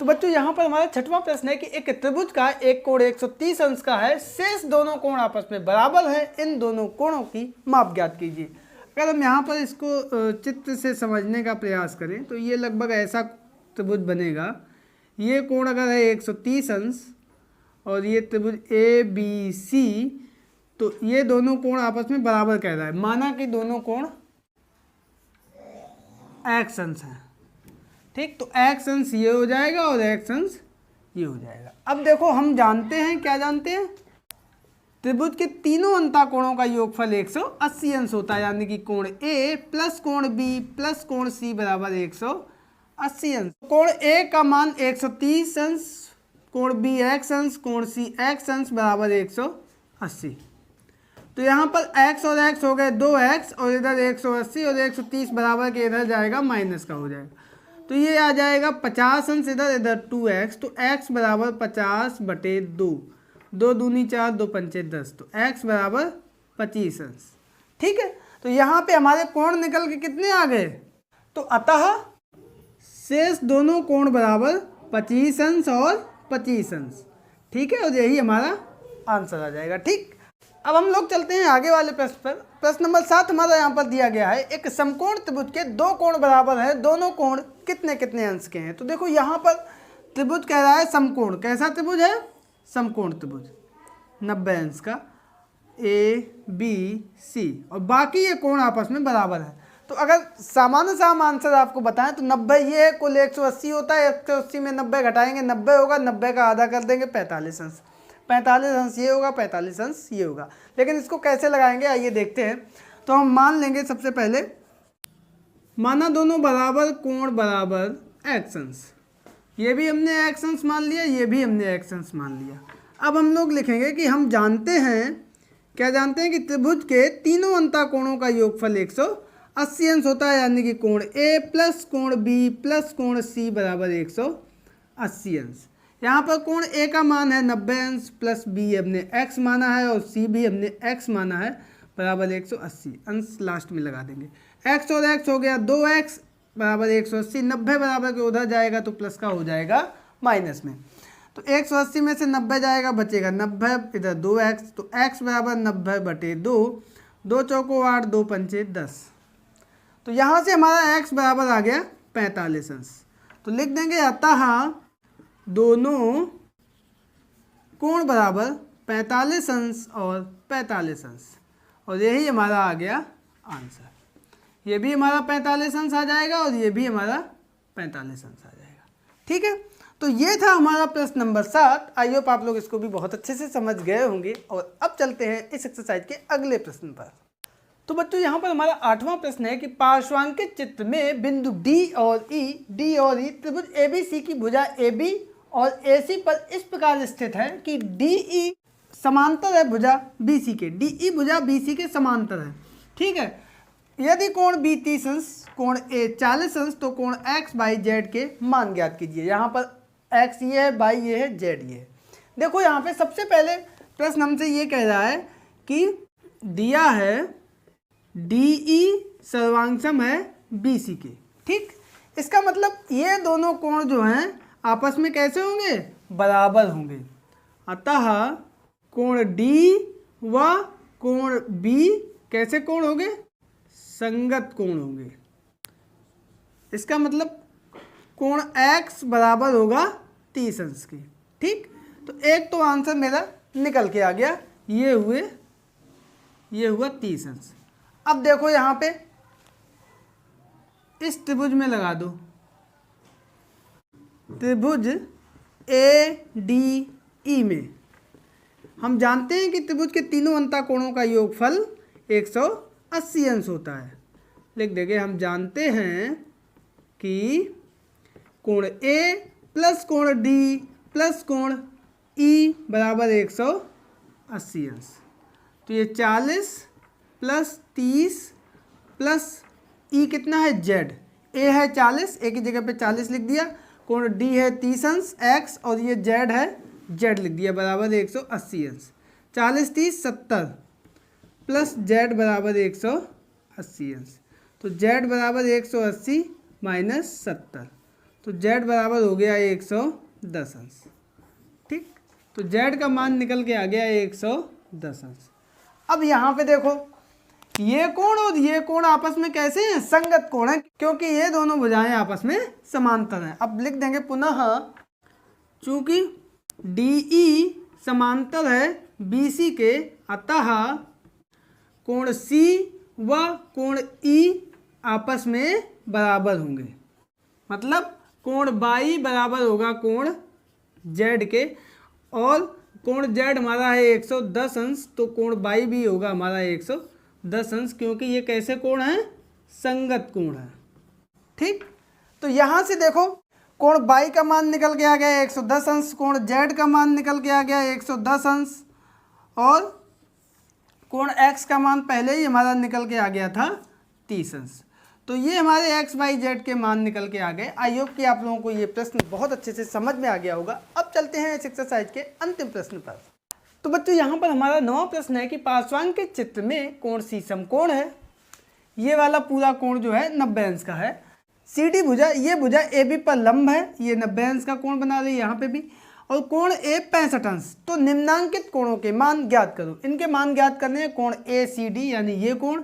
तो बच्चों यहाँ पर हमारा 6वां प्रश्न है कि एक त्रिभुज का एक कोण 130 अंश का है, शेष दोनों कोण आपस में बराबर हैं, इन दोनों कोणों की माप ज्ञात कीजिए। अगर हम यहाँ पर इसको चित्र से समझने का प्रयास करें तो ये लगभग ऐसा त्रिभुज बनेगा। ये कोण अगर है 130 अंश और ये त्रिभुज ABC, तो ये दोनों कोण आपस में बराबर कह रहा है, माना कि दोनों कोण एक्स अंश हैं, ठीक। तो एक्स अंश ये हो जाएगा और एक्स अंश ये हो जाएगा। अब देखो हम जानते हैं, क्या जानते हैं, त्रिभुज के तीनों अंतःकोणों का योगफल 180 अंश होता है, यानी कि कोण ए प्लस कोण बी प्लस कोण सी बराबर 180 अंश। कोण ए का मान 130 अंश, कोण बी एक्स अंश, कोण सी एक्स अंश बराबर 180। तो यहाँ पर x और x हो गए 2x और इधर 180 और 130 बराबर के इधर जाएगा माइनस का हो जाएगा। तो ये आ जाएगा 50 अंश इधर, इधर 2x, तो x बराबर 50/2, 2 दूनी 4, 2 पंचे 10, तो x बराबर 25 अंश, ठीक है। तो यहाँ पे हमारे कोण निकल के कितने आ गए, तो अतः शेष दोनों कोण बराबर 25 अंश और 25 अंश, ठीक है। और यही हमारा आंसर आ जाएगा, ठीक। अब हम लोग चलते हैं आगे वाले प्रश्न पर। प्रश्न नंबर 7 हमारा यहाँ पर दिया गया है, एक समकोण त्रिभुज के दो कोण बराबर है, दोनों कोण कितने कितने अंश के हैं। तो देखो यहाँ पर त्रिभुज कह रहा है समकोण, कैसा त्रिभुज है, समकोण त्रिभुज 90 अंश का ए बी सी, और बाकी ये कोण आपस में बराबर है। तो अगर सामान्य सा हम आंसर आपको बताएं तो 90 ये है, कुल 180 होता है, 180 में 90 घटाएंगे 90 होगा, 90 का आधा कर देंगे 45 अंश, 45 अंश ये होगा, 45 अंश ये होगा। लेकिन इसको कैसे लगाएंगे आइए देखते हैं। तो हम मान लेंगे सबसे पहले, माना दोनों बराबर कोण बराबर एक्स अंश, ये भी हमने एक्स अंश मान लिया, ये भी हमने एक्स अंश मान लिया। अब हम लोग लिखेंगे कि हम जानते हैं, क्या जानते हैं, कि त्रिभुज के तीनों अंतःकोणों का योगफल 180 अंश होता है, यानी कि कोण ए प्लस कोण बी प्लस कोण सी बराबर 180 अंश। यहाँ पर कोण ए का मान है 90 अंश, प्लस बी हमने x माना है और सी भी हमने x माना है, बराबर 180 अंश लास्ट में लगा देंगे। x और x हो गया 2x बराबर 180, 90 बराबर के उधर जाएगा तो प्लस का हो जाएगा माइनस में, तो 180 में से 90 जाएगा, बचेगा 90, इधर 2x, तो x बराबर 90/2, 2 चौको 8, 2 पंचे 10। तो यहाँ से हमारा x बराबर आ गया 45 अंश। तो लिख देंगे अतः दोनों कोण बराबर 45 अंश और 45 अंश, और यही हमारा आ गया आंसर। ये भी हमारा 45 अंश आ जाएगा और ये भी हमारा 45 अंश आ जाएगा, ठीक है। तो ये था हमारा प्रश्न नंबर 7। आई होप आप लोग इसको भी बहुत अच्छे से समझ गए होंगे। और अब चलते हैं इस एक्सरसाइज के अगले प्रश्न पर। तो बच्चों यहाँ पर हमारा 8वां प्रश्न है कि पार्श्वांकित चित्र में बिंदु डी और ई त्रिभुज एबीसी की भुजा AB और AC पर इस प्रकार स्थित है कि DE समांतर है भुजा BC के, DE भुजा BC के समांतर है, ठीक है। यदि कोण B 30 अंश, कोण A 40 अंश, तो कोण X बाई Z के मान ज्ञात कीजिए। यहाँ पर X ये है, बाई ये है, Z ये है। देखो यहाँ पे सबसे पहले प्रश्न हमसे ये कह रहा है कि दिया है DE सर्वांगसम है BC के, ठीक। इसका मतलब ये दोनों कोण जो हैं आपस में कैसे होंगे, बराबर होंगे। अतः कोण D व कोण B कैसे कोण होंगे, संगत कोण होंगे। इसका मतलब कोण X बराबर होगा 30 अंश के, ठीक। तो एक तो आंसर मेरा निकल के आ गया, ये हुआ 30 अंश। अब देखो यहाँ पे इस त्रिभुज में लगा दो, त्रिभुज ADE में हम जानते हैं कि त्रिभुज के तीनों अंतःकोणों का योगफल 180 अंश होता है। लिख देंगे, हम जानते हैं कि कोण A प्लस कोण D प्लस कोण E बराबर 180 अंश। तो ये 40 प्लस 30 प्लस E कितना है, Z। A है 40, A की जगह पे 40 लिख दिया, कोण D है 30 अंश X, और ये Z है, Z लिख दिया बराबर 180 अंश। 40 30 70 प्लस Z बराबर 180 अंश। तो Z बराबर 180 माइनस 70, तो Z बराबर हो गया 110 अंश, ठीक। तो Z का मान निकल के आ गया 110 अंश। अब यहाँ पे देखो ये कोण और ये कोण आपस में कैसे हैं, संगत कोण है, क्योंकि ये दोनों भुजाएं आपस में समांतर हैं। अब लिख देंगे पुनः, चूंकि DE समांतर है BC के, अतः कोण सी व कोण ई आपस में बराबर होंगे। मतलब कोण बाई बराबर होगा कोण जेड के, और कोण जेड हमारा है 110 अंश, तो कोण बाई भी होगा हमारा 110 अंश, क्योंकि ये कैसे कोण है, संगत कोण है। ठीक, तो यहाँ से देखो कोण बाई का मान निकल के आ गया 110 अंश, कोण जेड का मान निकल के आ गया 110 अंश, और कोण एक्स का मान पहले ही हमारा निकल के आ गया था 30 अंश। तो ये हमारे एक्स वाई जेड के मान निकल के आ गए। आई होप कि आप लोगों को ये प्रश्न बहुत अच्छे से समझ में आ गया होगा। अब चलते हैं इस एक्सरसाइज के अंतिम प्रश्न पर। तो बच्चों यहाँ पर हमारा 9वां प्रश्न है कि पार्श्वांक के चित्र में कोण सी समकोण है। ये वाला पूरा कोण जो है 90 अंश का है। CD भुजा, ये भुजा AB पर लंब है, ये 90 अंश का कोण बना रही है यहाँ पे भी, और कोण A 65 अंश। तो निम्नांकित कोणों के मान ज्ञात करो। इनके मान ज्ञात करने हैं, कोण ACD यानी ये कोण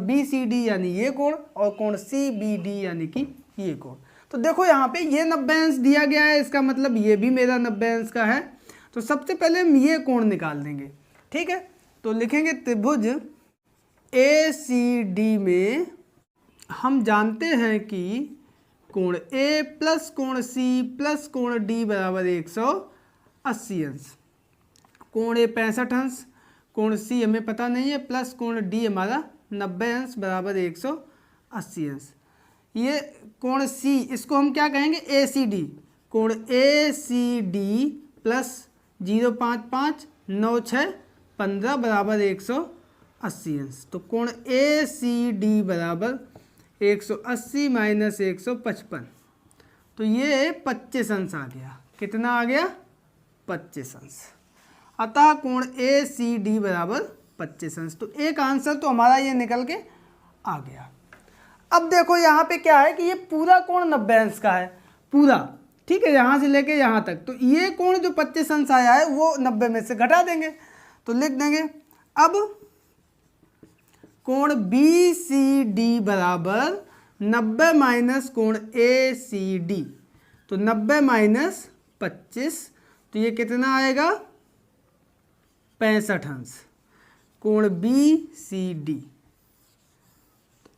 BCD यानी ये कोण, और कोण CBD यानी कि ये कोण। तो देखो यहाँ पे ये 90 अंश दिया गया है, इसका मतलब ये भी मेरा 90 अंश का है। तो सबसे पहले हम ये कोण निकाल देंगे। ठीक है, तो लिखेंगे त्रिभुज ACD में हम जानते हैं कि कोण A प्लस कोण C प्लस कोण D बराबर 180 अंश। कोण A 65 अंश, कोण C हमें पता नहीं है, प्लस कोण D हमारा 90 अंश बराबर 180 अंश। ये कोण C, इसको हम क्या कहेंगे, ACD। कोण ACD प्लस 055 96 15 बराबर 180 अंश। तो कोण ACD बराबर 180 माइनस 155, तो ये 25 अंश आ गया। कितना आ गया, 25 अंश। अतः कोण ACD बराबर 25 अंश। तो एक आंसर तो हमारा ये निकल के आ गया। अब देखो यहाँ पे क्या है कि ये पूरा कोण 90 अंश का है, पूरा। ठीक है, यहाँ से लेके यहाँ तक। तो ये कोण जो 25 अंश आया है वो 90 में से घटा देंगे, तो लिख देंगे अब कोण BCD बराबर 90 माइनस कोण ACD। तो 90 माइनस 25, तो ये कितना आएगा, 65 अंश कोण BCD।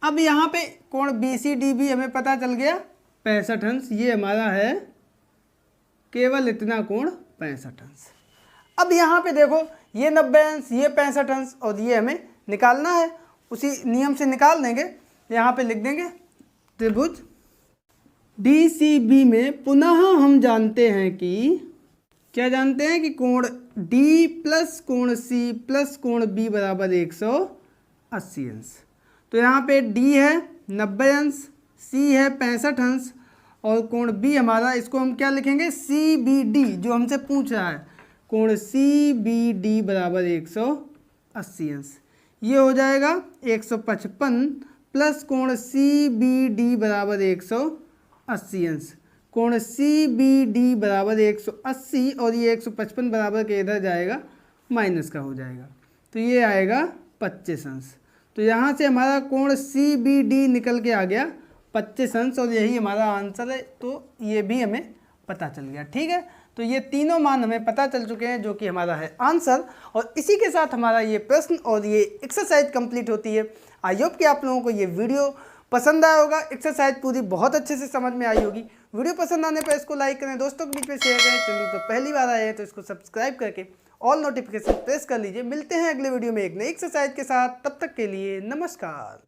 अब यहाँ पे कोण BCD भी हमें पता चल गया 65 अंश। ये हमारा है केवल इतना कोण 65 अंश। अब यहाँ पे देखो ये 90 अंश, ये 65 अंश, और ये हमें निकालना है। उसी नियम से निकाल देंगे। यहाँ पे लिख देंगे त्रिभुज DCB में पुनः हम जानते हैं कि, क्या जानते हैं कि कोण D प्लस कोण C प्लस कोण B बराबर 180 अंश। तो यहाँ पे D है 90 अंश, C है 65 अंश, और कोण B हमारा, इसको हम क्या लिखेंगे, CBD, जो हमसे पूछ रहा है। कोण CBD बराबर 180 अंश। ये हो जाएगा 155 प्लस कोण CBD बराबर 180 अंश। कोण CBD बराबर 180, और ये 155 बराबर के इधर जाएगा, माइनस का हो जाएगा, तो ये आएगा 25 अंश। तो यहाँ से हमारा कोण CBD निकल के आ गया 25 अंश, और यही हमारा आंसर है। तो ये भी हमें पता चल गया। ठीक है, तो ये तीनों मान हमें पता चल चुके हैं, जो कि हमारा है आंसर। और इसी के साथ हमारा ये प्रश्न और ये एक्सरसाइज कंप्लीट होती है। आई होप कि आप लोगों को ये वीडियो पसंद आया होगा। एक्सरसाइज पूरी बहुत अच्छे से समझ में आई होगी। वीडियो पसंद आने पर इसको लाइक करें, दोस्तों के बीच में शेयर करें। चैनल पर पहली बार आए हैं तो इसको सब्सक्राइब करके ऑल नोटिफिकेशन प्रेस कर लीजिए। मिलते हैं अगले वीडियो में एक नई एक्सरसाइज के साथ। तब तक के लिए नमस्कार।